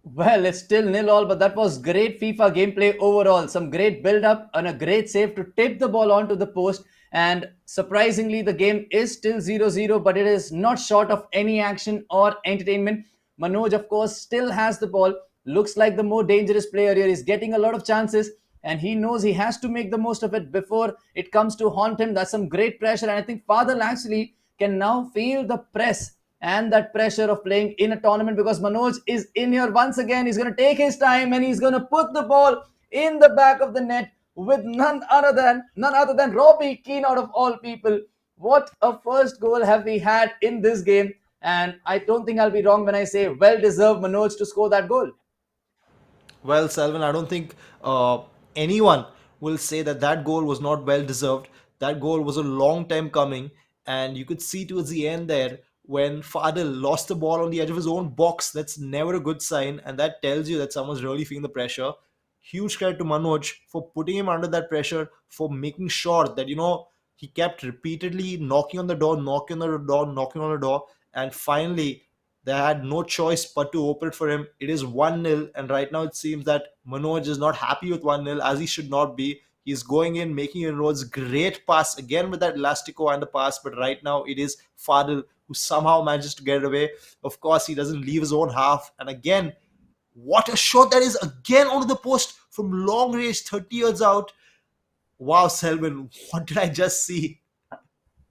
Well, it's still 0-all, but that was great FIFA gameplay overall. Some great build-up and a great save to tip the ball onto the post. And surprisingly, the game is still 0-0, but it is not short of any action or entertainment. Manoj, of course, still has the ball. Looks like the more dangerous player here. He's getting a lot of chances, and he knows he has to make the most of it before it comes to haunt him. That's some great pressure, and I think Fadl actually can now feel the press and that pressure of playing in a tournament because Manoj is in here once again. He's going to take his time and he's going to put the ball in the back of the net with none other than Robbie Keane, out of all people. What a first goal have we had in this game, and I don't think I'll be wrong when I say well deserved Manoj to score that goal. Well, Salvan, I don't think anyone will say that that goal was not well deserved. That goal was a long time coming, and you could see towards the end there when Fadl lost the ball on the edge of his own box. That's never a good sign, and that tells you that someone's really feeling the pressure. Huge credit to Manoj for putting him under that pressure, for making sure that he kept repeatedly knocking on the door, knocking on the door, knocking on the door, and finally they had no choice but to open it for him. It is 1-0, and right now it seems that Manoj is not happy with 1-0, as he should not be. He's going in, making inroads. Great pass again with that Elastico and the pass, but right now it is Fadl who somehow manages to get it away. Of course, he doesn't leave his own half, and again, what a shot that is, again onto the post from long range, 30 yards out. Wow, Selwyn, what did I just see?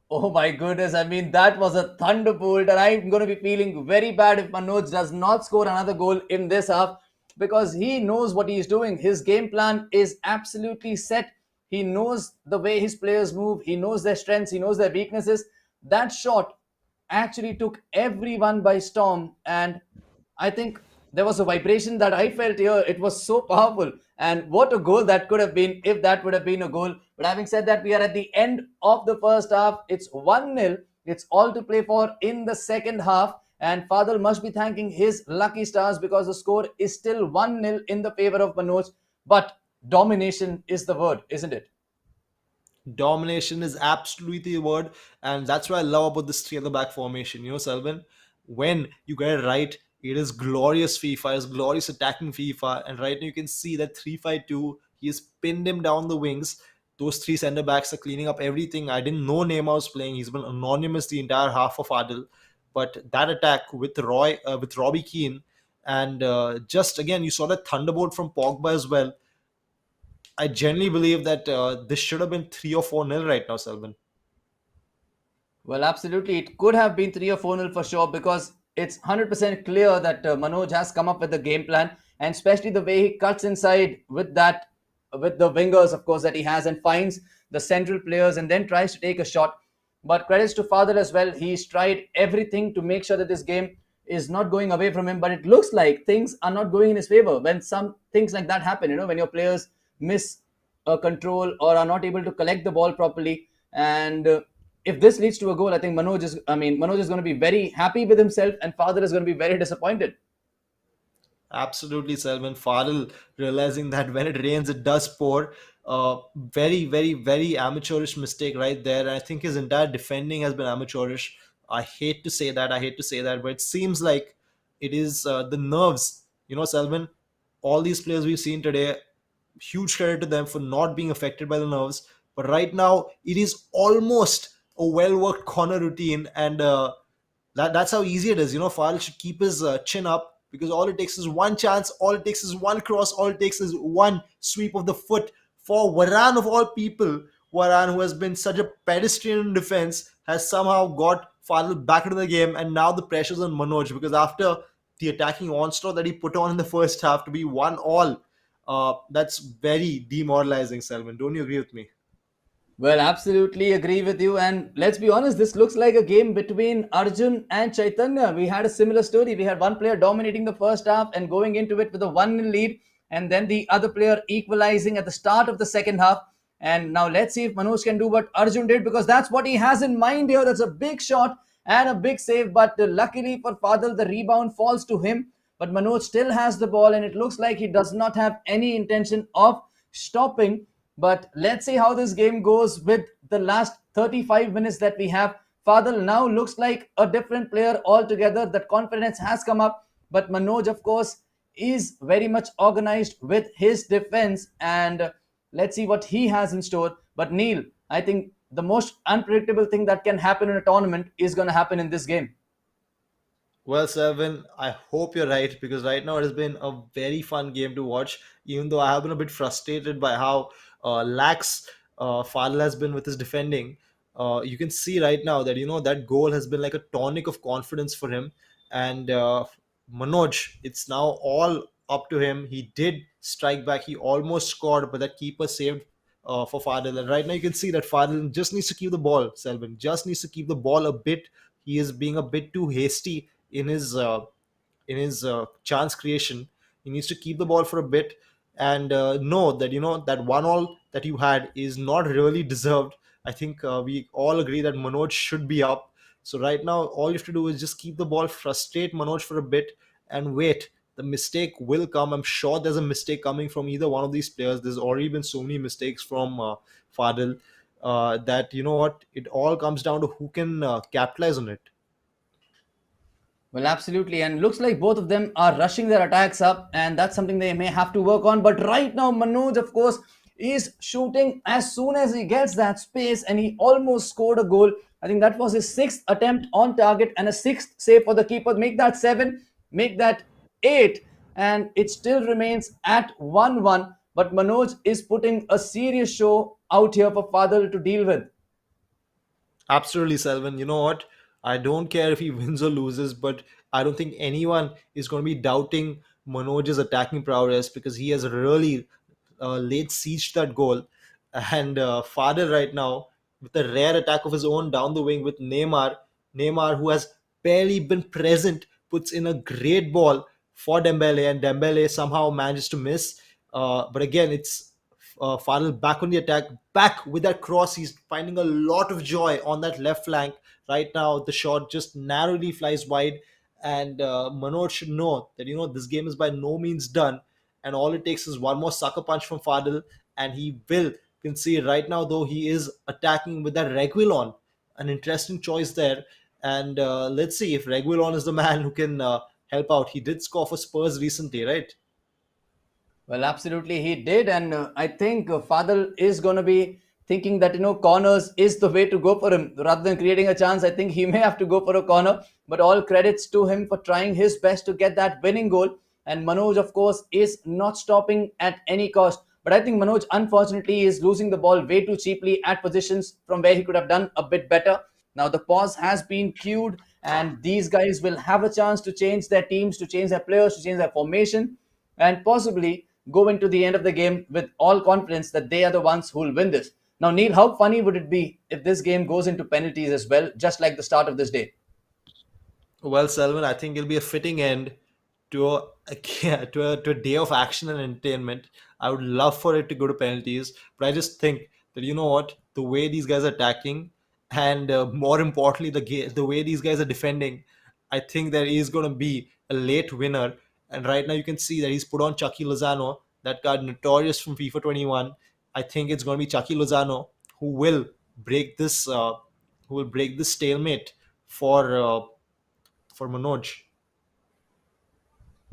Oh my goodness, I mean, that was a thunderbolt, and I'm going to be feeling very bad if Manoj does not score another goal in this half because he knows what he's doing. His game plan is absolutely set. He knows the way his players move, he knows their strengths, he knows their weaknesses. That shot actually took everyone by storm, and I think there was a vibration that I felt here. It was so powerful. And what a goal that could have been if that would have been a goal. But having said that, we are at the end of the first half. It's 1-0. It's all to play for in the second half. And Fadl must be thanking his lucky stars because the score is still 1-0 in the favor of Manoj. But domination is the word, isn't it? Domination is absolutely the word, and that's what I love about this three at the back formation. Selvin, when you get it right, it is glorious FIFA, it's glorious attacking FIFA, and right now you can see that 3-5-2. He has pinned him down the wings. Those three centre backs are cleaning up everything. I didn't know Neymar was playing. He's been anonymous the entire half of Adil, but that attack with Robbie Keane, and just again you saw that thunderbolt from Pogba as well. I genuinely believe that this should have been 3 or 4-0 right now, Selvin. Well, absolutely. It could have been 3 or 4-0 for sure because it's 100% clear that Manoj has come up with the game plan, and especially the way he cuts inside with with the wingers, of course, that he has and finds the central players and then tries to take a shot. But credits to Fadl as well. He's tried everything to make sure that this game is not going away from him, but it looks like things are not going in his favor when some things like that happen, when your players miss control or are not able to collect the ball properly. And if this leads to a goal, I think Manoj is going to be very happy with himself, and Fadl is going to be very disappointed. Absolutely, Selman. Fadl realizing that when it rains, it does pour. Very, very, very amateurish mistake right there. And I think his entire defending has been amateurish. I hate to say that. I hate to say that, but it seems like it is the nerves. Selman, all these players we've seen today, huge credit to them for not being affected by the nerves. But right now, it is almost a well worked corner routine, and that's how easy it is. Fadl should keep his chin up because all it takes is one chance, all it takes is one cross, all it takes is one sweep of the foot for Varane of all people. Varane, who has been such a pedestrian in defense, has somehow got Fadl back into the game, and now the pressure's on Manoj because after the attacking onslaught that he put on in the first half to be 1-all, that's very demoralizing, Selman. Don't you agree with me? Well, absolutely agree with you. And let's be honest, this looks like a game between Arjun and Chaitanya. We had a similar story. We had one player dominating the first half and going into it with a 1-0 lead, and then the other player equalizing at the start of the second half. And now let's see if Manoj can do what Arjun did, because that's what he has in mind here. That's a big shot and a big save. But luckily for Fadl, the rebound falls to him. But Manoj still has the ball, and it looks like he does not have any intention of stopping. But let's see how this game goes with the last 35 minutes that we have. Fadl now looks like a different player altogether. That confidence has come up. But Manoj, of course, is very much organized with his defense. And let's see what he has in store. But Neil, I think the most unpredictable thing that can happen in a tournament is going to happen in this game. Well, Sevin, I hope you're right because right now it has been a very fun game to watch. Even though I have been a bit frustrated by how lax Fadl has been with his defending, you can see right now that that goal has been like a tonic of confidence for him. And Manoj, it's now all up to him. He did strike back. He almost scored, but that keeper saved for Fadl. And right now you can see that Fadl just needs to keep the ball. Selvin just needs to keep the ball a bit. He is being a bit too hasty in his chance creation. He needs to keep the ball for a bit and know that that 1-all that you had is not really deserved. I think we all agree that Manoj should be up. So right now, all you have to do is just keep the ball, frustrate Manoj for a bit, and wait. The mistake will come. I'm sure there's a mistake coming from either one of these players. There's already been so many mistakes from Fadl that you know what, it all comes down to who can capitalize on it. Well, absolutely. And looks like both of them are rushing their attacks up, and that's something they may have to work on. But right now, Manoj, of course, is shooting as soon as he gets that space, and he almost scored a goal. I think that was his sixth attempt on target and a sixth save for the keeper. Make that seven, make that eight, and it still remains at 1-1. But Manoj is putting a serious show out here for Fadl to deal with. Absolutely, Selvin. You know what? I don't care if he wins or loses, but I don't think anyone is going to be doubting Manoj's attacking prowess because he has really laid siege to that goal. And Fadel right now, with a rare attack of his own down the wing with Neymar, who has barely been present, puts in a great ball for Dembele, and Dembele somehow manages to miss. But again, it's Fadl back on the attack, back with that cross. He's finding a lot of joy on that left flank. Right now, the shot just narrowly flies wide, and Manoj should know that this game is by no means done, and all it takes is one more sucker punch from Fadl, and he will concede. Right now, though, he is attacking with that Reguilon, an interesting choice there, and let's see if Reguilon is the man who can help out. He did score for Spurs recently, right? Well, absolutely, he did, and I think Fadl is going to be thinking that corners is the way to go for him rather than creating a chance. I think he may have to go for a corner, but all credits to him for trying his best to get that winning goal. And Manoj, of course, is not stopping at any cost. But I think Manoj, unfortunately, is losing the ball way too cheaply at positions from where he could have done a bit better. Now the pause has been queued, and these guys will have a chance to change their teams, to change their players, to change their formation, and possibly go into the end of the game with all confidence that they are the ones who will win this. Now, Neil, how funny would it be if this game goes into penalties as well, just like the start of this day? Well, Selvan, I think it'll be a fitting end to to a day of action and entertainment. I would love for it to go to penalties, but I just think that you know what, the way these guys are attacking, and more importantly, the way these guys are defending, I think there is going to be a late winner. And right now, you can see that he's put on Chucky Lozano, that guy notorious from FIFA 21. I think it's going to be Chucky Lozano who will break this stalemate for Manoj.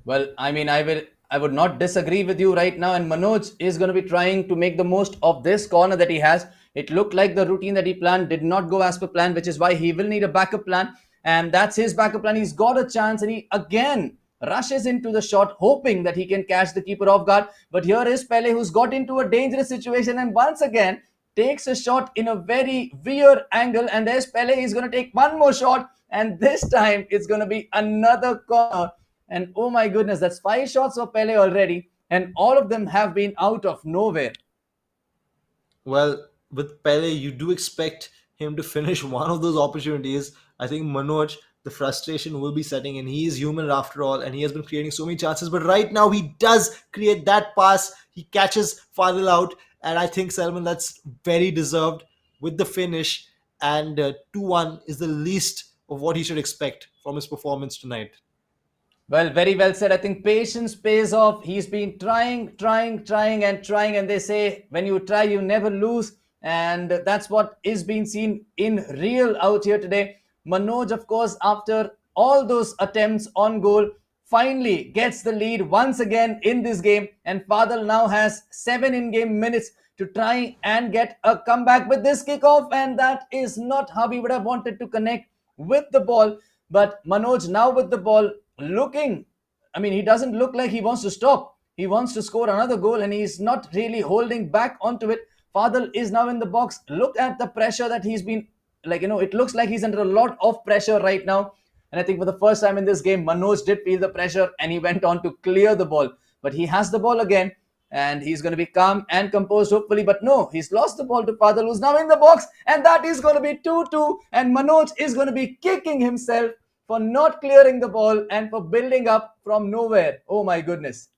Well, I mean, I would not disagree with you right now. And Manoj is going to be trying to make the most of this corner that he has. It looked like the routine that he planned did not go as per plan, which is why he will need a backup plan. And that's his backup plan. He's got a chance, and he again rushes into the shot, hoping that he can catch the keeper off guard. But here is Pele, who's got into a dangerous situation, and once again takes a shot in a very weird angle. And there's Pele. He's going to take one more shot, and this time it's going to be another corner. And oh my goodness, that's 5 shots for Pele already, and all of them have been out of nowhere. Well, with Pele, you do expect him to finish one of those opportunities. I think Manoj, the frustration will be setting in. He is human after all, and he has been creating so many chances. But right now, he does create that pass. He catches Fadil out, and I think Salman, that's very deserved with the finish. And 2-1 is the least of what he should expect from his performance tonight. Well, very well said. I think patience pays off. He's been trying, and they say when you try, you never lose. And that's what is being seen in real out here today. Manoj, of course, after all those attempts on goal, finally gets the lead once again in this game. And Fadl now has 7 in-game minutes to try and get a comeback with this kickoff. And that is not how he would have wanted to connect with the ball. But Manoj now with the ball, he doesn't look like he wants to stop. He wants to score another goal, and he's not really holding back onto it. Fadl is now in the box. Look at the pressure that he's been, it looks like he's under a lot of pressure right now. And I think for the first time in this game, Manoj did feel the pressure, and he went on to clear the ball. But he has the ball again, and he's going to be calm and composed, hopefully. But no, he's lost the ball to Fadl, who's now in the box, and that is going to be 2-2. And Manoj is going to be kicking himself for not clearing the ball and for building up from nowhere. Oh my goodness.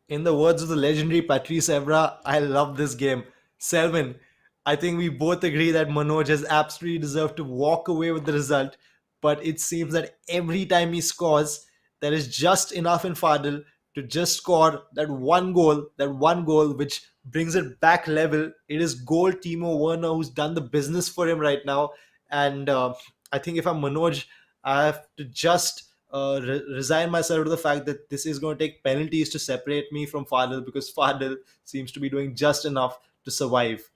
In the words of the legendary Patrice Evra, I love this game. Selvin, I think we both agree that Manoj has absolutely deserved to walk away with the result. But it seems that every time he scores, there is just enough in Fadl to just score that one goal which brings it back level. It is goal Timo Werner who's done the business for him right now. And I think if I'm Manoj, I have to just resign myself to the fact that this is going to take penalties to separate me from Fadl, because Fadl seems to be doing just enough to survive.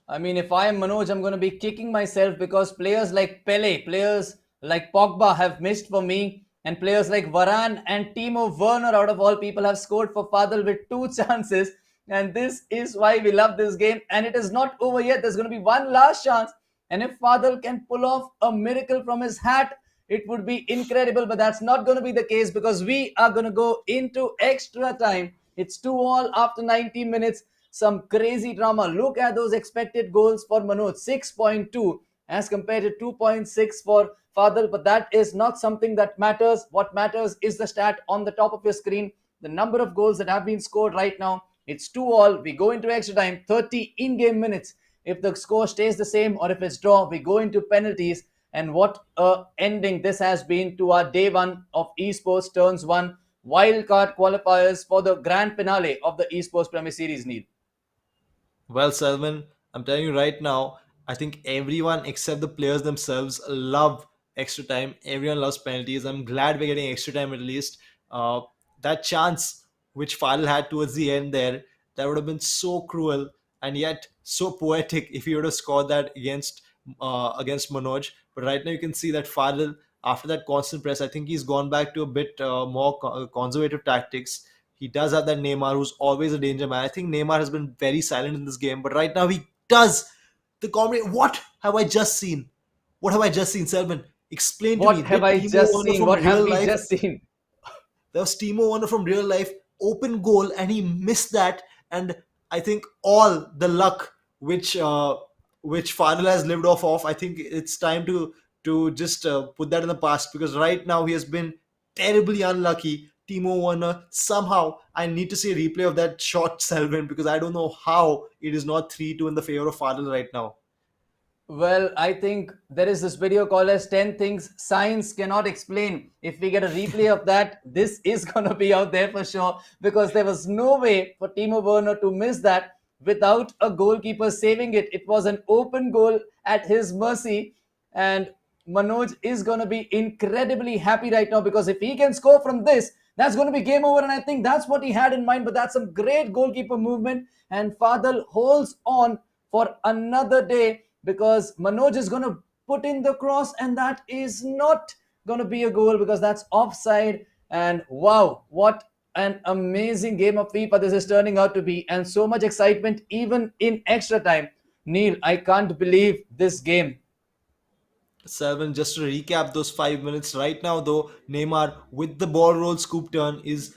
I mean, if I am Manoj, I'm going to be kicking myself because players like Pele, players like Pogba have missed for me, and players like Varane and Timo Werner, out of all people, have scored for Fadl with two chances. And this is why we love this game. And it is not over yet. There's going to be one last chance. And if Fadl can pull off a miracle from his hat, it would be incredible. But that's not going to be the case because we are going to go into extra time. It's 2-all after 90 minutes. Some crazy drama. Look at those expected goals for Manoj, 6.2 as compared to 2.6 for Fadl. But that is not something that matters. What matters is the stat on the top of your screen, the number of goals that have been scored right now. It's 2-all. We go into extra time, 30 in-game minutes. If the score stays the same or if it's draw, we go into penalties. And what a ending this has been to our day one of Esportz Turns One wildcard qualifiers for the grand finale of the Esports Premier Series, Neil. Well, Selman, I'm telling you right now, I think everyone except the players themselves love extra time. Everyone loves penalties. I'm glad we're getting extra time at least. Uh, that chance which Fadl had towards the end there, that would have been so cruel and yet so poetic if he would have scored that against Manoj. But right now you can see that Fadl, after that constant press, I think he's gone back to a bit more conservative tactics. He does have that Neymar who's always a danger man. I think Neymar has been very silent in this game, but right now he does the comedy. What have I just seen? What have I just seen, Selman? Explain to me. What have Did I Timo just Werner seen? from What have real we life? just seen? There was Timo Werner from real life, open goal, and he missed that. And I think all the luck which Fadl has lived off of, I think it's time to just put that in the past, because right now he has been terribly unlucky. Timo Werner, somehow I need to see a replay of that shot, Selvin, because I don't know how it is not 3-2 in the favor of Fadl right now. Well, I think there is this video called as 10 Things Science Cannot Explain. If we get a replay of that, this is going to be out there for sure, because there was no way for Timo Werner to miss that without a goalkeeper saving it. It was an open goal at his mercy, and Manoj is going to be incredibly happy right now because if he can score from this, that's going to be game over. And I think that's what he had in mind. But that's some great goalkeeper movement. And Fadl holds on for another day because Manoj is going to put in the cross, and that is not going to be a goal because that's offside. And wow, what an amazing game of FIFA this is turning out to be, and so much excitement even in extra time. Neil, I can't believe this game. Seven, just to recap those 5 minutes right now, though, Neymar with the ball roll scoop turn is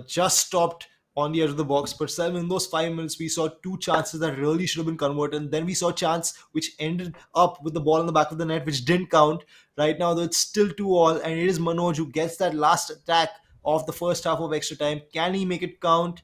just stopped on the edge of the box. But Seven, in those 5 minutes, we saw two chances that really should have been converted. And then we saw a chance which ended up with the ball in the back of the net, which didn't count. Right now, though, it's still 2-all, and it is Manoj who gets that last attack of the first half of extra time. Can he make it count?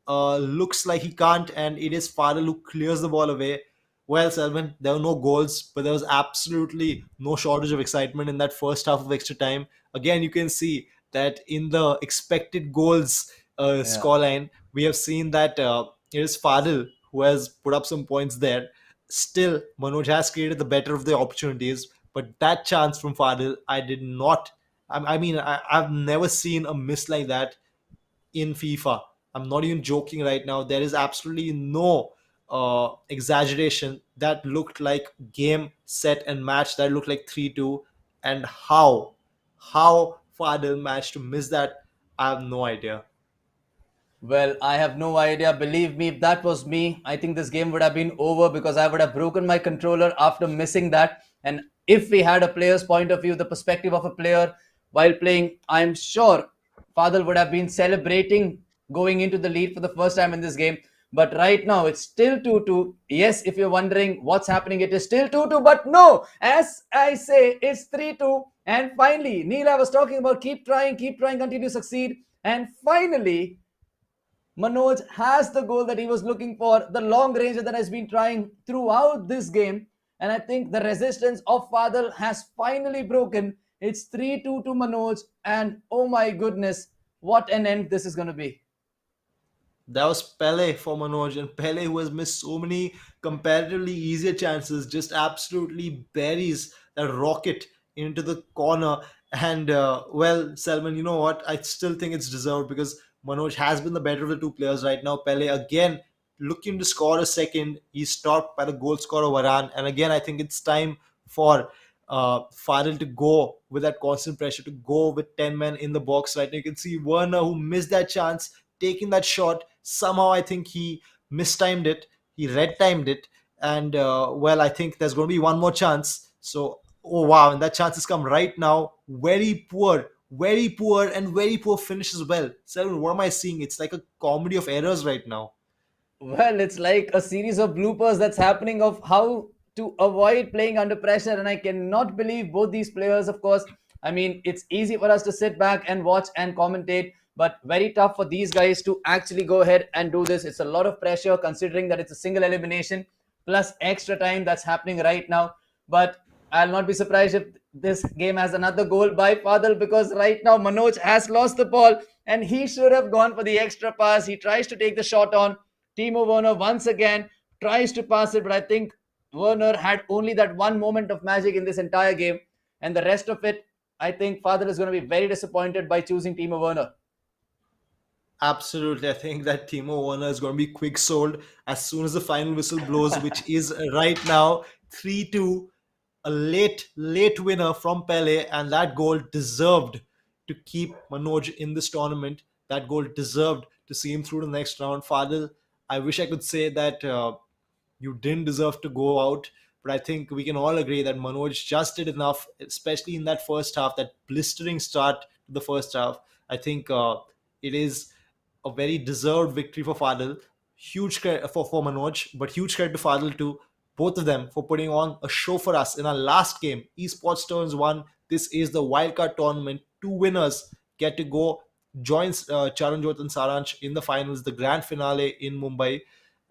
Looks like he can't, and it is Fadl who clears the ball away. Well, Selman, there were no goals, but there was absolutely no shortage of excitement in that first half of extra time. Again, you can see that in the expected goals Yeah. scoreline, we have seen that it is Fadl who has put up some points there. Still, Manoj has created the better of the opportunities, but that chance from Fadl, I did not. I've never seen a miss like that in FIFA. I'm not even joking right now. There is absolutely no exaggeration. That looked like game, set, and match. That looked like 3-2. And how Fadil managed to miss that, I have no idea. Well, I have no idea. Believe me, if that was me, I think this game would have been over because I would have broken my controller after missing that. And if we had a player's point of view, the perspective of a player while playing, I'm sure Fadl would have been celebrating going into the lead for the first time in this game. But right now, it's still 2-2. Yes, if you're wondering what's happening, it is still 2-2. But no, as I say, it's 3-2. And finally, Neil, I was talking about keep trying, continue to succeed. And finally, Manoj has the goal that he was looking for, the long range that has been trying throughout this game. And I think the resistance of Fadl has finally broken. It's 3-2 to Manoj. And oh my goodness, what an end this is going to be. That was Pele for Manoj, and Pele, who has missed so many comparatively easier chances, just absolutely buries that rocket into the corner. And well, Selman, you know what? I still think it's deserved because Manoj has been the better of the two players right now. Pele again looking to score a second. He's stopped by the goal scorer Varane, and again I think it's time for Fadl to go with that constant pressure, to go with 10 men in the box. Right now, you can see Werner, who missed that chance, taking that shot. Somehow, I think he mistimed it. He red timed it, and well, I think there's going to be one more chance. So, oh wow, and that chance has come right now. Very poor, and very poor finish as well. So, what am I seeing? It's like a comedy of errors right now. Well, it's like a series of bloopers that's happening of how to avoid playing under pressure. And I cannot believe both these players, of course. I mean, it's easy for us to sit back and watch and commentate, but very tough for these guys to actually go ahead and do this. It's a lot of pressure considering that it's a single elimination plus extra time that's happening right now. But I'll not be surprised if this game has another goal by Fadl, because right now Manoj has lost the ball and he should have gone for the extra pass. He tries to take the shot on. Timo Werner once again tries to pass it, but I think Werner had only that one moment of magic in this entire game, and the rest of it, I think Fadl is going to be very disappointed by choosing Timo Werner. Absolutely. I think that Timo Werner is going to be quick sold as soon as the final whistle blows, which is right now 3-2. A late winner from Pele, and that goal deserved to keep Manoj in this tournament. That goal deserved to see him through to the next round. Fadil, I wish I could say that you didn't deserve to go out, but I think we can all agree that Manoj just did enough, especially in that first half, that blistering start to the first half. I think it is a very deserved victory for Fadil. Huge credit for Manoj, but huge credit to Fadil too. Both of them for putting on a show for us in our last game, Esportz Turns One. This is the wildcard tournament. Two winners get to go join Charanjot and Saransh in the finals, the grand finale in Mumbai.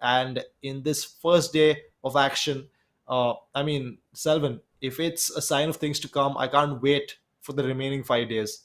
And in this first day of action, I mean, Selvin, if it's a sign of things to come, I can't wait for the remaining 5 days.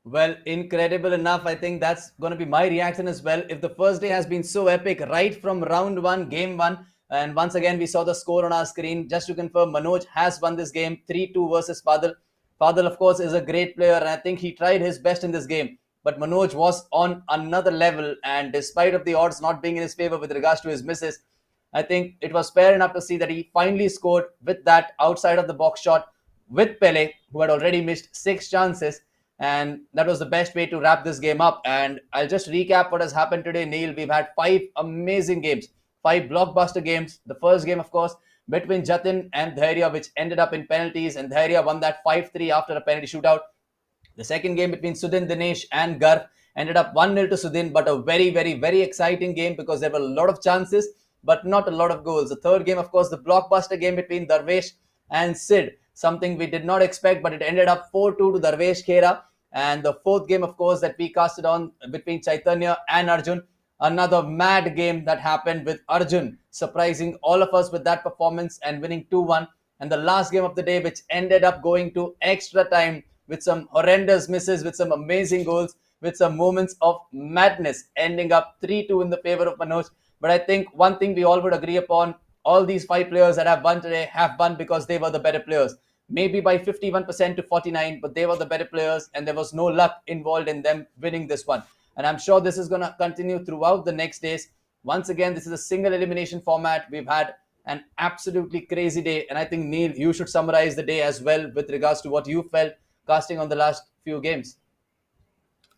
Well, incredible enough. I think that's going to be my reaction as well. If the first day has been so epic right from round one, game one, and once again we saw the score on our screen. Just to confirm, Manoj has won this game 3-2 versus Fadl. Fadl, of course, is a great player, and I think he tried his best in this game. But Manoj was on another level, and despite of the odds not being in his favor with regards to his misses, I think it was fair enough to see that he finally scored with that outside of the box shot with Pele, who had already missed 6 chances. And that was the best way to wrap this game up. And I'll just recap what has happened today, Neil. We've had 5 amazing games, 5 blockbuster games. The first game, of course, between Jatin and Dhairya, which ended up in penalties, and Dhairya won that 5-3 after a penalty shootout. The second game between Sudin, Dinesh, and Garv ended up 1-0 to Sudin, but a very, very, very exciting game because there were a lot of chances, but not a lot of goals. The third game, of course, the blockbuster game between Dharvesh and Siddh, something we did not expect, but it ended up 4-2 to Dharvesh Khera. And the fourth game, of course, that we casted on between Chaitanya and Arjun, another mad game that happened with Arjun surprising all of us with that performance and winning 2-1. And the last game of the day, which ended up going to extra time with some horrendous misses, with some amazing goals, with some moments of madness, ending up 3-2 in the favor of Manoj. But I think one thing we all would agree upon, all these 5 players that have won today have won because they were the better players. Maybe by 51% to 49, but they were the better players and there was no luck involved in them winning this one. And I'm sure this is going to continue throughout the next days. Once again, this is a single elimination format. We've had an absolutely crazy day. And I think, Neil, you should summarize the day as well with regards to what you felt casting on the last few games.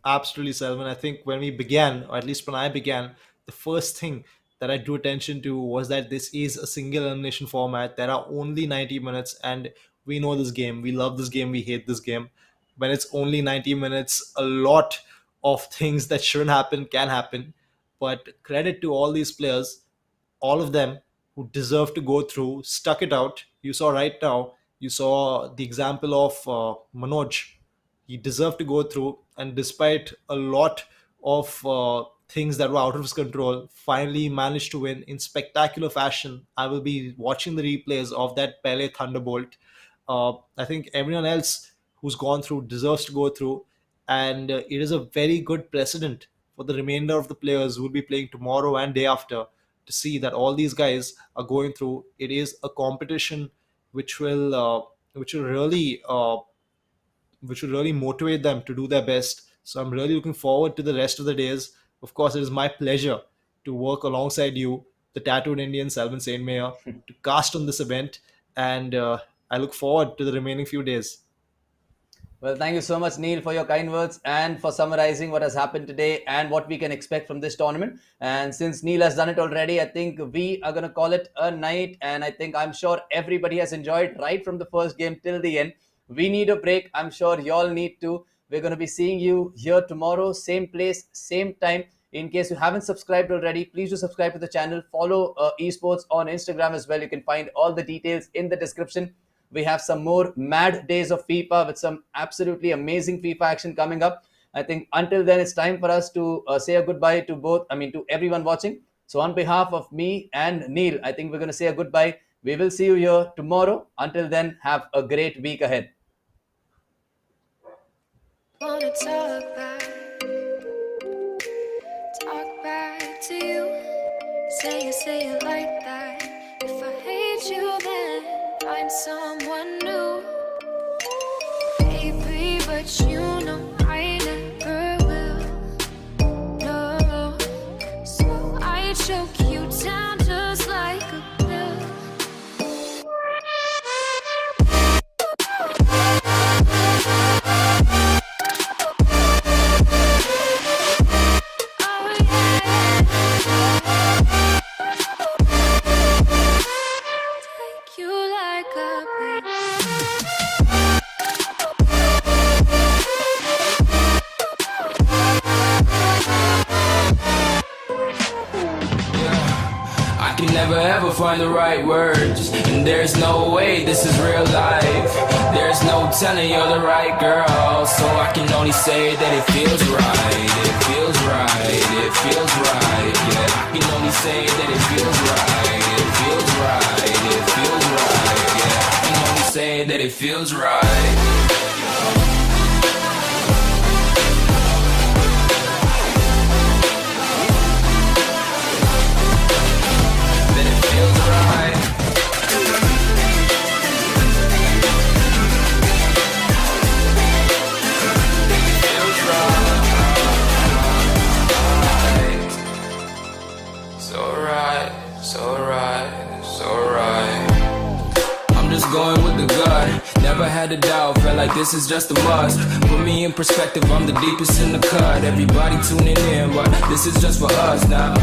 Absolutely, Selvan. I think when we began, or at least when I began, the first thing that I drew attention to was that this is a single elimination format. There are only 90 minutes, and we know this game. We love this game. We hate this game. When it's only 90 minutes, a lot of things that shouldn't happen can happen. But credit to all these players, all of them who deserve to go through, stuck it out. You saw right now, you saw the example of Manoj. He deserved to go through, and despite a lot of things that were out of his control, finally managed to win in spectacular fashion. I will be watching the replays of that Pele Thunderbolt. I think everyone else who's gone through deserves to go through, and it is a very good precedent for the remainder of the players who will be playing tomorrow and day after to see that all these guys are going through. It is a competition which will which will really which will really motivate them to do their best. So I'm really looking forward to the rest of the days. Of course, it is my pleasure to work alongside you, the tattooed Indian Salman Saint Mayor, to cast on this event, and I look forward to the remaining few days. Well, thank you so much, Neil, for your kind words and for summarizing what has happened today and what we can expect from this tournament. And since Neil has done it already, I think we are going to call it a night. And I'm sure everybody has enjoyed right from the first game till the end. We need a break. I'm sure y'all need to. We're going to be seeing you here tomorrow, same place, same time. In case you haven't subscribed already, please do subscribe to the channel. Follow Esportz on Instagram as well. You can find all the details in the description. We have some more mad days of FIFA with some absolutely amazing FIFA action coming up. I think until then, it's time for us to say a goodbye to everyone watching. So on behalf of me and Neil, I think we're going to say a goodbye. We will see you here tomorrow. Until then, have a great week ahead. Wanna talk back to you. Say it like that. If I hate you, then find someone new. Baby, but you know I never will. No, so I choke you down just like a pill. Never ever find the right words, and there's no way this is real life. There's no telling you're the right girl, so I can only say that it feels right. It feels right, it feels right, yeah. I can only say that it feels right. It feels right, it feels right, yeah. I can only say that it feels right. Going with the gut, never had a doubt, felt like this is just a must. Put me in perspective, I'm the deepest in the cut. Everybody tuning in, but this is just for us now.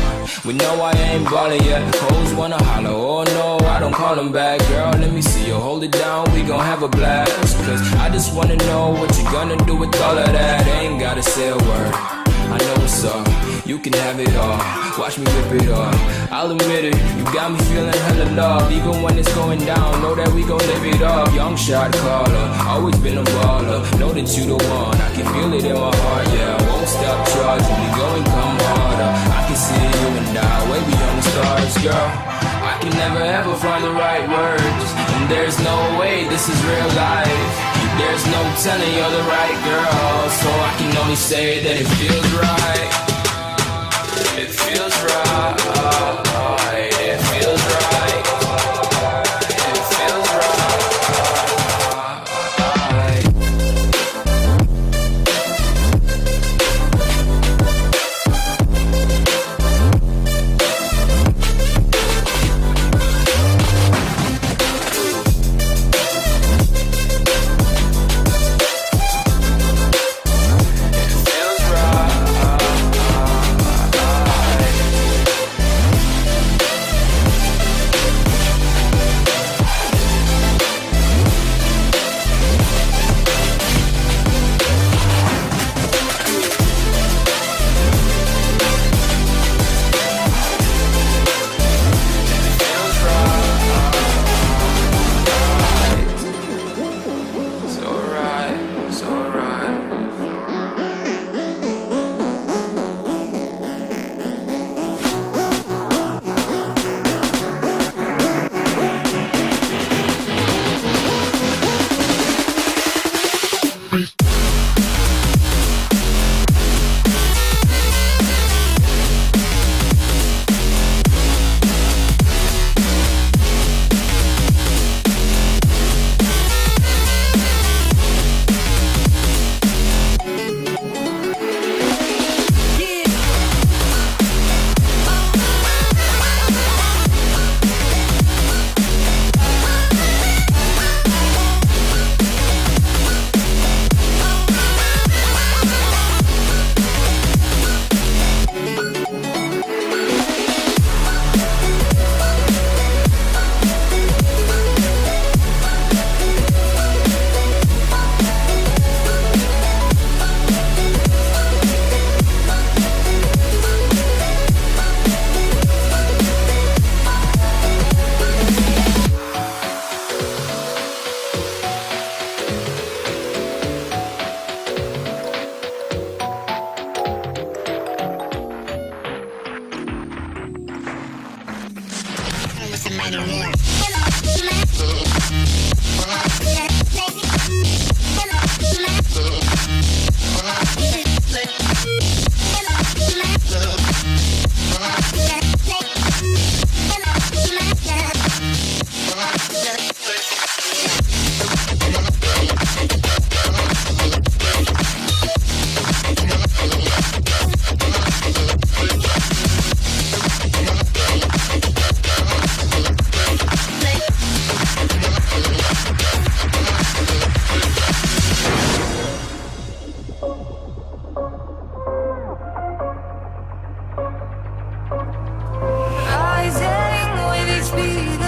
We know I ain't ballin' yet, hoes wanna holler, oh no, I don't call them back. Girl, let me see you hold it down, we gon' have a blast. Cause I just wanna know what you gonna do with all of that. Ain't gotta say a word, I know what's up, you can have it all. Watch me rip it up, I'll admit it, you got me feeling hella love. Even when it's going down, know that we gon' live it up. Young shot caller, always been a baller. Know that you the one, I can feel it in my heart, yeah. Won't stop charging, we going come harder. I can see you and I, way beyond the stars, girl. I can never ever find the right words, and there's no way this is real life. There's no telling you're the right girl, so I can only say that it feels right. It feels right. It feels right. It feels right. Rising with each beat